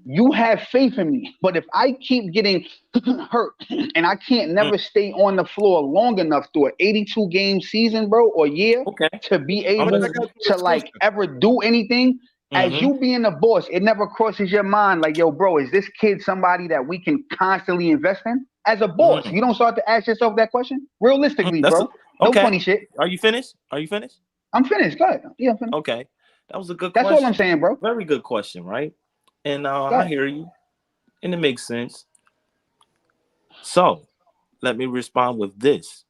Speaker 6: You have faith in me. But if I keep getting hurt and I can't never stay on the floor long enough through an 82 game season, bro, or year to be able to like ever do anything, as you being the boss, it never crosses your mind like, yo, bro, is this kid somebody that we can constantly invest in? As a boss, you don't start to ask yourself that question realistically, bro. No funny shit.
Speaker 9: Are you finished?
Speaker 6: I'm finished. Go ahead. Yeah, I'm finished.
Speaker 9: Okay. That was a good question.
Speaker 6: That's all I'm saying, bro.
Speaker 9: Very good question, right? And I hear you. And it makes sense. So let me respond with this.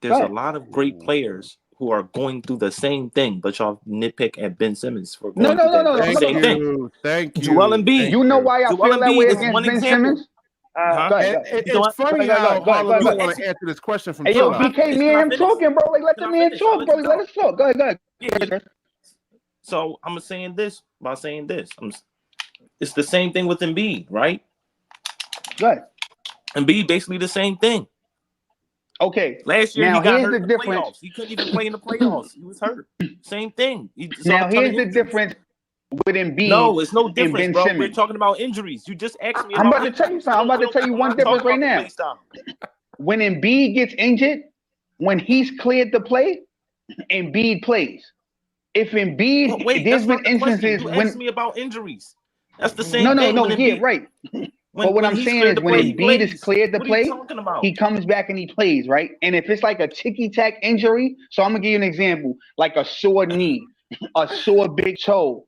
Speaker 9: There's a lot of great players who are going through the same thing, but y'all nitpick at Ben Simmons for going through the same thing.
Speaker 1: Thank you.
Speaker 9: Joel Embiid.
Speaker 6: You know why I feel that way against Ben Simmons?
Speaker 1: It's funny how Harlem don't want to answer this question from
Speaker 6: yo, BK, me and him talking, bro. Like, let the man talk, bro. Let us talk. Go ahead.
Speaker 9: Yeah. So I'm saying this by saying this. It's the same thing with Embiid, right?
Speaker 6: Good.
Speaker 9: Embiid basically the same thing.
Speaker 6: Okay.
Speaker 9: Last year
Speaker 6: now,
Speaker 9: he got
Speaker 6: here's
Speaker 9: hurt
Speaker 6: the
Speaker 9: in the
Speaker 6: difference.
Speaker 9: playoffs. He couldn't even play in the playoffs. He was hurt. Same thing.
Speaker 6: Now here's the difference with Embiid.
Speaker 9: No, it's no difference, bro.
Speaker 6: Simmons.
Speaker 9: We're talking about injuries. You just asked me.
Speaker 6: I'm about to tell you something. I'm about to tell you one difference right now. When Embiid gets injured, when he's cleared to play, Embiid plays. If Embiid, there's been instances when
Speaker 9: asked me about injuries. That's the same.
Speaker 6: No, yeah, right. But what I'm saying is when Embiid is cleared to play, he comes back and he plays, right? And if it's like a ticky-tack injury, so I'm gonna give you an example, like a sore knee, a sore big toe,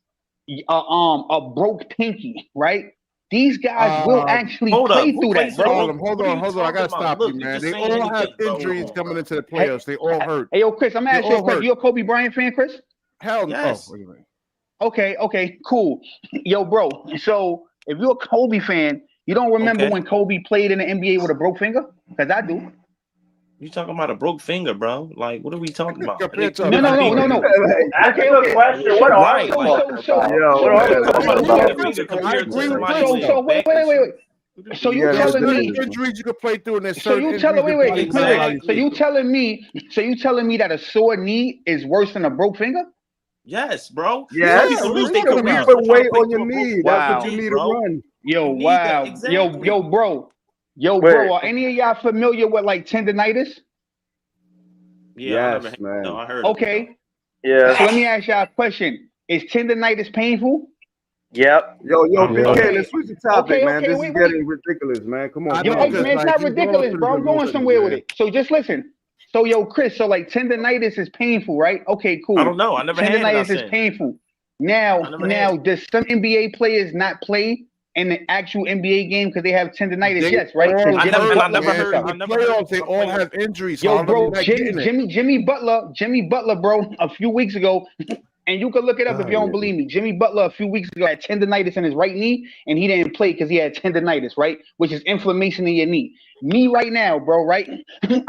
Speaker 6: a broke pinky, right? These guys will actually play through that, bro.
Speaker 1: Hold on. I gotta stop you, man. They all have injuries coming into the playoffs. They all hurt.
Speaker 6: Hey, yo, Chris, I'm gonna ask you a question. You a Kobe Bryant fan, Chris?
Speaker 1: Hell no.
Speaker 9: Yes.
Speaker 6: Okay, cool. Yo, bro. So if you're a Kobe fan, you don't remember when Kobe played in the NBA with a broke finger? Because I do.
Speaker 9: You talking about a broke finger, bro? Like, what are we talking about?
Speaker 6: No.
Speaker 5: That's a good question. What are you
Speaker 6: wait. So you telling me
Speaker 1: injuries you could play through, and there's
Speaker 6: so you telling So you telling me that a sore knee is worse than a broke finger?
Speaker 9: Yes, bro.
Speaker 7: Yes, you put weight on your knee. That's what you need to run.
Speaker 6: Yo, wow. Yo, bro. Are any of y'all familiar with like tendonitis?
Speaker 9: Yeah,
Speaker 7: yes, man.
Speaker 9: No, I heard.
Speaker 6: Okay.
Speaker 5: Yeah.
Speaker 6: So let me ask y'all a question. Is tendonitis painful?
Speaker 5: Yep.
Speaker 7: Yo, BK, let's switch the topic, man. This is getting ridiculous, man. Come on.
Speaker 6: Yo, man, it's not ridiculous, bro. I'm going somewhere with it. So just listen. So, yo, Chris, so like tendonitis is painful, right? Okay, cool.
Speaker 9: I don't know. I never had it.
Speaker 6: Tendonitis is painful. Now, does some NBA players not play in the actual NBA game because they have tendonitis? Yes, right?
Speaker 9: I never heard.
Speaker 1: Playoffs, they all have injuries.
Speaker 6: Yo, bro, Jimmy Butler, bro, a few weeks ago, and you can look it up if you don't believe me. Jimmy Butler a few weeks ago had tendonitis in his right knee, and he didn't play because he had tendonitis, right? Which is inflammation in your knee. Me right now, bro, right?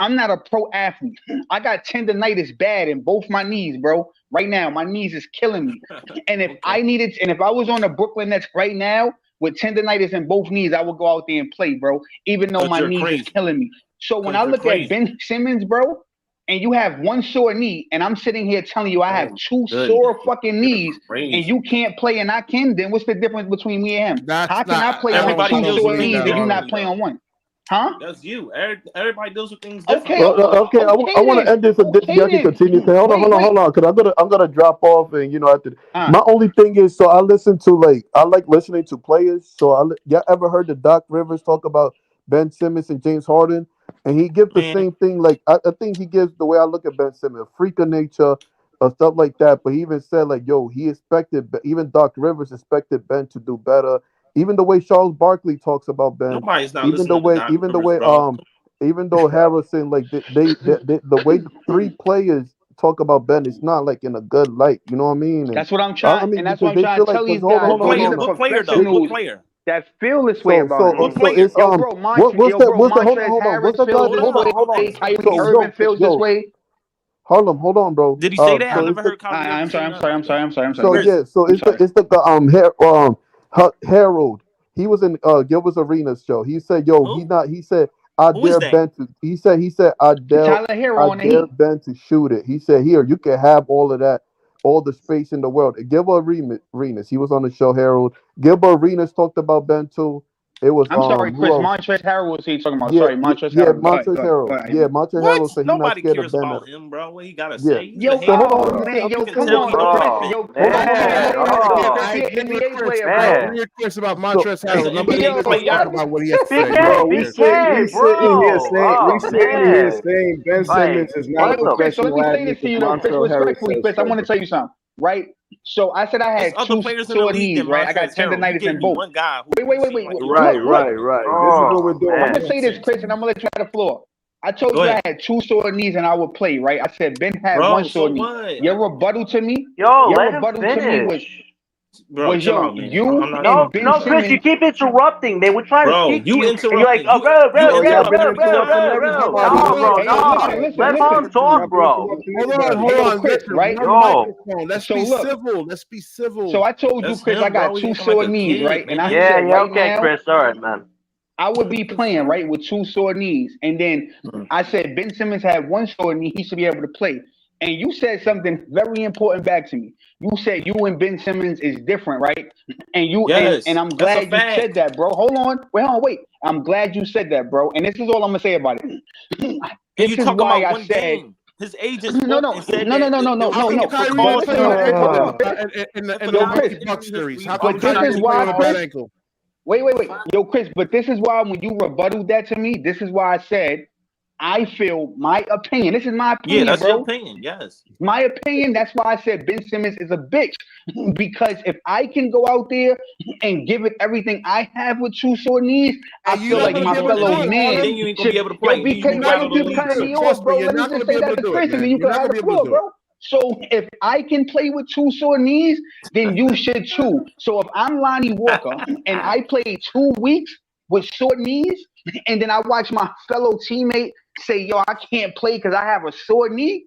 Speaker 6: I'm not a pro athlete. I got tendonitis bad in both my knees, bro. Right now, my knees is killing me. And if if I was on the Brooklyn Nets right now with tendonitis in both knees, I would go out there and play, bro, even though my knees is killing me. So when I look at Ben Simmons, bro, and you have one sore knee, and I'm sitting here telling you I have two sore fucking knees, and you can't play and I can, then what's the difference between me and him? How can I play on two sore knees and you not play on one? Huh?
Speaker 9: That's you. Everybody deals with things different.
Speaker 8: Okay. I want to end this. Y'all can continue. Hold on. Because I'm gonna drop off, and after. My only thing is, so I like listening to players. So y'all ever heard the Doc Rivers talk about Ben Simmons and James Harden? And he gives the same thing. Like I think he gives the way I look at Ben Simmons, a freak of nature, stuff like that. But he even said he expected, even Doc Rivers expected Ben to do better. Even the way Charles Barkley talks about Ben, even though Harrison, the way the three players talk about Ben, it's not like in a good light. You know what I mean? And
Speaker 6: that's what I'm trying. And that's what I'm trying to tell you guys.
Speaker 9: What player though? What player?
Speaker 6: That feel this way about it.
Speaker 8: So it's
Speaker 6: Irvin feels this way.
Speaker 8: Harlem, hold on, bro.
Speaker 9: Did he say that? I never heard.
Speaker 6: I'm sorry.
Speaker 8: So it's the Harold. He was in Gilbert's Arenas show. He said, he said, I
Speaker 9: Who is
Speaker 8: dare
Speaker 9: that?
Speaker 8: Ben to. He said I
Speaker 6: Tyler Hero
Speaker 8: I
Speaker 6: on the
Speaker 8: dare
Speaker 6: Heat.
Speaker 8: Ben to shoot it. He said, here, you can have all of that, all the space in the world. Gilbert Arenas. He was on the show, Harold. Gilbert Arenas talked about Ben too. It was
Speaker 6: I'm sorry,
Speaker 8: who
Speaker 6: Chris.
Speaker 8: else?
Speaker 6: Montrezl Harrell was he talking about?
Speaker 8: Yeah,
Speaker 6: Sorry, Montrezl
Speaker 8: yeah,
Speaker 6: Harrell. Go ahead,
Speaker 8: Montrezl
Speaker 6: go ahead, go
Speaker 8: Harrell.
Speaker 6: ahead.
Speaker 8: Yeah, Montrezl
Speaker 9: What?
Speaker 8: Harrell said he's not
Speaker 9: Nobody
Speaker 8: scared of
Speaker 9: cares
Speaker 8: Ben.
Speaker 9: about him, bro. What he gotta
Speaker 8: Yeah.
Speaker 9: say? He's
Speaker 6: Yo,
Speaker 9: a hater.
Speaker 8: So hold on,
Speaker 6: oh
Speaker 8: let me say,
Speaker 6: man,
Speaker 8: I'm
Speaker 6: yo,
Speaker 8: just
Speaker 6: come
Speaker 8: saying.
Speaker 9: Tell
Speaker 6: on,
Speaker 9: he don't
Speaker 6: Chris.
Speaker 9: like it.
Speaker 6: Yo,
Speaker 8: Hold on, hold on.
Speaker 6: man,
Speaker 1: I
Speaker 6: he
Speaker 1: agree
Speaker 6: an
Speaker 1: with
Speaker 6: NBA
Speaker 1: Chris.
Speaker 6: player,
Speaker 1: I
Speaker 6: bro.
Speaker 1: agree with Chris about
Speaker 8: So,
Speaker 1: Montrezl
Speaker 9: He's
Speaker 1: Harrell.
Speaker 9: an
Speaker 1: Nobody
Speaker 9: NBA
Speaker 1: needs to
Speaker 9: player.
Speaker 1: talk about what he has to say.
Speaker 5: BK,
Speaker 1: Nobody cares.
Speaker 7: We
Speaker 5: BK,
Speaker 7: sitting here
Speaker 5: bro. Oh man.
Speaker 7: saying Ben
Speaker 5: Like,
Speaker 7: Simmons is not a
Speaker 5: what
Speaker 6: Yo,
Speaker 5: the
Speaker 6: Chris, so let me
Speaker 7: professional
Speaker 6: say this
Speaker 7: athlete
Speaker 6: to
Speaker 7: because
Speaker 6: you though, Chris,
Speaker 7: Montrezl Harrell
Speaker 6: respectfully,
Speaker 7: says
Speaker 6: Chris, I
Speaker 7: so.
Speaker 6: want to tell you something, right? So I said I
Speaker 9: There's
Speaker 6: had
Speaker 9: other
Speaker 6: two
Speaker 9: players in the
Speaker 6: sore
Speaker 9: league
Speaker 6: knees,
Speaker 9: than
Speaker 6: right? I got
Speaker 9: Montrezl Harrell. You
Speaker 6: tendonitis
Speaker 9: gave
Speaker 6: in
Speaker 9: me
Speaker 6: both.
Speaker 9: one guy who
Speaker 6: Wait,
Speaker 9: seemed like he was
Speaker 7: Right.
Speaker 6: Look.
Speaker 7: This is what we're
Speaker 6: I'm
Speaker 7: doing.
Speaker 6: gonna say this, Chris, and I'm gonna let you have the floor. I told
Speaker 9: Go
Speaker 6: you
Speaker 9: ahead.
Speaker 6: I had two sore knees and I would play, right? I said Ben had one
Speaker 9: Bro,
Speaker 6: sore
Speaker 9: so
Speaker 6: knee.
Speaker 9: what?
Speaker 6: Your rebuttal to me,
Speaker 5: Yo,
Speaker 6: your
Speaker 5: let him
Speaker 6: rebuttal to me
Speaker 5: finish.
Speaker 9: Bro, chill
Speaker 6: yo,
Speaker 9: out, man.
Speaker 6: you
Speaker 9: I'm not
Speaker 5: No,
Speaker 6: and
Speaker 9: talking,
Speaker 6: Ben
Speaker 5: no,
Speaker 9: bro.
Speaker 5: Chris, you
Speaker 6: Simmons.
Speaker 5: keep interrupting. They were trying to
Speaker 9: Bro,
Speaker 5: speak to
Speaker 9: you
Speaker 5: you, and you're like,
Speaker 9: interrupting.
Speaker 5: oh,
Speaker 9: You
Speaker 7: Yo, y'all been
Speaker 9: interrupting
Speaker 7: interrupting
Speaker 9: John.
Speaker 7: everybody.
Speaker 5: no, bro,
Speaker 6: Hey, yo,
Speaker 5: no.
Speaker 6: listen.
Speaker 5: Let him talk,
Speaker 7: Y'all been
Speaker 5: bro.
Speaker 7: interrupting
Speaker 1: Hold
Speaker 7: everybody.
Speaker 1: on.
Speaker 6: Chris,
Speaker 1: Listen,
Speaker 6: right?
Speaker 1: one
Speaker 5: Yo,
Speaker 1: microphone. Let's
Speaker 6: So
Speaker 1: be
Speaker 6: look,
Speaker 1: civil. Let's be civil.
Speaker 6: so I told you,
Speaker 9: That's
Speaker 6: Chris, I
Speaker 9: him, bro.
Speaker 6: got
Speaker 9: He
Speaker 6: two
Speaker 9: acting like
Speaker 6: sore
Speaker 9: a
Speaker 6: knees,
Speaker 9: kid,
Speaker 6: right? And I
Speaker 9: man.
Speaker 5: yeah,
Speaker 6: said
Speaker 5: yeah,
Speaker 6: right
Speaker 5: okay,
Speaker 6: now,
Speaker 5: Chris. All right, man.
Speaker 6: I would be playing, right, with two sore knees. And then I said Ben Simmons had one sore knee, he should be able to play. And you said something very important back to me. You said you and Ben Simmons is different, right? And
Speaker 9: Yes,
Speaker 6: I'm
Speaker 9: that's a
Speaker 6: glad you said
Speaker 9: fact.
Speaker 6: that, bro. Hold on. Wait. I'm glad you said that, bro. And this is all I'm gonna say about it.
Speaker 9: And
Speaker 6: This
Speaker 9: you
Speaker 6: is
Speaker 9: talking
Speaker 6: why
Speaker 9: about
Speaker 6: I
Speaker 9: one
Speaker 6: said
Speaker 9: game. His agent
Speaker 6: no,
Speaker 9: spoke
Speaker 6: no,
Speaker 9: and said
Speaker 6: no, no,
Speaker 9: that
Speaker 6: no, no, no,
Speaker 9: they were
Speaker 1: How
Speaker 6: no,
Speaker 1: come
Speaker 6: no.
Speaker 9: taking
Speaker 1: Kyrie didn't
Speaker 6: Listen,
Speaker 1: play on
Speaker 9: precautions.
Speaker 6: hold
Speaker 1: in
Speaker 6: on, Chris.
Speaker 1: in
Speaker 9: And for
Speaker 1: the
Speaker 9: the
Speaker 6: Chris.
Speaker 1: Milwaukee
Speaker 9: past
Speaker 1: Bucks
Speaker 9: injuries,
Speaker 1: series?
Speaker 9: we
Speaker 1: How
Speaker 6: But
Speaker 1: come
Speaker 9: always
Speaker 6: this
Speaker 1: Kyrie
Speaker 9: try to
Speaker 6: is
Speaker 1: didn't play
Speaker 6: why,
Speaker 1: on a
Speaker 9: defend.
Speaker 1: bad
Speaker 6: Chris.
Speaker 1: ankle?
Speaker 6: Wait. Yo, Chris, but this is why when you rebutted that to me, this is why I said I feel my opinion. This is my
Speaker 9: Yeah,
Speaker 6: opinion,
Speaker 9: that's your
Speaker 6: bro.
Speaker 9: opinion. Yes.
Speaker 6: My opinion. That's why I said Ben Simmons is a bitch. Because if I can go out there and give it everything I have with two sore knees, I
Speaker 1: And you're
Speaker 6: feel
Speaker 1: not
Speaker 6: like
Speaker 1: going to
Speaker 6: my
Speaker 1: be able to
Speaker 6: fellow
Speaker 1: do it,
Speaker 9: And
Speaker 6: man
Speaker 9: then
Speaker 1: Harlem.
Speaker 9: you ain't gonna
Speaker 6: should.
Speaker 9: be able to
Speaker 6: Yo,
Speaker 9: play. You
Speaker 1: You're
Speaker 6: BK,
Speaker 9: gonna
Speaker 6: why
Speaker 9: be
Speaker 1: not
Speaker 9: out
Speaker 6: you
Speaker 9: of
Speaker 1: going to
Speaker 9: the
Speaker 1: be
Speaker 6: keep
Speaker 1: able
Speaker 9: league
Speaker 1: to
Speaker 6: cutting
Speaker 1: do
Speaker 9: soon.
Speaker 6: me
Speaker 1: it.
Speaker 6: off,
Speaker 1: Trust me,
Speaker 6: bro?
Speaker 1: you're
Speaker 6: Let me
Speaker 1: not
Speaker 6: just
Speaker 1: going to be
Speaker 6: say
Speaker 1: able
Speaker 6: that
Speaker 1: to
Speaker 6: to
Speaker 1: do it,
Speaker 6: Chris, and then
Speaker 1: man.
Speaker 6: you
Speaker 1: You're
Speaker 6: can
Speaker 1: not
Speaker 6: have
Speaker 1: going
Speaker 6: the
Speaker 1: to be able to
Speaker 6: floor,
Speaker 1: do it.
Speaker 6: bro. So if I can play with two sore knees, then you should too. So if I'm Lonnie Walker and I played 2 weeks with sore knees, and then I watch my fellow teammate say, "Yo, I can't play because I have a sore knee."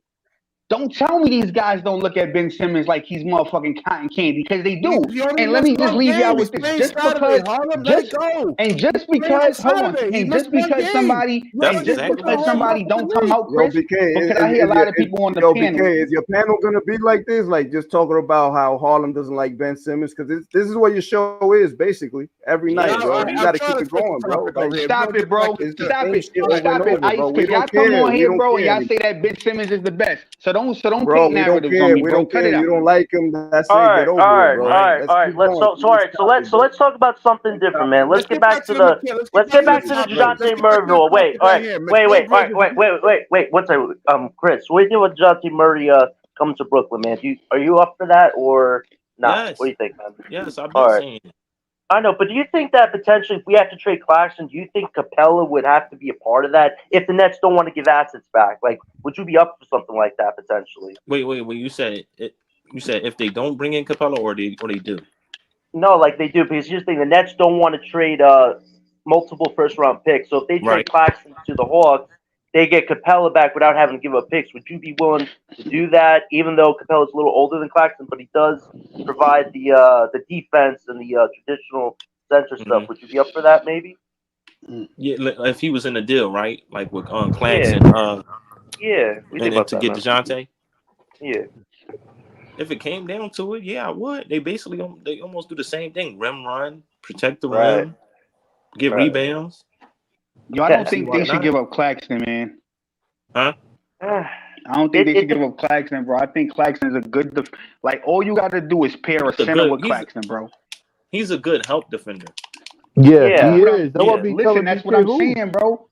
Speaker 6: Don't tell me these guys don't look at Ben Simmons like he's motherfucking cotton candy, because they do.
Speaker 1: He only
Speaker 6: And let
Speaker 1: missed
Speaker 6: me just
Speaker 1: one
Speaker 6: leave y'all
Speaker 1: game. He's
Speaker 6: with this.
Speaker 1: playing Saturday, Harlem. Let it go.
Speaker 6: Just
Speaker 1: He's playing on
Speaker 6: because, hold on,
Speaker 1: Saturday. He
Speaker 6: and
Speaker 1: missed one game. You
Speaker 9: That's
Speaker 6: just
Speaker 9: exactly
Speaker 6: because
Speaker 9: what I'm
Speaker 6: somebody
Speaker 9: saying.
Speaker 6: don't come out,
Speaker 7: Yo,
Speaker 6: Chris, because I hear a lot of people on the panel.
Speaker 7: BK, is your panel gonna be like this? Like just talking about how Harlem doesn't like Ben Simmons? Because this is what your show is basically every night, bro. You
Speaker 1: I'm
Speaker 7: got to
Speaker 1: trying
Speaker 7: keep
Speaker 1: to
Speaker 7: it
Speaker 1: switch
Speaker 7: going,
Speaker 1: the
Speaker 7: bro.
Speaker 1: topic
Speaker 7: Like
Speaker 1: over here.
Speaker 6: Stop it, bro.
Speaker 7: it's the
Speaker 6: Stop
Speaker 7: same
Speaker 6: it.
Speaker 7: shit over and
Speaker 6: Stop it.
Speaker 7: over, bro. We
Speaker 6: Because y'all
Speaker 7: don't
Speaker 6: come
Speaker 7: care.
Speaker 6: on
Speaker 7: We
Speaker 6: here,
Speaker 7: don't
Speaker 6: bro, and
Speaker 7: care.
Speaker 6: y'all say that Ben Simmons is the best. So don't
Speaker 7: Bro,
Speaker 6: paint
Speaker 7: we don't
Speaker 6: narratives
Speaker 7: care.
Speaker 6: on me,
Speaker 7: We
Speaker 6: bro.
Speaker 7: don't
Speaker 6: Cut it
Speaker 7: care.
Speaker 6: out.
Speaker 7: You don't like him. That's it.
Speaker 5: All right,
Speaker 7: Get over
Speaker 5: all
Speaker 7: it,
Speaker 5: right,
Speaker 7: bro.
Speaker 5: all right,
Speaker 7: Let's
Speaker 5: all right.
Speaker 7: keep going.
Speaker 5: So all right.
Speaker 7: Next topic, bro.
Speaker 5: Let's talk about something
Speaker 7: Next
Speaker 5: different,
Speaker 7: topic.
Speaker 5: man.
Speaker 1: Let's get back to the
Speaker 5: Let's get back to the
Speaker 1: topic.
Speaker 7: Please.
Speaker 5: Dejounte
Speaker 1: Let's get back to
Speaker 5: Murray.
Speaker 1: the
Speaker 5: Wait,
Speaker 1: topic
Speaker 5: all
Speaker 1: right
Speaker 5: right,
Speaker 1: here.
Speaker 5: wait.
Speaker 1: Mikal Bridges.
Speaker 5: Wait. One second. Chris, what do you think with Dejounte Murray coming to Brooklyn, man? Are you up for that or not? What do
Speaker 9: Yes.
Speaker 5: you think, man?
Speaker 9: Yes, I've
Speaker 5: All
Speaker 9: been
Speaker 5: right.
Speaker 9: saying it.
Speaker 5: I know, but do you think that potentially if we have to trade Claxton, do you think Capella would have to be a part of that if the Nets don't want to give assets back? Like, would you be up for something like that potentially?
Speaker 9: Wait. You said it. You said if they don't bring in Capella or they do.
Speaker 5: No, like they do, because here's the thing: the Nets don't want to trade multiple first round picks. So if they trade
Speaker 9: Right.
Speaker 5: Claxton to the Hawks, they get Capella back without having to give up picks. Would you be willing to do that, even though Capella's a little older than Claxton, but he does provide the defense and the traditional center stuff? Would you be up for that, maybe?
Speaker 9: Yeah, if he was in the deal, right? Like with Claxton,
Speaker 5: Yeah. We think
Speaker 9: and then
Speaker 5: about
Speaker 9: to
Speaker 5: that,
Speaker 9: get
Speaker 5: man.
Speaker 9: DeJounte.
Speaker 5: Yeah.
Speaker 9: If it came down to it, yeah, I would. They basically they almost do the same thing: rim run, protect the rim, get rebounds.
Speaker 6: Yo, I don't think they should give up Claxton, man.
Speaker 9: Huh?
Speaker 6: I don't think they should give up Claxton, bro. I think Claxton is a good like all you got to do is pair a center with Claxton, bro.
Speaker 9: He's a good help defender.
Speaker 8: Yeah, he is. That's what be
Speaker 6: Listen,
Speaker 8: telling
Speaker 6: that's
Speaker 8: BK
Speaker 6: what I'm
Speaker 8: who.
Speaker 6: saying, bro.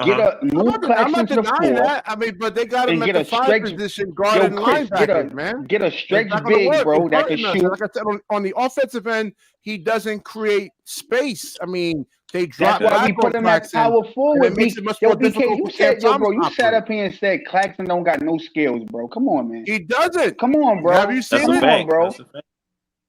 Speaker 6: Get move
Speaker 1: I'm
Speaker 6: Claxton
Speaker 1: not
Speaker 6: to the
Speaker 1: denying
Speaker 6: floor.
Speaker 1: that. I mean, but they got him
Speaker 6: and
Speaker 1: at
Speaker 6: get
Speaker 1: the
Speaker 6: a
Speaker 1: 5
Speaker 6: stretch
Speaker 1: position, guarding
Speaker 6: Chris,
Speaker 1: linebackers, man.
Speaker 6: Get a stretch
Speaker 1: It's not gonna
Speaker 6: big,
Speaker 1: work.
Speaker 6: bro,
Speaker 1: It's
Speaker 6: that can
Speaker 1: hurting us.
Speaker 6: shoot.
Speaker 1: Like I said, on the offensive end, he doesn't create space. I mean, they drop
Speaker 6: That's why
Speaker 1: back
Speaker 6: we put
Speaker 1: on
Speaker 6: him at
Speaker 1: Claxton,
Speaker 6: power
Speaker 1: and
Speaker 6: forward.
Speaker 1: it makes it much
Speaker 6: Yo,
Speaker 1: more
Speaker 6: BK,
Speaker 1: difficult
Speaker 6: you
Speaker 1: for Cam
Speaker 6: said, yo, bro,
Speaker 1: Thomas
Speaker 6: you
Speaker 1: to
Speaker 6: sat
Speaker 1: operate.
Speaker 6: up here and said Claxton don't got no skills, bro. Come on, man.
Speaker 1: He doesn't.
Speaker 6: Come on, bro.
Speaker 1: Have you seen
Speaker 6: Come
Speaker 1: it?
Speaker 6: on, bro.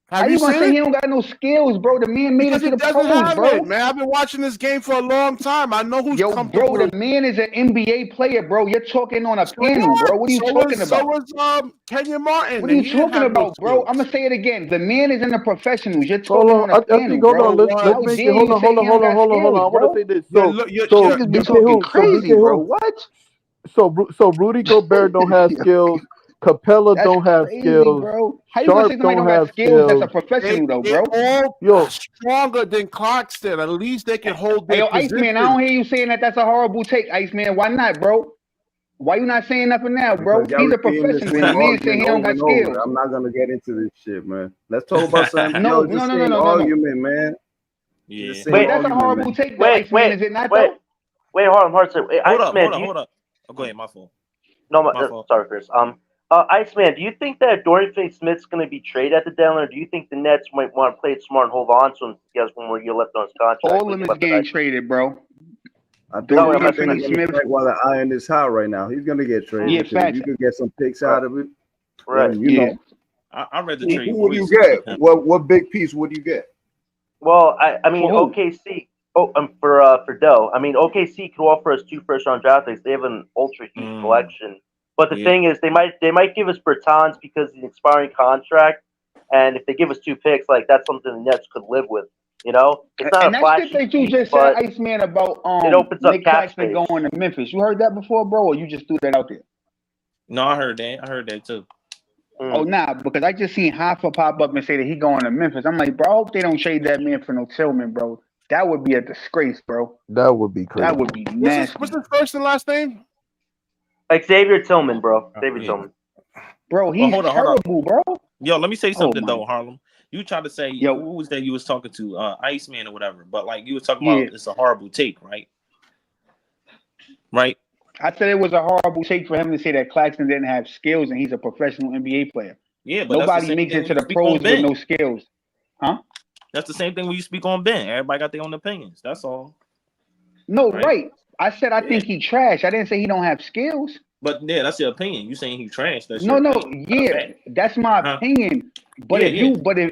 Speaker 6: How you gonna say he don't got no skills, bro? The man made it to the pros, bro.
Speaker 1: Man, I've been watching this game for a long time. I know who's comfortable.
Speaker 6: Bro, the man is an NBA player, bro. You're talking on a panel, bro. What are you talking about?
Speaker 1: So was Kenyon Martin.
Speaker 6: What are you talking about, bro? I'm gonna say it again. The man is in the professionals. You're talking on a panel, bro.
Speaker 8: Let's make it. Hold on. I want to say this.
Speaker 6: You're talking crazy, bro. What?
Speaker 8: So Rudy Gobert don't have skills. Capella don't have skills,
Speaker 6: bro. How you gonna say somebody don't have skills? That's a professional, though, bro.
Speaker 1: They're all stronger than Claxton. At least they can hold their position.
Speaker 6: Iceman, I don't hear you saying that. That's a horrible take, Iceman. Why not, bro? Why you not saying nothing now, bro? He's a professional. The man saying he don't got skills.
Speaker 7: I'm not gonna get into this shit, man. Let's talk about something.
Speaker 6: No.
Speaker 7: Argument, man.
Speaker 9: Yeah.
Speaker 6: Wait, that's a horrible take, Iceman. Is it not, though?
Speaker 5: Wait, hold on.
Speaker 9: Hold up. Oh, go ahead, my fault.
Speaker 5: No, sorry, Chris. Iceman, do you think that Dorian Finney-Smith's going to be traded at the deadline, or do you think the Nets might want to play it smart and hold on to him? He has one more year left on his contract.
Speaker 6: All of them is getting traded, bro.
Speaker 7: I think Dorian Finney-Smith, while the iron is hot right now, he's going to get traded.
Speaker 6: Yeah, facts.
Speaker 7: You could get some picks out of it.
Speaker 5: Right.
Speaker 7: You know.
Speaker 9: I read the trade.
Speaker 7: Who would you get? What big piece would you get?
Speaker 5: Well, I mean, OKC. For Dell. I mean, OKC could offer us 2 first-round draft picks. They have an ultra-huge collection. But the thing is, they might give us Bertans because he's an expiring contract, and if they give us 2 picks, like that's something the Nets could live with. You know, it's not a flashy
Speaker 6: that you just said, Iceman, about
Speaker 5: it opens up
Speaker 6: Nic Claxton going to Memphis. You heard that before, bro, or you just threw that out there?
Speaker 9: No, I heard that. I heard that too.
Speaker 6: Oh, nah, because I just seen Hoffa pop up and say that he going to Memphis. I'm like, bro, I hope they don't trade that man for no Tillman, bro. That would be a disgrace, bro.
Speaker 8: That would be crazy.
Speaker 6: That would be nasty.
Speaker 1: What's his first and last name?
Speaker 5: Like Xavier Tillman, bro. Tillman.
Speaker 6: Bro, he's terrible, bro.
Speaker 9: Yo, let me say something though, Harlem. You tried to say, who was that you was talking to? Iceman or whatever. But like you was talking about, it's a horrible take, right? Right?
Speaker 6: I said it was a horrible take for him to say that Claxton didn't have skills and he's a professional NBA player.
Speaker 9: Yeah, but
Speaker 6: nobody makes it to the pros with no skills. Huh?
Speaker 9: That's the same thing when you speak on Ben. Everybody got their own opinions. That's all.
Speaker 6: No, right. I said I think he trash. I didn't say he don't have skills.
Speaker 9: But yeah, that's your opinion. You saying he trash. That's
Speaker 6: that's my opinion. But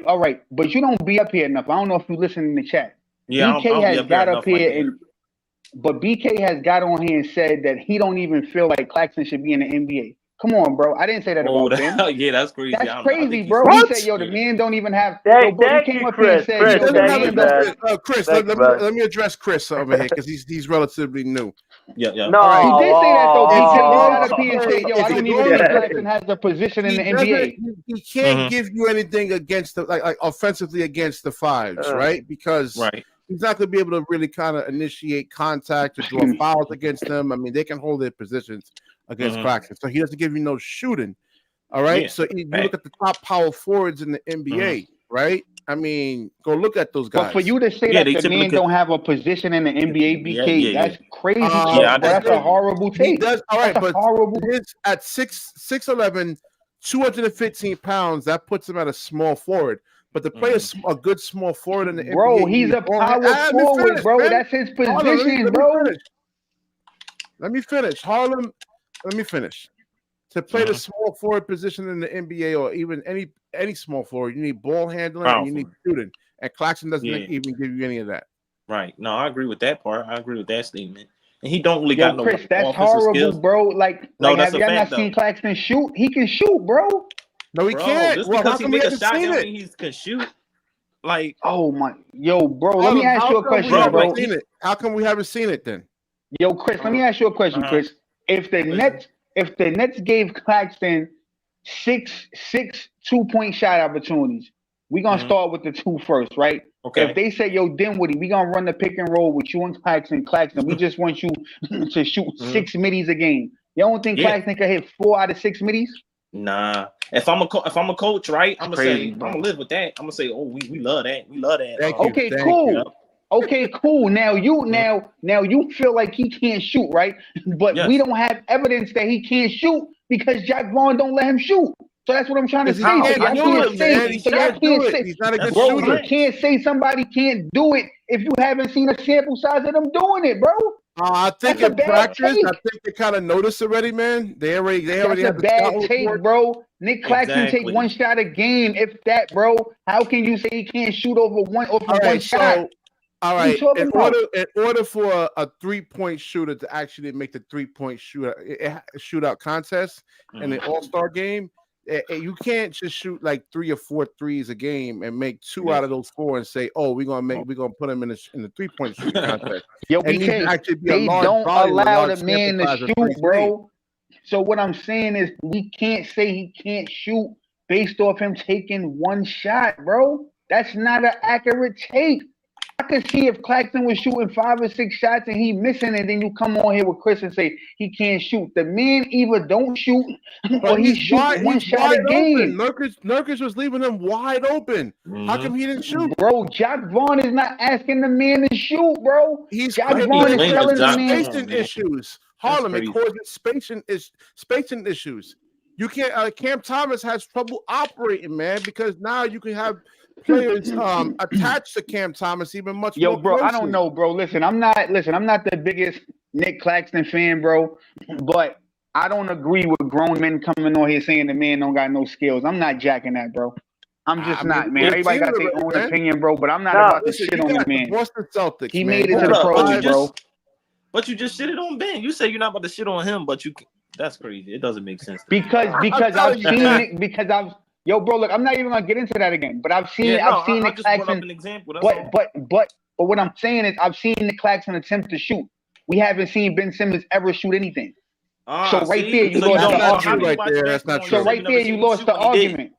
Speaker 6: all right, but you don't be up here enough. I don't know if you listen in the chat.
Speaker 9: Yeah,
Speaker 6: BK has got up here but BK has got on here and said that he don't even feel like Claxton should be in the NBA. Come on, bro. I didn't say that about Ben.
Speaker 9: Yeah, that's crazy.
Speaker 6: That's crazy, bro. He said, yo, the man don't even have... Chris,
Speaker 1: let me address Chris over here because he's relatively new.
Speaker 9: Yeah.
Speaker 6: No, he did say that, though. He got up here and said, yo, I don't even think Claxton has a position in the NBA.
Speaker 1: He can't give you anything against like offensively against the fives, right? Because he's not going to be able to really kind of initiate contact or draw fouls against them. I mean, they can hold their positions against Claxton. So he doesn't give you no shooting. All right. Yeah, so you look at the top power forwards in the NBA, right? I mean, go look at those guys.
Speaker 6: But for you to say that the man don't have a position in the NBA, BK, that's crazy. That's a horrible take.
Speaker 1: He does. All right, but horrible. At 6'11", 215 pounds, that puts him at a small forward. But to play a good small forward in the NBA,
Speaker 6: bro, he's a power forward, bro. Man. That's his position, bro.
Speaker 1: Let me finish. Harlem. Let me finish. To play the small forward position in the NBA or even any small forward, you need ball handling and you need shooting. And Claxton doesn't even give you any of that.
Speaker 9: Right. No, I agree with that part. I agree with that statement. And he don't really got
Speaker 6: Chris,
Speaker 9: no
Speaker 6: that's horrible,
Speaker 9: skills.
Speaker 6: Bro. Like have y'all not seen Claxton shoot? He can shoot, bro.
Speaker 1: No, he can't.
Speaker 9: Just because he make a shot doesn't mean he can shoot. Like,
Speaker 6: oh my, bro. Let me ask you a question, bro.
Speaker 1: How come we haven't seen it then?
Speaker 6: Yo, Chris, let me ask you a question, Chris. If the Nets gave Claxton six 2-point shot opportunities, we're gonna start with the 2 first, right?
Speaker 9: Okay.
Speaker 6: If they say, yo, Dinwiddie, we're gonna run the pick and roll with you and Claxton, we just want you to shoot 6 middies a game. You don't think Claxton can hit 4 out of 6 middies?
Speaker 9: Nah. If I'm a coach, right? I'm gonna live with that. I'm gonna say, oh, we love that. We love that.
Speaker 6: Okay, cool. Okay, cool. Now you feel like he can't shoot, right? But we don't have evidence that he can't shoot because Jack Vaughn don't let him shoot. So that's what I'm trying to say.
Speaker 1: He's not a good shooter.
Speaker 6: You can't say somebody can't do it if you haven't seen a sample size of them doing it, bro.
Speaker 1: I think in practice, I think they kind of noticed already, man. They already
Speaker 6: That's a
Speaker 1: have the
Speaker 6: bad
Speaker 1: scout
Speaker 6: take,
Speaker 1: report.
Speaker 6: bro. Nic Claxton take one shot a game, if that, bro. How can you say he can't shoot over one shot?
Speaker 1: All right. In order for a 3-point shooter to actually make the 3-point shootout contest in an All-Star game, you can't just shoot like 3 or 4 threes a game and make 2 out of those 4 and say, "Oh, we're gonna put him in the 3-point shooting contest."
Speaker 6: Yo, BK, they don't allow the man to shoot, bro. So what I'm saying is, we can't say he can't shoot based off him taking one shot, bro. That's not an accurate take. I could see if Claxton was shooting 5 or 6 shots and he missing it, then you come on here with Chris and say he can't shoot. The man either don't shoot or he shoots one shot a game.
Speaker 1: Nurkic was leaving him wide open. How come he didn't shoot?
Speaker 6: Bro, Jock Vaughn is not asking the man to shoot, bro. Jock Vaughn is telling the man
Speaker 1: spacing issues. Harlem, it causes spacing issues. You can't. Cam Thomas has trouble operating, man, because now you can have players attached to Cam Thomas even much more.
Speaker 6: Yo, bro, closely. I don't know, bro. Listen, I'm not the biggest Nic Claxton fan, bro, but I don't agree with grown men coming on here saying the man don't got no skills. I'm not jacking that, bro. I'm just not, man. Everybody got their own opinion, bro, but I'm not about to shit on the man.
Speaker 1: Boston Celtics,
Speaker 6: he made it to the pros, bro.
Speaker 9: But you just shitted on Ben. You say you're not about to shit on him, but you. That's crazy. It doesn't make sense.
Speaker 6: Because I've seen it. Because Yo, bro, look, I'm not even gonna get into that again. But I've seen Nic Claxton. But what I'm saying is, I've seen Nic Claxton attempt to shoot. We haven't seen Ben Simmons ever shoot anything. So right there, you lost the argument. So right there, you lost the argument.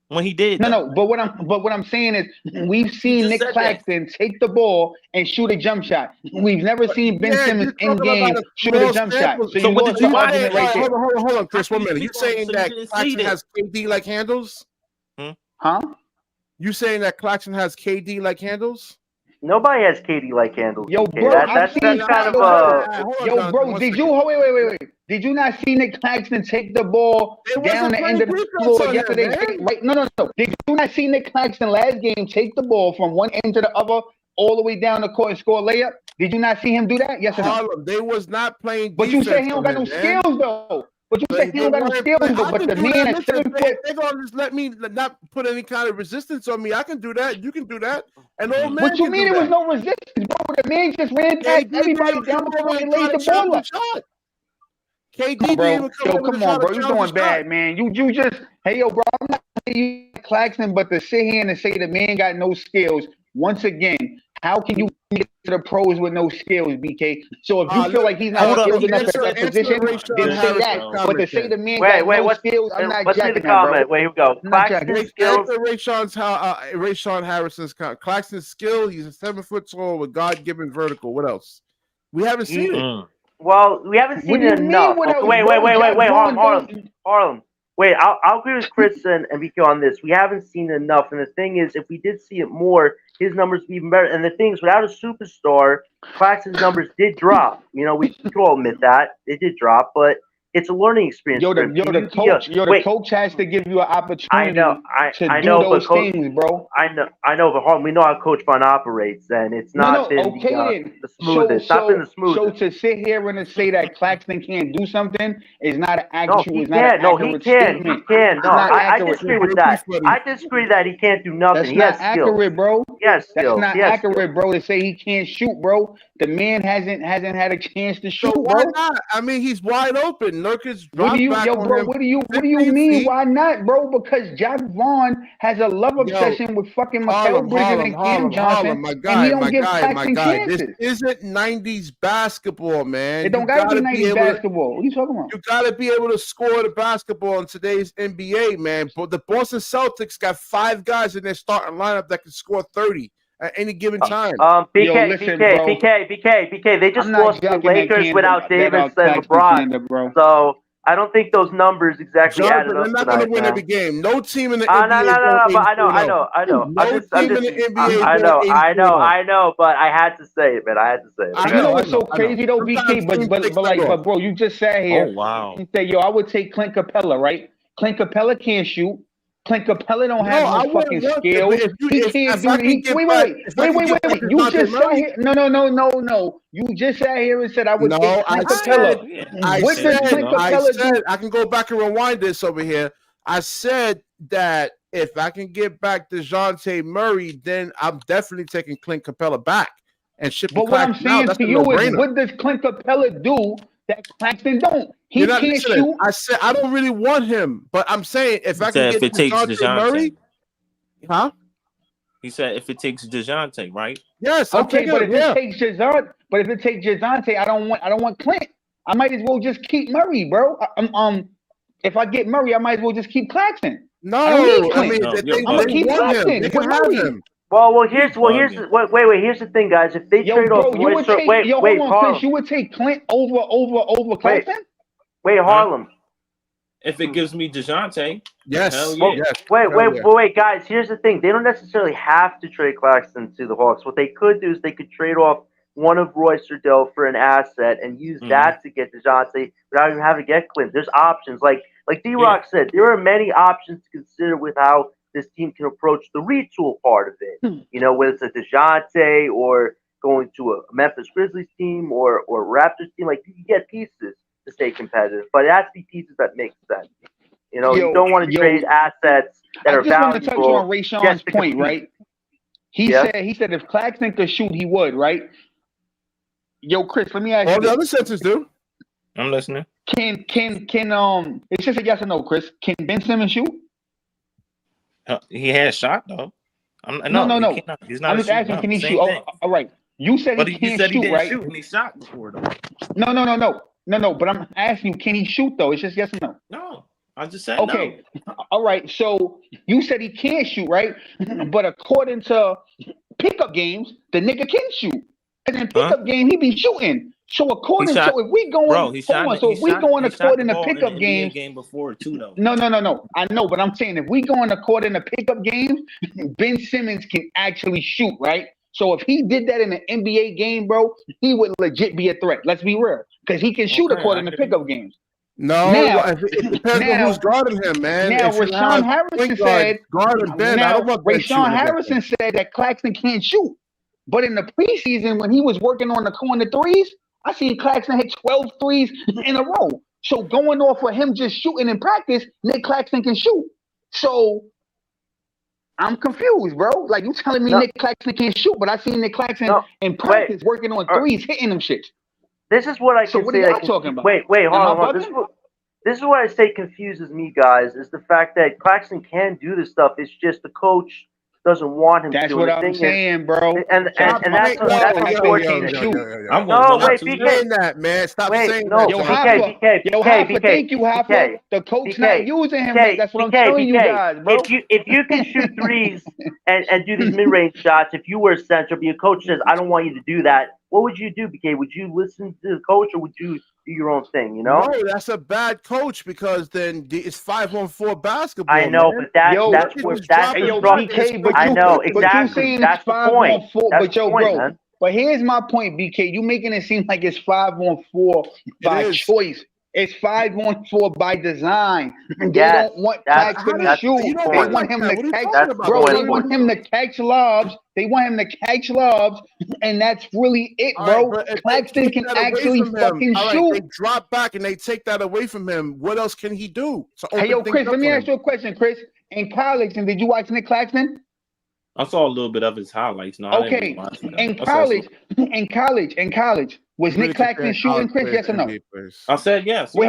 Speaker 9: When he did.
Speaker 6: No. But what I'm saying is, we've seen Nic Claxton take the ball and shoot a jump shot. We've never seen Ben Simmons in game shoot a jump shot. So you lost the argument right there.
Speaker 1: Hold on, Chris, 1 minute. You saying that Claxton has KD like handles?
Speaker 6: Huh?
Speaker 1: You saying that Claxton has KD like handles?
Speaker 5: Nobody has KD like handles.
Speaker 6: Yo, bro,
Speaker 5: that's kind of
Speaker 6: yo, bro, did you wait? Did you not see Nic Claxton take the ball down the end of the floor yesterday? Right? No. Did you not see Nic Claxton last game take the ball from one end to the other, all the way down the court and score a layup? Did you not see him do that? Yes or no?
Speaker 1: They was not playing.
Speaker 6: But you said he don't got no skills though. But you said he don't got no skills though. But the man at 7 foot,
Speaker 1: they're gonna just let me not put any kind of resistance on me. I can do that. You can do that. And old man.
Speaker 6: What you mean it was no resistance, bro? The man just ran past everybody down the court and laid the ball up. KD, bro. Yo, come on, bro. You doing bad, man. You just, hey, yo, bro. I'm not saying you Claxton, but to sit here and say the man got no skills. Once again, how can you get to the pros with no skills, BK? So if you feel like he's not skilled enough at that position, then say that. But to say the man got no skills, I'm not jacking that, bro.
Speaker 5: Wait, here we go. Claxton's skills.
Speaker 1: Rayshawn Harrison's Claxton's skill. He's a 7 foot tall with God-given vertical. What else? We haven't seen it.
Speaker 5: Well, we haven't seen it enough. Wait, Harlem. Wait, I'll agree with Chris and BK on this. We haven't seen enough. And the thing is, if we did see it more, his numbers would be even better. And the thing is, without a superstar, Claxton's numbers did drop. You know, we can all admit that. It did drop, but it's a learning experience.
Speaker 6: The coach has to give you an opportunity to do those things, bro.
Speaker 5: I know, but Harlem, we know how Coach Vaughn operates, and it's not been the smoothest.
Speaker 6: So to sit here and say that Claxton can't do something is not an actual.
Speaker 5: He can. No, I disagree with that. I disagree that he can't do nothing.
Speaker 6: That's not accurate, bro.
Speaker 5: Yes,
Speaker 6: that's not accurate, bro. To say he can't shoot, bro. The man hasn't had a chance to shoot, bro.
Speaker 1: Why not? I mean, he's wide open. Nurkic
Speaker 6: what do you mean? Why not, bro? Because Jock Vaughn has a love obsession with fucking Mikal Bridges and Cam Johnson,
Speaker 1: my guy. This isn't 90s basketball, man.
Speaker 6: It don't gotta be 90s basketball. What are you talking about?
Speaker 1: You gotta be able to score the basketball in today's NBA, man. But the Boston Celtics got 5 guys in their starting lineup that can score 30 at any given time.
Speaker 5: BK. They just lost the Lakers without Davis and LeBron. So I don't think those numbers exactly added up.
Speaker 1: They're not going to win every game. No team in the NBA.
Speaker 5: No. But I know.
Speaker 1: No team in the NBA.
Speaker 5: I know. But I had to say it, man.
Speaker 6: You know what's so crazy though, BK? But bro, you just sat here.
Speaker 9: Oh wow.
Speaker 6: You say, yo, I would take Clint Capella, right? Clint Capella can't shoot. Clint Capella don't
Speaker 1: No,
Speaker 6: have
Speaker 1: I
Speaker 6: no
Speaker 1: wouldn't
Speaker 6: fucking
Speaker 1: want it,
Speaker 6: skills.
Speaker 1: but if you
Speaker 6: He
Speaker 1: if
Speaker 6: can't
Speaker 1: if
Speaker 6: do
Speaker 1: I
Speaker 6: it.
Speaker 1: can get
Speaker 6: Wait.
Speaker 1: if I can get back
Speaker 6: You just
Speaker 1: DeJounte
Speaker 6: sat
Speaker 1: Murray,
Speaker 6: here. No. You just sat here and said I would take
Speaker 1: no,
Speaker 6: Clint Capella. What does Clint Capella do?
Speaker 1: I can go back and rewind this over here. I said that if I can get back DeJounte Murray, then I'm definitely taking Clint Capella back and shipping.
Speaker 6: But what I'm saying to you is, what does Clint Capella do that Claxton don't? He can't shoot.
Speaker 1: I said I don't really want him, but I'm saying if I can get DeJounte Murray, huh?
Speaker 9: He said if it takes DeJounte, right?
Speaker 1: Yes.
Speaker 6: Okay, but if it takes DeJounte, I don't want Clint. I might as well just keep Murray, bro. If I get Murray, I might as well just keep Claxton.
Speaker 1: No,
Speaker 6: I don't need Clint.
Speaker 1: I'm
Speaker 6: gonna keep Claxton.
Speaker 1: They can have him.
Speaker 5: Well, here's the thing, guys. If they trade off Royce,
Speaker 6: Chris, you would take Clint over Claxton?
Speaker 5: Wait, Harlem.
Speaker 9: If it gives me DeJounte,
Speaker 1: yes.
Speaker 9: Hell yeah.
Speaker 5: Yes. Wait, guys. Here's the thing. They don't necessarily have to trade Claxton to the Hawks. What they could do is they could trade off one of Royce or Dell for an asset and use that to get DeJounte without even having to get Clint. There's options. Like D-Rock said, there are many options to consider with how this team can approach the retool part of it. You know, whether it's a DeJounte or going to a Memphis Grizzlies team or Raptors team. Like, you can get pieces to stay competitive, but it has to be pieces that make sense. You know, you don't want to trade assets that are valuable.
Speaker 6: I just want to touch on Rayshawn's point, right? He said if Claxton could shoot, he would, right? Yo, Chris, let me ask you.
Speaker 1: All the other senses do.
Speaker 9: I'm listening.
Speaker 6: Can it's just a yes or no, Chris. Can Ben Simmons shoot?
Speaker 9: He has shot though.
Speaker 6: No.
Speaker 9: He's not.
Speaker 6: I'm just asking, can he shoot? Oh, all right. You said he can't shoot, right?
Speaker 9: Shoot and he shot before though.
Speaker 6: No. But I'm asking you, can he shoot though? It's just yes or no.
Speaker 9: No, I just said
Speaker 6: okay. No. All right. So you said he can't shoot, right? But according to pickup games, the nigga can shoot. And in pickup game, he be shooting. So according to if we going, according to pickup games,
Speaker 9: game before too though.
Speaker 6: No. I know, but I'm saying if we going according to pickup games, Ben Simmons can actually shoot, right? So if he did that in an NBA game, bro, he would legit be a threat. Let's be real, because he can shoot according to pickup games.
Speaker 1: No, it depends on who's guarding him, man.
Speaker 6: Now, Rashawn Harrison said,
Speaker 1: Rashawn
Speaker 6: Harrison said that Claxton can't shoot. But in the preseason, when he was working on the corner threes, I seen Claxton hit 12 threes in a row. So going off of him just shooting in practice, Nic Claxton can shoot. So I'm confused, bro. Like, you telling me Nic Claxton can't shoot, but I seen Nic Claxton in practice working on threes, hitting them shits.
Speaker 5: This is what I can say.
Speaker 6: What are y'all talking about?
Speaker 5: Wait, hold on. This is what I say confuses me, guys, is the fact that Claxton can do this stuff. It's just the coach doesn't want him to.
Speaker 6: That's what I'm saying, bro.
Speaker 5: And that's unfortunate.
Speaker 1: Wait, BK, that man. Stop saying that.
Speaker 6: BK, thank you, Hoffa. The coach not using him. That's what I'm telling you guys, bro.
Speaker 5: If you can shoot threes and do these mid-range shots, if you were a center, but your coach says, I don't want you to do that, what would you do, BK? Would you listen to the coach or would you do your own thing, you know?
Speaker 1: No, that's a bad coach because then it's 5-on-4 basketball.
Speaker 5: I know,
Speaker 1: man.
Speaker 5: but that's
Speaker 6: BK, but
Speaker 5: I know, exactly.
Speaker 6: But you saying
Speaker 5: that's
Speaker 6: it's 5-on-4, but
Speaker 5: bro.
Speaker 6: Man. But here's my point, BK. You making it seem like it's 5-on-4 by choice. It's 5-on-4 by design. They don't want Claxton to shoot. They want him to catch, bro. They want him to catch lobs. They want him to catch lobs, and that's really it, bro. Claxton can actually fucking shoot.
Speaker 1: They drop back and they take that away from him. What else can he do?
Speaker 6: Hey, yo, Chris, let me ask you a question, Chris. In college, and did you watch Nic Claxton?
Speaker 9: I saw a little bit of his highlights. No,
Speaker 6: okay. In college, was Nic Claxton shooting, Chris? Yes or no?
Speaker 9: I said yes.
Speaker 6: Wait.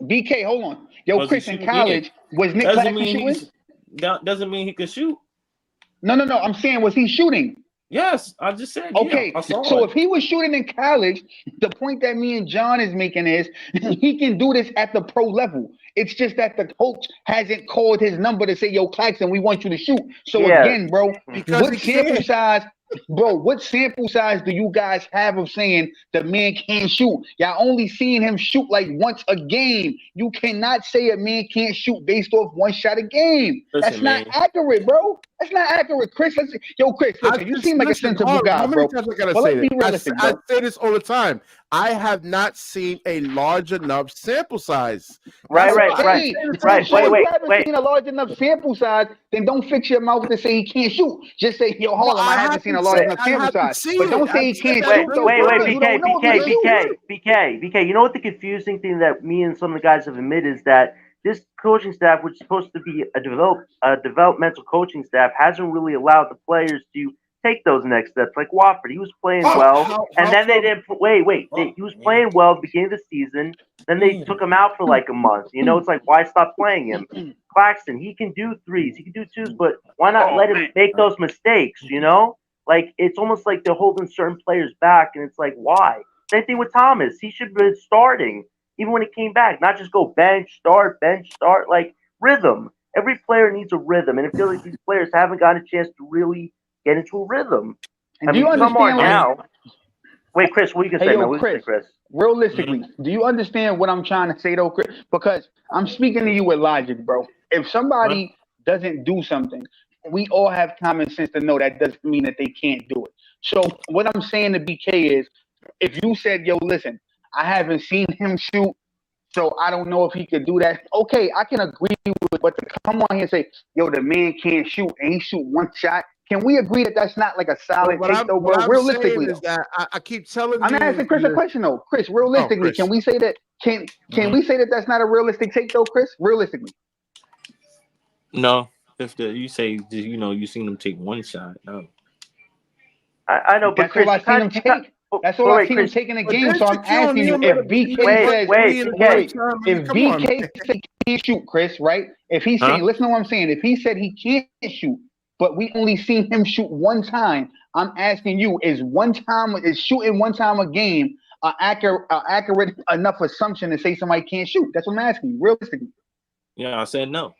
Speaker 6: BK, hold on. Yo, Chris, in college, was Nic Claxton shooting?
Speaker 9: Doesn't mean he could shoot.
Speaker 6: No. I'm saying, was he shooting?
Speaker 9: Yes, I just said.
Speaker 6: Okay,
Speaker 9: yeah,
Speaker 6: so if he was shooting in college, the point that me and John is making is he can do this at the pro level. It's just that the coach hasn't called his number to say, yo, Claxton, we want you to shoot. So again, bro, what sample size do you guys have of saying the man can't shoot? Y'all only seeing him shoot like once a game. You cannot say a man can't shoot based off one shot a game. That's not accurate, bro. That's not accurate, Chris. Chris, listen, you seem like a sensible guy,
Speaker 1: how
Speaker 6: bro.
Speaker 1: many times I gotta
Speaker 6: Well,
Speaker 1: say
Speaker 6: let's be realistic,
Speaker 1: I
Speaker 6: bro.
Speaker 1: say this all the time. I have not seen a large enough sample size.
Speaker 5: Right.
Speaker 6: Wait. So if you haven't
Speaker 5: Wait.
Speaker 6: seen a large enough sample size, then don't fix your mouth to say he can't shoot. Just say, yo, Harlem, I haven't seen a large enough sample size. But don't say he can't shoot.
Speaker 5: Wait, BK. You know what the confusing thing that me and some of the guys have admitted is that this coaching staff, which is supposed to be a developmental coaching staff, hasn't really allowed the players to take those next steps. Like Wofford, he was playing well, and then they didn't. He was playing well at the beginning of the season. Then they took him out for like a month. You know, it's like, why stop playing him? Claxton, he can do threes, he can do twos, but why not let him make those mistakes? You know, like it's almost like they're holding certain players back, and it's like, why? Same thing with Thomas. He should have been starting. Even when he came back, not just go bench, start, like rhythm. Every player needs a rhythm, and it feels like these players haven't gotten a chance to really get into a rhythm.
Speaker 6: And do you understand
Speaker 5: come on now? Wait, Chris, what you can say? Chris,
Speaker 6: realistically, do you understand what I'm trying to say, though, Chris? Because I'm speaking to you with logic, bro. If somebody doesn't do something, we all have common sense to know that doesn't mean that they can't do it. So what I'm saying to BK is, if you said, yo, listen, I haven't seen him shoot, so I don't know if he could do that. Okay, I can agree with, but to come on here and say, yo, the man can't shoot and he shoot one shot. Can we agree that that's not like a solid take, though, bro? Realistically,
Speaker 1: is that I keep telling
Speaker 6: I'm asking Chris a question, though. Chris, realistically, can we say that? Can we say that that's not a realistic take, though, Chris? Realistically,
Speaker 9: no. If you say you seen him take one shot, no.
Speaker 5: I know, but
Speaker 6: that's
Speaker 5: Chris,
Speaker 6: all I seen him take. That's all I've seen him taking a game. So I'm asking you if BK says, if BK says he can't shoot, Chris, right? If he's saying, listen to what I'm saying. If he said he can't shoot, but we only seen him shoot one time, I'm asking you, is shooting one time a game an accurate enough assumption to say somebody can't shoot? That's what I'm asking you, realistically.
Speaker 9: Yeah, I said no.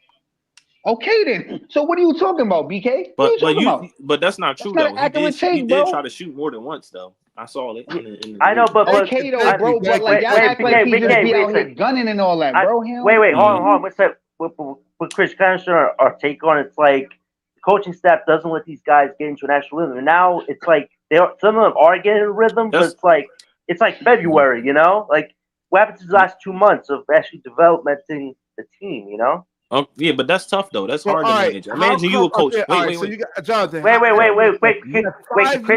Speaker 6: Okay then. So what are you talking about, BK?
Speaker 9: But that's not true though. He did try to shoot more than once though. I saw it.
Speaker 5: I know, but
Speaker 6: okay though, bro. But like y'all act like he just be out here gunning and all that, bro.
Speaker 5: Wait, hold on. What's that? With Chris, kind of our take on it, it's like the coaching staff doesn't let these guys get into an actual rhythm. And now it's like some of them are getting in a rhythm, but it's like February, you know? Like what happened to the last 2 months of actually developing the team, you know?
Speaker 9: Oh yeah, but that's tough though. That's hard to manage. Imagine you a coach. Wait.
Speaker 1: So you got Jonathan.
Speaker 5: Wait, Chris.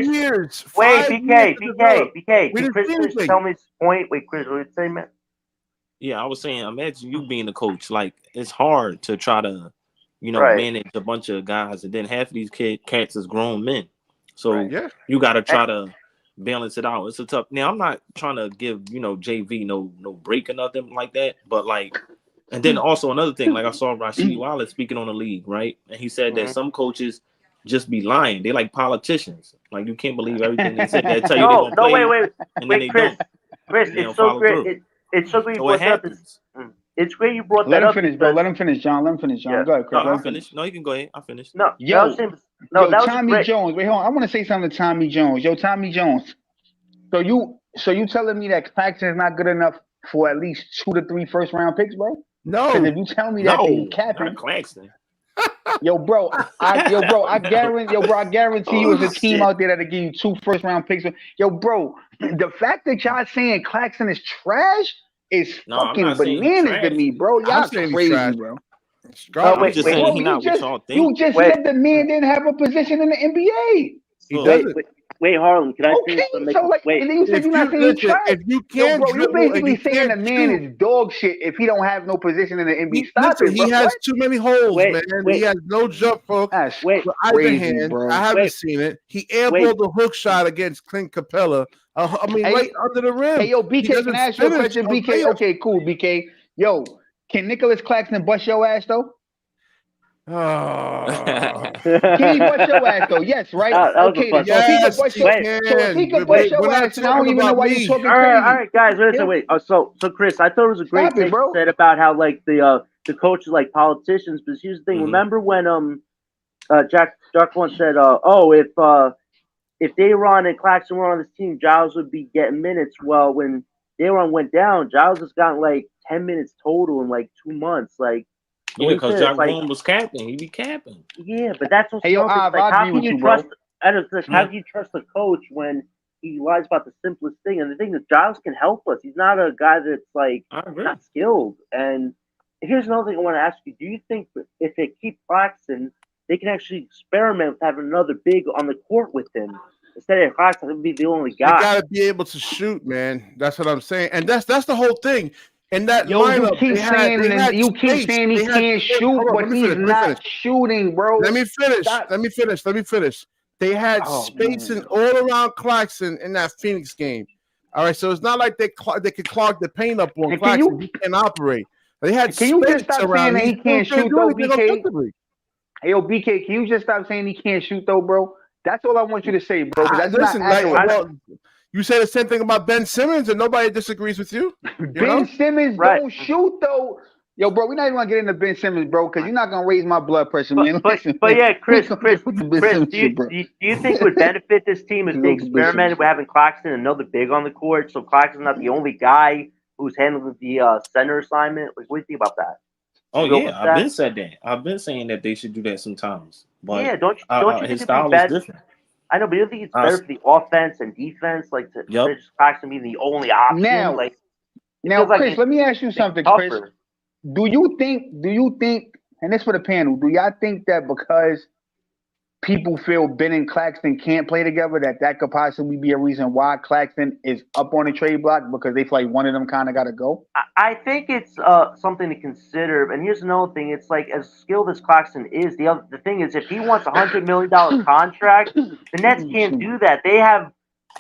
Speaker 5: BK. Did Chris finish tell me his point? Wait, Chris, what did you say, man?
Speaker 9: Yeah, I was saying, imagine you being a coach. Like it's hard to try to, manage a bunch of guys, and then half of these cats is grown men. So you got to try to balance it out. It's a tough. Now I'm not trying to give JV no break or nothing like that, but like. And then also another thing, like I saw Rasheed Wallace speaking on the league, right? And he said that some coaches just be lying. They like politicians. Like you can't believe everything they said. They tell you they're gonna play,
Speaker 5: wait,
Speaker 9: and then they
Speaker 5: Chris,
Speaker 9: don't.
Speaker 5: Chris, it's so great. It's so great you brought that up. It's great you brought that up.
Speaker 6: Let him finish, John. Let him finish, John.
Speaker 5: Yeah.
Speaker 6: Go ahead, Chris.
Speaker 9: I'll finish. No, you can go ahead. I'll finish.
Speaker 5: No,
Speaker 6: that was Tommy Jones. Wait, hold on. I want to say something to Tommy Jones. Yo, Tommy Jones. So you telling me that Claxton is not good enough for at least 2 to 3 first round picks, bro?
Speaker 1: No.
Speaker 6: Because if you tell me that, then you capping.
Speaker 9: Claxton.
Speaker 6: Yo, bro, I guarantee you, there's a team out there that'll give you 2 first round picks. Yo, bro, the fact that y'all saying Claxton is trash is fucking bananas to me, bro. Y'all crazy, bro.
Speaker 9: I'm just saying he not what y'all think.
Speaker 6: You just said the man didn't have a position in the NBA.
Speaker 1: He doesn't.
Speaker 5: Wait, Harlem, can I
Speaker 6: and then you said you're not saying trash.
Speaker 1: If you can't,
Speaker 6: bro, you basically saying the man is dog shit if he don't have no position in the NBA. Stop it, bro.
Speaker 1: He has too many holes, man. He has no jump hook.
Speaker 6: Wait,
Speaker 1: crazy, bro. I haven't seen it. He airballed the hook shot against Clint Capella. Right under the rim.
Speaker 6: Hey, yo, BK, can I ask you a question? BK, okay, cool, BK. Yo, can Nicholas Claxton bust your ass though?
Speaker 1: Oh.
Speaker 6: Can he bust your ass though? Yes, right? Okay, then. So if he could bust your ass, I don't even know why you're talking crazy.
Speaker 5: All right, guys, listen, wait. So Chris, I thought it was a great thing you said about how like the coaches like politicians. But here's the thing: remember when Jack once said, if Dayron and Claxton were on this team, Giles would be getting minutes. Well, when Dayron went down, Giles has gotten like 10 minutes total in like 2 months. Like
Speaker 9: Yeah, because Jack Boone was capping. He be capping.
Speaker 5: Yeah, but that's what's
Speaker 6: Hey, yo,
Speaker 5: like,
Speaker 6: I
Speaker 5: how
Speaker 6: agree
Speaker 5: can
Speaker 6: with
Speaker 5: you
Speaker 6: you,
Speaker 5: trust?
Speaker 6: bro.
Speaker 5: How do you trust the coach when he lies about the simplest thing? And the thing is, Giles can help us. He's not a guy that's like not skilled. And here's another thing I want to ask you: do you think if they keep Claxton, they can actually experiment with having another big on the court with him instead of Claxton to be the only guy?
Speaker 1: They gotta be able to shoot, man. That's what I'm saying, and that's the whole thing. In that
Speaker 6: you
Speaker 1: lineup,
Speaker 6: keep saying he can't shoot, but he's not shooting, bro.
Speaker 1: Let me finish. They had spacing all around Claxton in that Phoenix game. All right, so it's not like they could clog the paint up on Claxton. He can't operate. They had
Speaker 6: Can you just stop saying that he can't shoot though, BK? Hey, yo, BK, can you just stop saying he can't shoot though, bro? That's all I want you to say, bro. That's not accurate.
Speaker 1: You say the same thing about Ben Simmons, and nobody disagrees with you.
Speaker 6: Ben Simmons don't shoot though. Yo, bro, we're not even gonna get into Ben Simmons, bro, because you're not gonna raise my blood pressure, man.
Speaker 5: But yeah, Chris, do you think would benefit this team if they experimented with having Claxton another big on the court, so Claxton's not the only guy who's handling the center assignment? Like, what do you think about that?
Speaker 9: Oh yeah, I've been said that. I've been saying that they should do that sometimes. But
Speaker 5: yeah, don't you think
Speaker 9: his style is different.
Speaker 5: I know, but you think it's better for the offense and defense, like to just Claxton being the only option?
Speaker 6: Now, Chris, let me ask you something, Chris. Do you think, and this for the panel, do y'all think that because people feel Ben and Claxton can't play together, that could possibly be a reason why Claxton is up on the trade block because they feel like one of them kind of got to go?
Speaker 5: I think it's something to consider. And here's another thing. It's like, as skilled as Claxton is, the thing is, if he wants a $100 million contract, the Nets can't do that. They have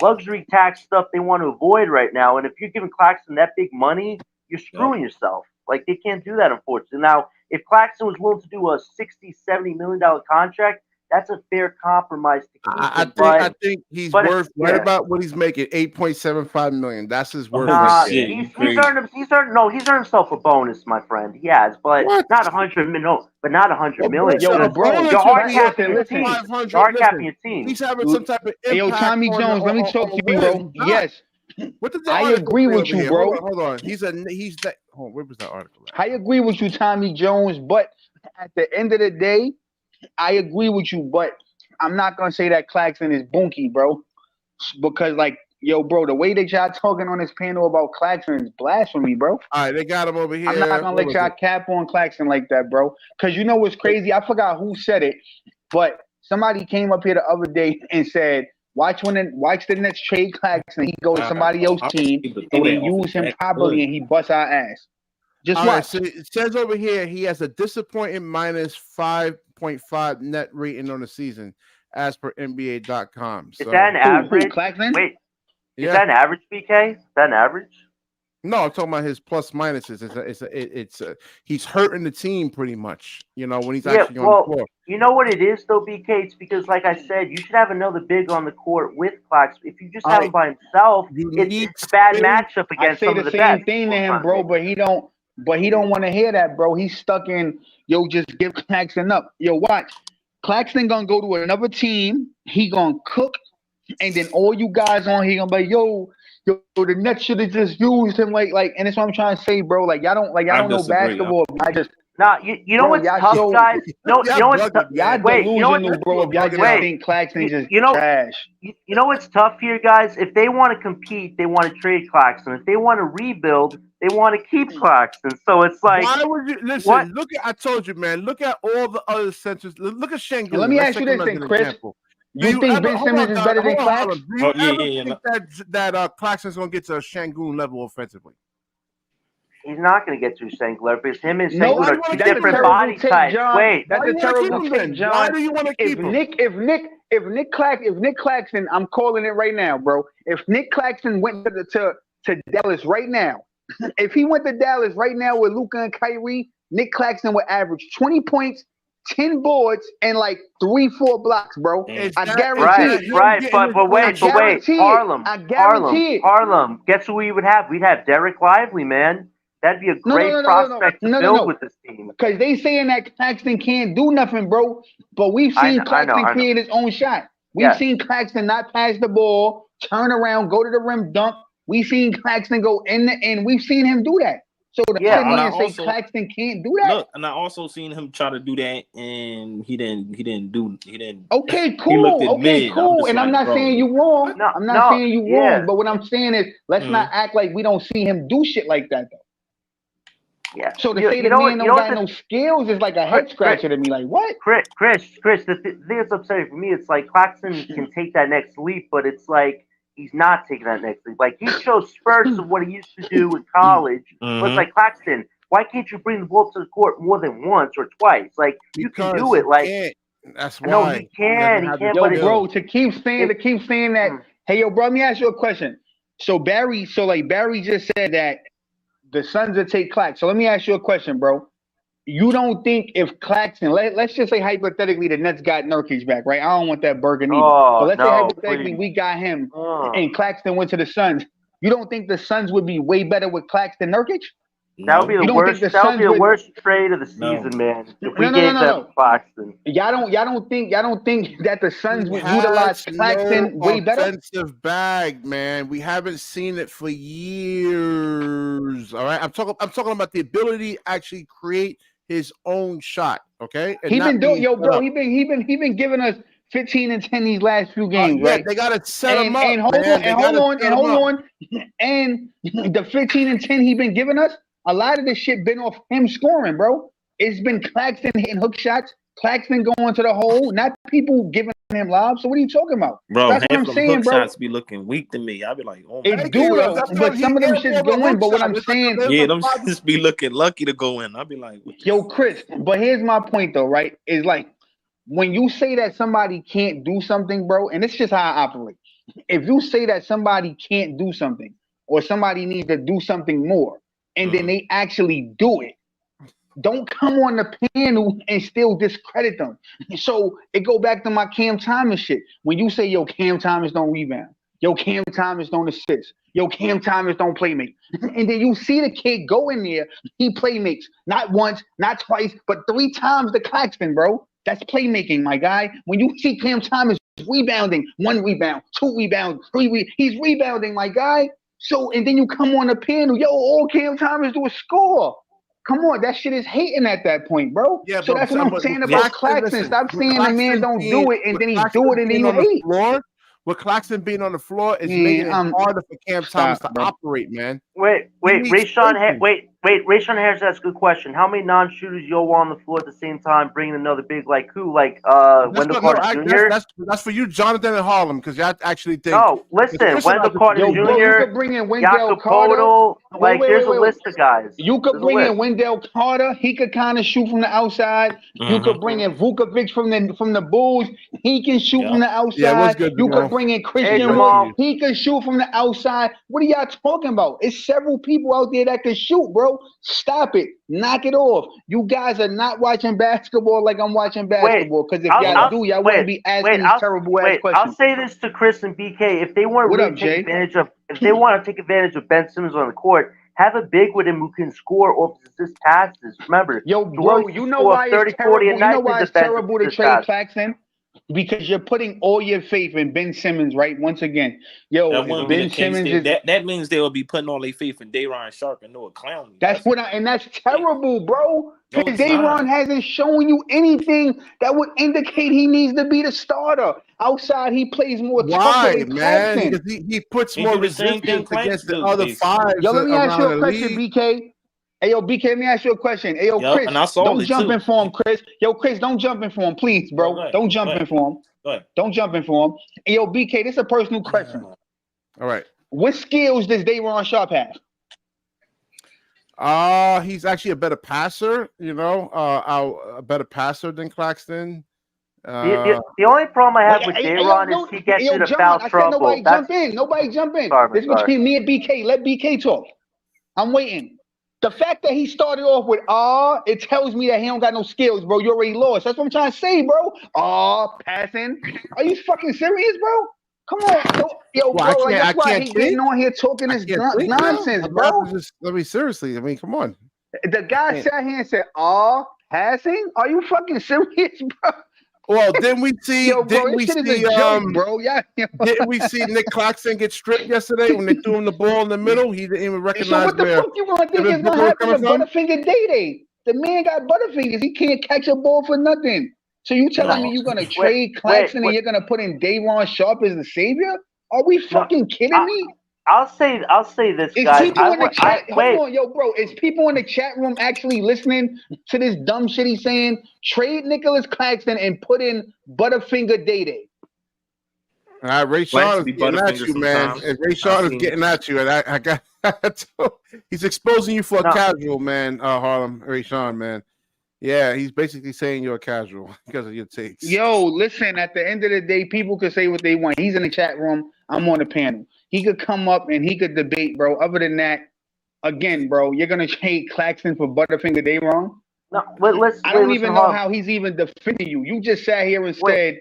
Speaker 5: luxury tax stuff they want to avoid right now. And if you're giving Claxton that big money, you're screwing yourself. Like, they can't do that, unfortunately. Now, if Claxton was willing to do a $60-70 million contract, that's a fair compromise to keep
Speaker 1: I think he's worth about what he's making, $8.75 million. That's his worth.
Speaker 5: He's earned himself a bonus, my friend. He has, but not $100 million. But not $100 million.
Speaker 6: Yo, bro,
Speaker 5: you're hard capping your team. You're hard capping your team.
Speaker 1: He's having some type of impact.
Speaker 6: Yo, Tommy Jones, let me talk to you, bro. Yes. I agree with you, bro.
Speaker 1: Hold on. He's that. Oh, where was that article?
Speaker 6: I agree with you, Tommy Jones. But at the end of the day, I agree with you. But I'm not gonna say that Claxton is bunky, bro, because like, yo, bro, the way that y'all talking on this panel about Claxton is blasphemy, bro.
Speaker 1: All right, they got him over here.
Speaker 6: I'm not gonna let y'all cap on Claxton like that, bro. Because you know what's crazy? I forgot who said it, but somebody came up here the other day and said, watch the Nets trade Claxton. He go to somebody else's team and they use him properly and he busts our ass. Just watch.
Speaker 1: Right, so it says over here he has a disappointing minus 5.5 net rating on the season, as per NBA.com. So,
Speaker 5: is that an average? Wait, is that an average, BK? Is that an average?
Speaker 1: No, I'm talking about his plus minuses. It's he's hurting the team pretty much. You know, when he's actually on the floor.
Speaker 5: You know what it is though, BK? It's because, like I said, you should have another big on the court with Claxton. If you just have him by himself, it's a bad matchup against some of the best.
Speaker 6: I say the same thing to him, bro, but he don't want to hear that, bro. He's stuck in, yo, just give Claxton up. Yo, watch. Claxton gonna go to another team. He gonna cook, and then all you guys on here gonna be, yo, the Nets should have just used him, like, and that's what I'm trying to say, bro. Like, y'all don't know basketball.
Speaker 5: You know what's tough, guys? You know what's tough?
Speaker 6: Wait, you know what, bro? If y'all just think Claxton just trash.
Speaker 5: You know what's tough here, guys? If they want to compete, they want to trade Claxton. If they want to rebuild, they want to keep Claxton. So it's like,
Speaker 1: why would you listen? Look at, I told you, man. Look at all the other centers. Look at Şengün.
Speaker 6: Let me ask you this thing, Chris. You think Ben Simmons is better than Claxton?
Speaker 1: Do you ever think that Claxton's going to get to a Şengün level offensively?
Speaker 5: He's not going to get to Şengün because him and Şengün are two different body types. Wait,
Speaker 6: that's a terrible take, John.
Speaker 1: Why do you want to keep him?
Speaker 6: If Nic Claxton, I'm calling it right now, bro. If Nic Claxton went to Dallas right now, if he went to Dallas right now with Luka and Kyrie, Nic Claxton would average 20 points, 10 boards, and like 3-4 blocks, bro. I guarantee it.
Speaker 5: Right. But wait. Harlem. Guess who we would have? We'd have Derek Lively, man. That'd be a great prospect to build with this team.
Speaker 6: Because they saying that Claxton can't do nothing, bro. But we've seen Claxton create his own shot. We've seen Claxton not pass the ball, turn around, go to the rim, dunk. We've seen Claxton go in the end. We've seen him do that. So to sit here and say Claxton can't do that.
Speaker 9: Look, and I also seen him try to do that, and he didn't.
Speaker 6: Okay, cool. And I'm not saying you wrong. I'm not saying you wrong. But what I'm saying is, let's not act like we don't see him do shit like that, though.
Speaker 5: Yeah.
Speaker 6: So to say the man don't got no skills is like a head scratcher to me. Like what?
Speaker 5: Chris, the thing that's upsetting for me, it's like Claxton can take that next leap, but it's like he's not taking that next leap. Like he shows spurts of what he used to do in college. But it's like, Claxton, why can't you bring the ball to the court more than once or twice? Like you can do it. Like
Speaker 1: that's why.
Speaker 5: No, he can. He can.
Speaker 6: Yo, bro, to keep saying that. Hey, yo, bro, let me ask you a question. So Barry just said that the Suns will take Clax. So let me ask you a question, bro. You don't think if Claxton, let's just say hypothetically the Nets got Nurkic back, right? I don't want that Bergen either. But let's say hypothetically we got him and Claxton went to the Suns. You don't think the Suns would be way better with Claxton Nurkic?
Speaker 5: That would be the worst. That would be the worst trade of the season, man. If we gave them Claxton,
Speaker 6: y'all don't think that the Suns would utilize Claxton way better?
Speaker 1: Offensive bag, man. We haven't seen it for years. All right, I'm talking about the ability to actually create his own shot. Okay,
Speaker 6: He been giving us 15 and 10 these last few games, right?
Speaker 1: They gotta set him up.
Speaker 6: And hold on. And the 15 and 10 he been giving us. A lot of this shit been off him scoring, bro. It's been Claxton hitting hook shots, Claxton going to the hole, not people giving him lobs. So what are you talking about?
Speaker 9: Bro,
Speaker 6: that's what I'm saying,
Speaker 9: hook
Speaker 6: bro.
Speaker 9: Shots be looking weak to me. I be like, oh,
Speaker 6: it do, but some of them shits go in. But what I'm saying,
Speaker 9: them shits be looking lucky to go in. I be like,
Speaker 6: yo, Chris. But here's my point, though, right? Is like when you say that somebody can't do something, bro, and it's just how I operate. If you say that somebody can't do something or somebody needs to do something more, and then they actually do it, don't come on the panel and still discredit them. So it go back to my Cam Thomas shit. When you say, yo, Cam Thomas don't rebound, yo, Cam Thomas don't assist, yo, Cam Thomas don't playmate, and then you see the kid go in there, he playmates, not once, not twice, but 3 times the Claxton, bro. That's playmaking, my guy. When you see Cam Thomas rebounding, 1 rebound, 2 rebounds, 3 he's rebounding, my guy. So, and then you come on the panel, yo, all Cam Thomas do is score. Come on, that shit is hating at that point, bro. Yeah, so that's what I'm saying about Claxton. Stop saying the man don't do it, and then he do it, and then you hate.
Speaker 1: With Claxton being on the floor is making it harder for Cam Thomas to operate, man.
Speaker 5: Wait, Rayshawn Harris, that's a good question. How many non-shooters you want on the floor at the same time, bringing another big like who? Like Wendell Carter Jr.?
Speaker 1: That's for you, Jonathan and Harlem, because y'all actually think.
Speaker 5: No, listen, Wendell Carter Jr.
Speaker 6: You could bring in Wendell Carter.
Speaker 5: There's a list of guys.
Speaker 6: You could bring in Wendell Carter. He could kind of shoot from the outside. You could bring in Vukovic from the Bulls. He can shoot from the outside. You could bring in Christian Wood. He can shoot from the outside. What are y'all talking about? It's several people out there that can shoot, bro. Stop it. Knock it off. You guys are not watching basketball like I'm watching basketball. Because if y'all do, y'all wouldn't be asking these terrible ass questions.
Speaker 5: I'll say this to Chris and BK. If they want to take advantage of Ben Simmons on the court, have a big with him who can score or assist passes. Remember,
Speaker 6: yo, bro, you know why it's terrible. You know why it's terrible to trade Claxton? Because you're putting all your faith in Ben Simmons, right? Once again, yo, Ben Simmons is
Speaker 9: that means they will be putting all their faith in Day'Ron Sharpe and Noah Clowney.
Speaker 6: That's terrible, bro. Because Day'Ron hasn't shown you anything that would indicate he needs to be the starter. Outside, he plays more.
Speaker 1: Why, man? Because he puts more resistance against the other 5.
Speaker 6: Yo, let me ask you a question, BK. Hey, yo, BK, let me ask you a question. Hey, yo, Chris, don't jump in for him, Chris. Yo, Chris, don't jump in for him, please, bro. Don't jump in for him. Don't jump in for him. Hey, yo, BK, this is a personal question.
Speaker 1: All right.
Speaker 6: What skills does Day'Ron Sharpe
Speaker 1: have? He's actually a better passer, a better passer than Claxton.
Speaker 5: The only problem I have with Day'Ron is he gets into foul trouble.
Speaker 6: Nobody jump in. This is between me and BK. Let BK talk. I'm waiting. The fact that he started off with it tells me that he don't got no skills, bro. You already lost. That's what I'm trying to say, bro. Passing. Are you fucking serious, bro? Come on. Yo, bro, that's why he getting on here talking this nonsense, bro.
Speaker 1: Let me seriously. I mean, come on.
Speaker 6: The guy sat here and said, passing? Are you fucking serious, bro?
Speaker 1: Well, didn't we see?
Speaker 6: Yo, bro, this shit is a joke, bro. Yeah.
Speaker 1: Didn't we see Nic Claxton get stripped yesterday when they threw him the ball in the middle? He didn't even recognize.
Speaker 6: So what the fuck you gonna think is gonna happen to Butterfinger Day? The man got butterfingers. He can't catch a ball for nothing. So you telling me you're gonna trade Claxton and you're gonna put in Dayron Sharp as the savior? Are we fucking kidding me?
Speaker 5: I'll say this,
Speaker 6: is
Speaker 5: guys.
Speaker 6: People in the chat, hold on, yo, bro. Is people in the chat room actually listening to this dumb shit he's saying? Trade Nicholas Claxton and put in Butterfinger Day.
Speaker 1: All right, Ray Sean is getting at you, man. And Ray Sean is getting at you, and I got he's exposing you for a casual, man. Harlem, Ray Sean, man. Yeah, he's basically saying you're a casual because of your takes.
Speaker 6: Yo, listen, at the end of the day, people could say what they want. He's in the chat room. I'm on the panel. He could come up and he could debate, bro. Other than that, again, bro, you're going to trade Claxton for Butterfinger Dayron?
Speaker 5: No,
Speaker 6: I don't even know how he's even defending you. You just sat here and said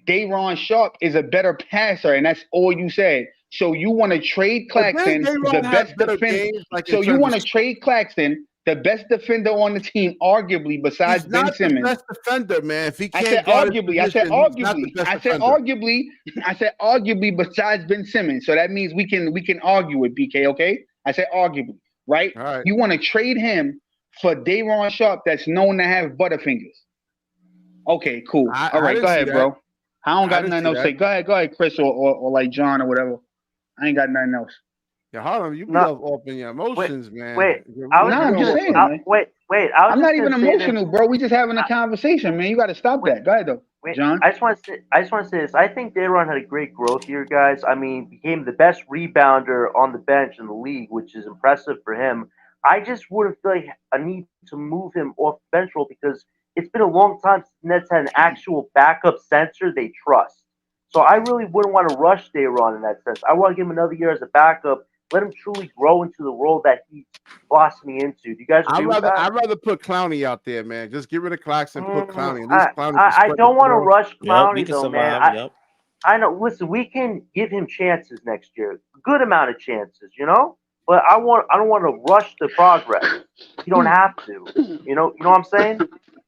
Speaker 6: Dayron Sharp is a better passer, and that's all you said. So you want to trade Claxton, the best defender. So you want to trade Claxton, the best defender on the team, arguably, besides Ben Simmons.
Speaker 1: Best defender, man. If he can't
Speaker 6: I said arguably, besides Ben Simmons. So that means we can argue with BK, okay? I said arguably, right?
Speaker 1: All right.
Speaker 6: You want to trade him for Dayron Sharp that's known to have butterfingers. Okay, cool. All right, go ahead, bro. I don't got nothing else to say. Go ahead, Chris or like John or whatever. I ain't got nothing else.
Speaker 1: Yeah, Harlem, you be up in your emotions, man.
Speaker 6: I'm just saying. I'm not even emotional, bro. We just having a conversation, man. You got to stop that. Go ahead, though, John.
Speaker 5: I just want to say this. I think Dayron had a great growth year, guys. I mean, became the best rebounder on the bench in the league, which is impressive for him. I just wouldn't feel like a need to move him off the bench role because it's been a long time since the Nets had an actual backup center they trust. So I really wouldn't want to rush Dayron in that sense. I want to give him another year as a backup. Let him truly grow into the role that he's blossoming into. Do you guys agree with that?
Speaker 1: I'd rather put Clowney out there, man. Just get rid of Claxton, put Clowney.
Speaker 5: I don't want to rush Clowney, though, man. I know. Listen, we can give him chances next year. Good amount of chances, you know? But I don't want to rush the progress. You don't have to. You know what I'm saying?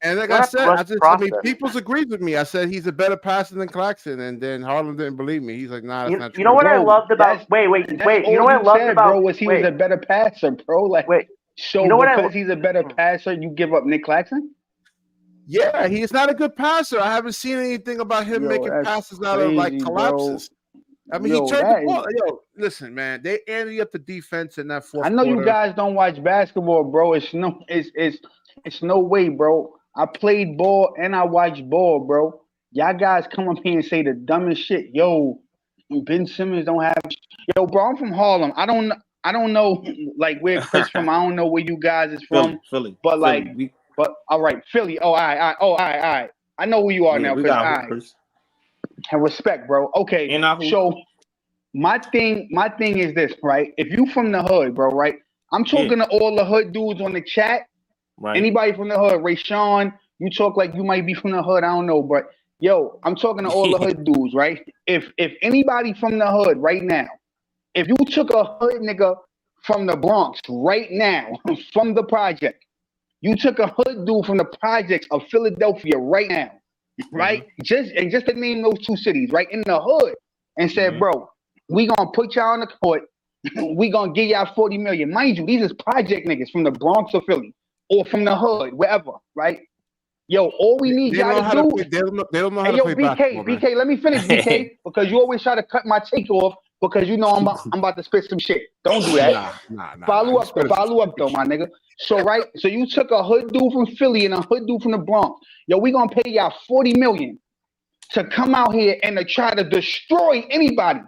Speaker 1: And like I said, I mean, people's agreed with me. I said he's a better passer than Claxton, and then Harlem didn't believe me. He's like, nah, that's not true.
Speaker 5: You know what I loved about? Wait. You know what I loved about?
Speaker 6: Bro, was he was a better passer, bro. Like, so you know because he's a better passer, you give up Nic Claxton?
Speaker 1: Yeah, he's not a good passer. I haven't seen anything about him making passes out of like collapses. Bro. I mean, he turned the ball. Yo, listen, man, they ended up the defense in that fourth.
Speaker 6: I know you guys don't watch basketball, bro. It's no way, bro. I played ball and I watched ball, bro. Y'all guys come up here and say the dumbest shit. Yo, Ben Simmons don't have. Yo, bro, I'm from Harlem. I don't know like where Chris from. I don't know where you guys is from.
Speaker 9: Philly.
Speaker 6: But like, but all right, Philly. Oh, all right. I know who you are now, Chris. And respect, bro. Okay. So my thing is this, right? If you from the hood, bro, right? I'm talking to all the hood dudes on the chat. Right. Anybody from the hood, Ray Sean, you talk like you might be from the hood. I don't know, but yo, I'm talking to all the hood dudes, right? If anybody from the hood right now, if you took a hood nigga from the Bronx right now, from the project, you took a hood dude from the projects of Philadelphia right now, right? Just to name those two cities, right? In the hood, and said, bro, we gonna put y'all on the court, we gonna give y'all $40 million. Mind you, these is project niggas from the Bronx or Philly. Or from the hood, wherever, right? Yo, all we need y'all to do.
Speaker 1: They don't know how to play basketball,
Speaker 6: BK, let me finish, BK, because you always try to cut my take off because you know I'm about to spit some shit. Don't do that.
Speaker 1: Nah.
Speaker 6: Follow up though, my nigga. So so you took a hood dude from Philly and a hood dude from the Bronx. Yo, we gonna pay y'all $40 million to come out here and to try to destroy anybody.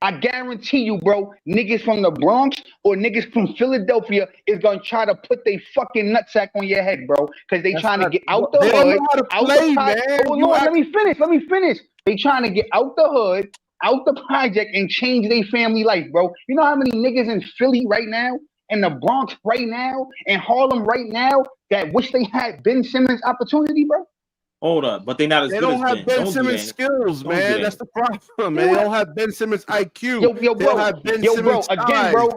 Speaker 6: I guarantee you, bro, niggas from the Bronx or niggas from Philadelphia is gonna try to put their fucking nutsack on your head, bro, because they trying to get out the hood, out the project. Oh, Lord, let me finish. They trying to get out the hood, out the project, and change their family life, bro. You know how many niggas in Philly right now, in the Bronx right now, in Harlem right now that wish they had Ben Simmons' opportunity, bro?
Speaker 9: Hold up, but they not as good as Ben.
Speaker 1: They don't have Ben Simmons skills, man. That's the problem, man. They don't have Ben Simmons IQ.
Speaker 6: Yo, bro.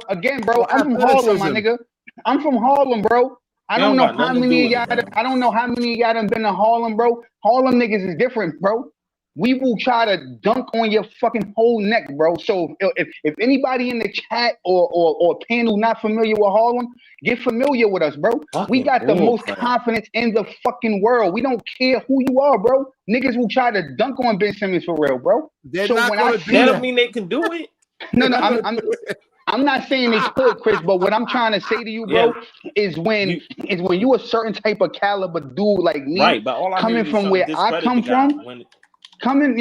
Speaker 6: Again, bro. I'm from Harlem, my nigga. I'm from Harlem, bro. I don't know how many of y'all. I don't know how many of y'all done been to Harlem, bro. Harlem niggas is different, bro. We will try to dunk on your fucking whole neck, bro. So if anybody in the chat or panel not familiar with Harlem, get familiar with us, bro. We got the most confidence in the fucking world. We don't care who you are, bro. Niggas will try to dunk on Ben Simmons for real, bro.
Speaker 1: They're not gonna do
Speaker 9: that. Don't mean they can do it.
Speaker 6: No, I'm not saying they could, Chris, but what I'm trying to say to you, bro, is when you a certain type of caliber dude like me,
Speaker 9: right? But all
Speaker 6: coming from where I come from, coming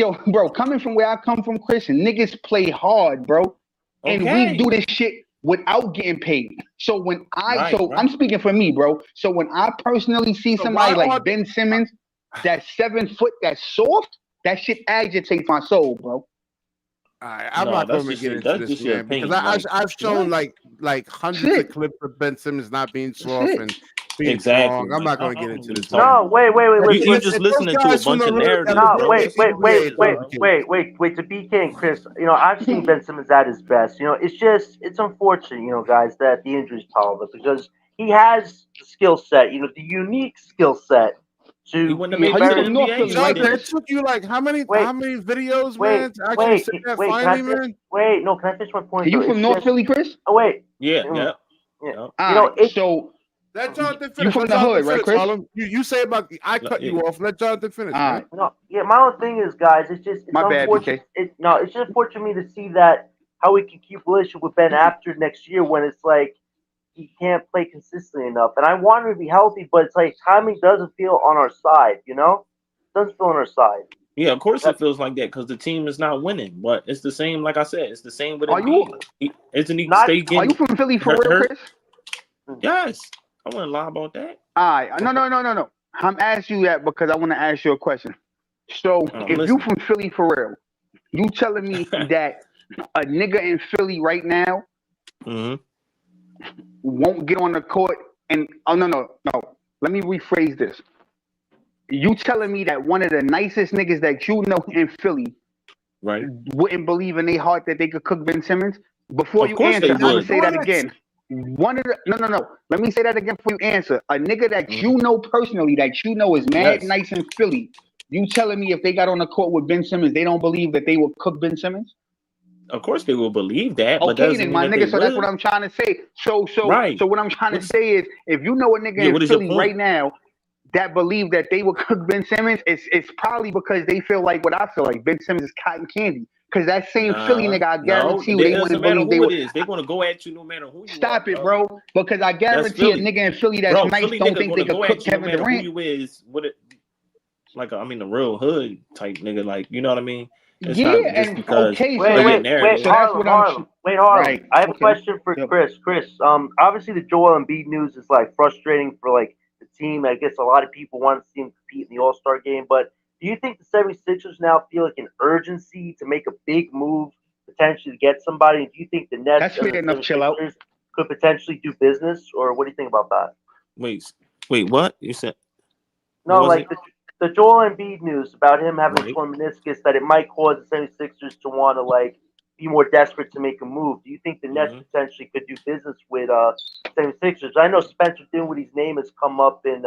Speaker 6: from where I come from, Chris, niggas play hard, bro, and we do this shit without getting paid. So when I'm speaking for me, bro. So when I personally see somebody like Ben Simmons, that's 7 foot, that's soft, that shit agitates my soul, bro.
Speaker 1: I'm not going to get into this, man, because I've shown like hundreds of clips of Ben Simmons not being soft and being strong. I'm not going to get into this.
Speaker 5: No, wait.
Speaker 9: You're just listening to a bunch of narratives.
Speaker 5: No, wait. To BK and Chris, I've seen Ben Simmons at his best. It's unfortunate, guys, that the injuries piled up because he has the skill set, the unique skill set. It
Speaker 1: took you like how many videos, man, to actually sit there finally, man?
Speaker 5: Wait, no, can I finish my point?
Speaker 6: Are you from North Philly, Chris?
Speaker 5: Oh, wait.
Speaker 9: Yeah.
Speaker 6: So
Speaker 1: let Jonathan finish.
Speaker 6: You from the hood, right, Chris?
Speaker 1: You say about I cut you off. Let Jonathan finish.
Speaker 6: Right.
Speaker 5: No, my own thing is, guys, it's unfortunate. It's just unfortunate for me to see that how we can keep relationship with Ben after next year when it's like he can't play consistently enough. And I want him to be healthy, but it's like timing doesn't feel on our side, Doesn't feel on our side.
Speaker 9: Yeah, of course it feels like that because the team is not winning. But it's the same, like I said, it's the same with Isn't he stay getting?
Speaker 6: Are you from Philly for real, Chris?
Speaker 9: Yes. I wouldn't lie about that.
Speaker 6: All right. No. I'm asking you that because I want to ask you a question. So if you from Philly for real, you telling me that a nigga in Philly right now won't get on the court and no. Let me rephrase this. You telling me that one of the nicest niggas that you know in Philly wouldn't believe in their heart that they could cook Ben Simmons? Before you answer, I'm gonna say that again. No. Let me say that again before you answer. A nigga that you know personally, that you know is mad nice in Philly. You telling me if they got on the court with Ben Simmons, they don't believe that they would cook Ben Simmons?
Speaker 9: Of course they will believe that.
Speaker 6: Okay, then my nigga. So that's what I'm trying to say. So what I'm trying to say is, if you know a nigga in Philly right now that believe that they would cook Ben Simmons, it's probably because they feel like what I feel like. Ben Simmons is cotton candy. Because that same Philly nigga, I guarantee you, they wouldn't believe they would.
Speaker 9: They're going to go at you no matter who you
Speaker 6: Stop it, bro. Because I guarantee a nigga in Philly that's nice
Speaker 9: Philly
Speaker 6: don't think they could cook Kevin Durant.
Speaker 9: Who you is, the real hood type nigga, like, you know what I mean? It's
Speaker 5: Harlem. Right. I have a question for Chris. Chris, obviously the Joel Embiid news is like frustrating for like the team. I guess a lot of people want to see him compete in the All-Star game, but do you think the 76ers now feel like an urgency to make a big move, potentially to get somebody? Do you think the Nets could potentially do business, or what do you think about that?
Speaker 9: Wait, what? You said?
Speaker 5: No, like the Joel Embiid news about him having a torn meniscus, that it might cause the 76ers to want to like be more desperate to make a move. Do you think the Nets potentially could do business with 76ers? I know Spencer Dinwiddie's name has come up in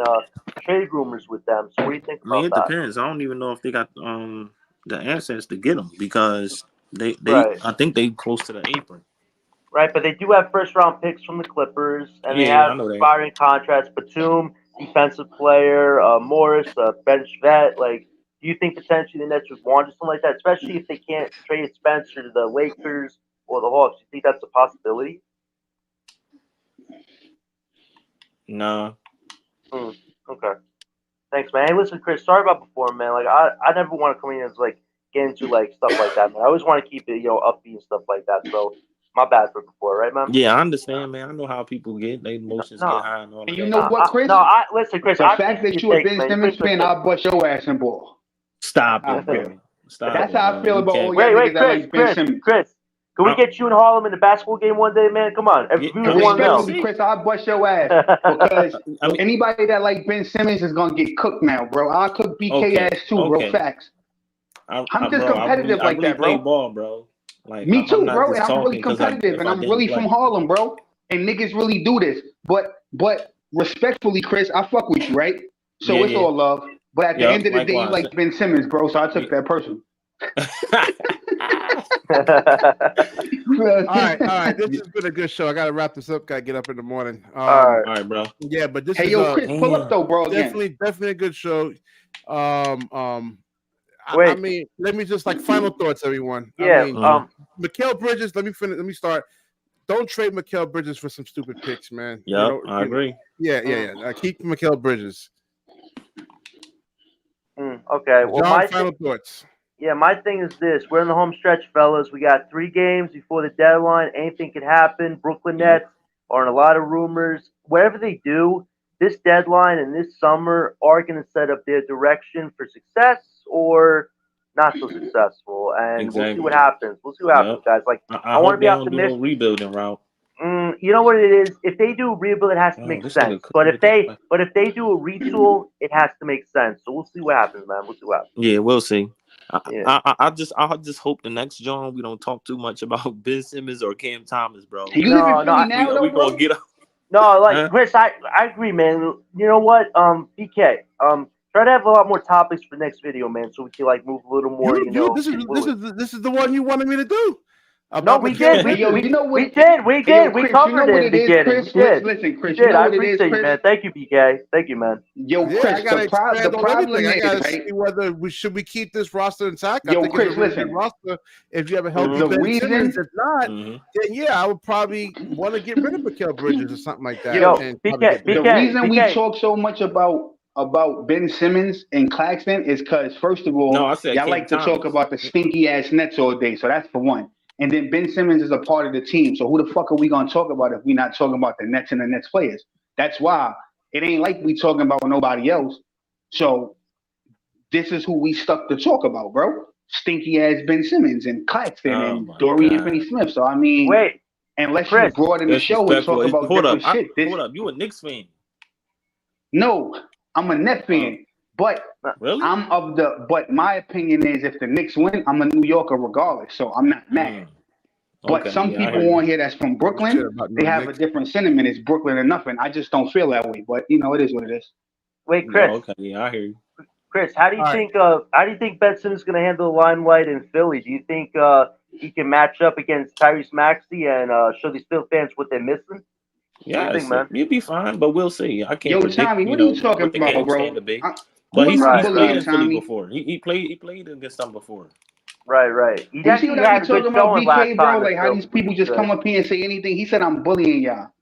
Speaker 5: trade rumors with them. So what do you think about that?
Speaker 9: It depends. I don't even know if they got the assets to get them because they I think they close to the apron.
Speaker 5: Right, but they do have first round picks from the Clippers, and they have expiring contracts. Batum, defensive player, Morris, bench vet. Like, do you think potentially the Nets would want something like that, especially if they can't trade Spencer to the Lakers or the Hawks? Do you think that's a possibility?
Speaker 9: No.
Speaker 5: Okay. Thanks, man. Hey, listen, Chris, sorry about before, man. Like, I never want to come in and like get into like stuff like that, man. I always want to keep it, upbeat and stuff like that. So my bad for before, right, man?
Speaker 9: Yeah, I understand, man. I know how people get. Their emotions get high and all that.
Speaker 6: You know what, Chris?
Speaker 5: Listen, Chris.
Speaker 6: The fact that you a Ben Simmons fan, I'll bust your ass in ball.
Speaker 9: Stop it, man. Stop.
Speaker 6: That's how I feel about all
Speaker 5: Wait, Chris. Can we get you in Harlem in the basketball game one day, man? Come on.
Speaker 6: Chris, I'll bust your ass. Because anybody that like Ben Simmons is going to get cooked now, bro. I'll cook BK ass too, bro. Facts. I'm just competitive like that, bro.
Speaker 9: Play ball, bro. Like,
Speaker 6: me too, bro. And I'm really competitive. And I'm really from Harlem, bro. And niggas really do this. But respectfully, Chris, I fuck with you, right? So it's all love. But at the end of the day, you like Ben Simmons, bro. So I took that personal.
Speaker 1: All right. This has been a good show. I gotta wrap this up. Gotta get up in the morning.
Speaker 2: All
Speaker 9: right, bro.
Speaker 1: Yeah, but this
Speaker 6: is Chris, pull up though, bro.
Speaker 1: Definitely a good show.
Speaker 5: Wait.
Speaker 1: I mean, let me just final thoughts, everyone.
Speaker 5: Yeah.
Speaker 1: I mean, Mikal Bridges. Let me start. Don't trade Mikal Bridges for some stupid picks, man.
Speaker 9: Yeah, I agree.
Speaker 1: Yeah. Keep Mikal Bridges.
Speaker 5: Okay. Well,
Speaker 1: John, final thoughts.
Speaker 5: Yeah, my thing is this. We're in the home stretch, fellas. We got 3 games before the deadline. Anything could happen. Brooklyn Nets are in a lot of rumors. Whatever they do, this deadline and this summer are going to set up their direction for success or not so successful. And we'll see what happens. Guys. Like, I want to be optimistic.
Speaker 9: Rebuilding route.
Speaker 5: You know what it is? If they do a rebuild, it has to make sense. But if they do a retool, it has to make sense. So we'll see what happens, man.
Speaker 9: Yeah, we'll see. I just hope the next John we don't talk too much about Ben Simmons or Cam Thomas, bro.
Speaker 6: We gonna
Speaker 9: get up.
Speaker 5: No, Chris, I agree, man. You know what? BK, try to have a lot more topics for next video, man, so we can move a little more.
Speaker 1: This is the one you wanted me to do.
Speaker 5: No, we did. We did. We covered it in the beginning.
Speaker 6: Listen, Chris, you know
Speaker 5: I
Speaker 6: what it is,
Speaker 5: appreciate you, man. Thank you, BK. Thank you, man.
Speaker 6: Yo, Chris, the problem
Speaker 1: I gotta
Speaker 6: is,
Speaker 1: see whether we keep this roster intact.
Speaker 6: Yo,
Speaker 1: I think
Speaker 6: Chris,
Speaker 1: listen. Roster, if you have a healthy Ben Simmons, if not, then I would probably want to get rid of Mikal Bridges or something like that.
Speaker 5: Yo,
Speaker 6: BK, the reason we talk so much about Ben Simmons and Claxton is because, first of all, y'all like to talk about the stinky ass Nets all day. So that's for one. And then Ben Simmons is a part of the team. So who the fuck are we going to talk about if we're not talking about the Nets and the Nets players? That's why it ain't like we talking about nobody else. So this is who we stuck to talk about, bro. Stinky ass Ben Simmons and Claxton and Dorian Finney-Smith. So, I mean, unless you broaden the show and talk about different shit.
Speaker 9: Hold up. You a Knicks fan?
Speaker 6: No, I'm a Net fan. But
Speaker 9: really?
Speaker 6: But my opinion is if the Knicks win, I'm a New Yorker regardless, so I'm not mad. But some people on here that's from Brooklyn, they have a different sentiment. It's Brooklyn or nothing. I just don't feel that way. But it is what it is.
Speaker 5: Wait, Chris.
Speaker 9: I hear you.
Speaker 5: Chris, how do you think Ben Simmons is going to handle the limelight in Philly? Do you think he can match up against Tyrese Maxey and show these Philly fans what they're missing?
Speaker 9: Yeah, you'll be fine, but we'll see. I can't predict.
Speaker 6: Tommy, what are you talking about, bro?
Speaker 9: But he's played in Philly before. He played against them before.
Speaker 5: Right.
Speaker 6: You see what I be talking about, BK, bro? Like how these people just come up here and say anything. He said I'm bullying y'all.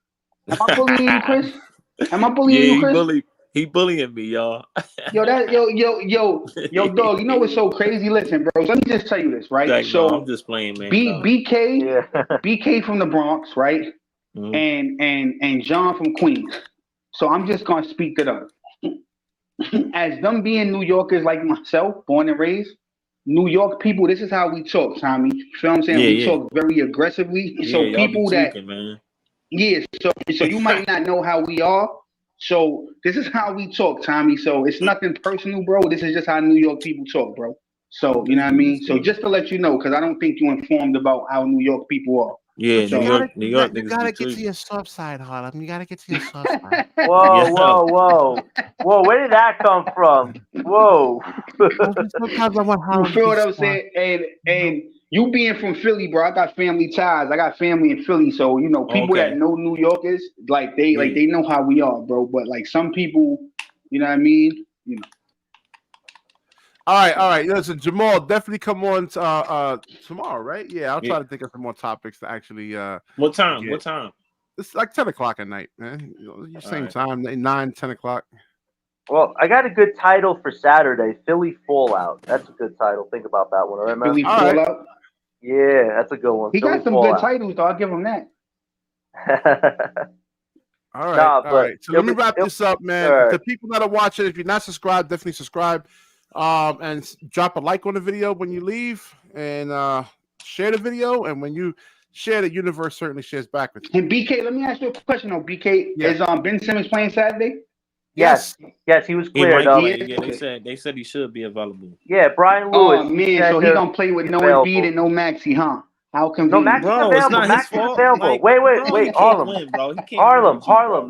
Speaker 6: Am I bullying you, Chris? Am I bullying you, Chris?
Speaker 9: He bullying me, y'all.
Speaker 6: Yo, dog. You know what's so crazy? Listen, bro. Let me just tell you this, right?
Speaker 9: I'm just playing, man.
Speaker 6: BK from the Bronx, right? And John from Queens. So I'm just gonna speak to them. As them being New Yorkers like myself, born and raised, New York people, this is how we talk, Tommy. You feel what I'm saying? We talk very aggressively. So people
Speaker 9: man.
Speaker 6: So you might not know how we are. So this is how we talk, Tommy. So it's nothing personal, bro. This is just how New York people talk, bro. So you know what I mean? So just to let you know, because I don't think you're informed about how New York people are.
Speaker 9: Yeah,
Speaker 1: so
Speaker 9: New York.
Speaker 1: You gotta get to your soft side, Harlem. You gotta get to your soft side.
Speaker 5: Whoa! Where did that come from? Whoa!
Speaker 1: Sometimes I want Harlem.
Speaker 6: You feel what I'm saying? And you being from Philly, bro, I got family ties. I got family in Philly, so people that know New Yorkers, they know how we are, bro. But like some people, you know what I mean?
Speaker 1: All right. Listen, Jamal, definitely come on tomorrow, right? Yeah, I'll try to think of some more topics to actually.
Speaker 9: What time? What time?
Speaker 1: It's like 10 o'clock at night, man. Same time, 9, 10 o'clock.
Speaker 5: Well, I got a good title for Saturday, Philly Fallout. That's a good title. Think about that one, all right, man?
Speaker 6: Philly Fallout?
Speaker 5: Yeah, that's a good one.
Speaker 6: He got some good titles, though. I'll give him that.
Speaker 1: All right. So let me wrap this up, man. Right. The people that are watching, if you're not subscribed, definitely subscribe. And drop a like on the video when you leave, and share the video. And when you share, the universe certainly shares back with you.
Speaker 6: And BK, let me ask you a question. BK, is Ben Simmons playing Saturday?
Speaker 5: Yes, he was cleared.
Speaker 9: They said he should be available.
Speaker 5: Yeah, Brian Lewis.
Speaker 6: Oh man, so he gonna play with no Embiid and no Maxey, huh? How
Speaker 5: No,
Speaker 6: convenient.
Speaker 5: Max is
Speaker 9: Bro, it's
Speaker 5: available.
Speaker 9: not
Speaker 5: Max
Speaker 9: his
Speaker 5: is
Speaker 9: fault.
Speaker 5: available.
Speaker 9: Like,
Speaker 5: Wait,
Speaker 9: bro, he can't
Speaker 5: Harlem.
Speaker 9: win, bro. He can't
Speaker 5: Harlem,
Speaker 9: win with you,
Speaker 5: Harlem.
Speaker 9: bro.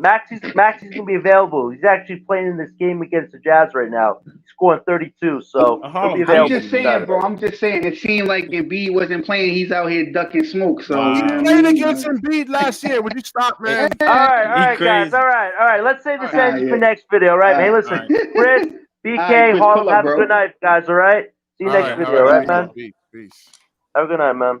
Speaker 5: Maxie's gonna be available. He's actually playing in this game against the Jazz right now. He's scoring 32, so he'll be
Speaker 9: Harlem
Speaker 6: I'm
Speaker 5: available.
Speaker 6: just saying, bro. I'm just saying. It seemed like Embiid wasn't playing. He's out here ducking smoke. So
Speaker 9: Wow.
Speaker 6: you know
Speaker 1: He
Speaker 6: what I
Speaker 1: played
Speaker 6: mean?
Speaker 1: against Embiid last year. Would you stop, man?
Speaker 5: All right, guys.
Speaker 9: crazy.
Speaker 5: All right. Let's save this energy for
Speaker 6: yeah.
Speaker 5: next video, right? Hey, listen,
Speaker 9: All right.
Speaker 5: Chris, BK,
Speaker 6: All right, Chris,
Speaker 5: Harlem,
Speaker 6: pull up,
Speaker 5: have a
Speaker 6: bro.
Speaker 5: good night, guys. All right. See you next video, right, man?
Speaker 1: Peace.
Speaker 5: Have a good night, man.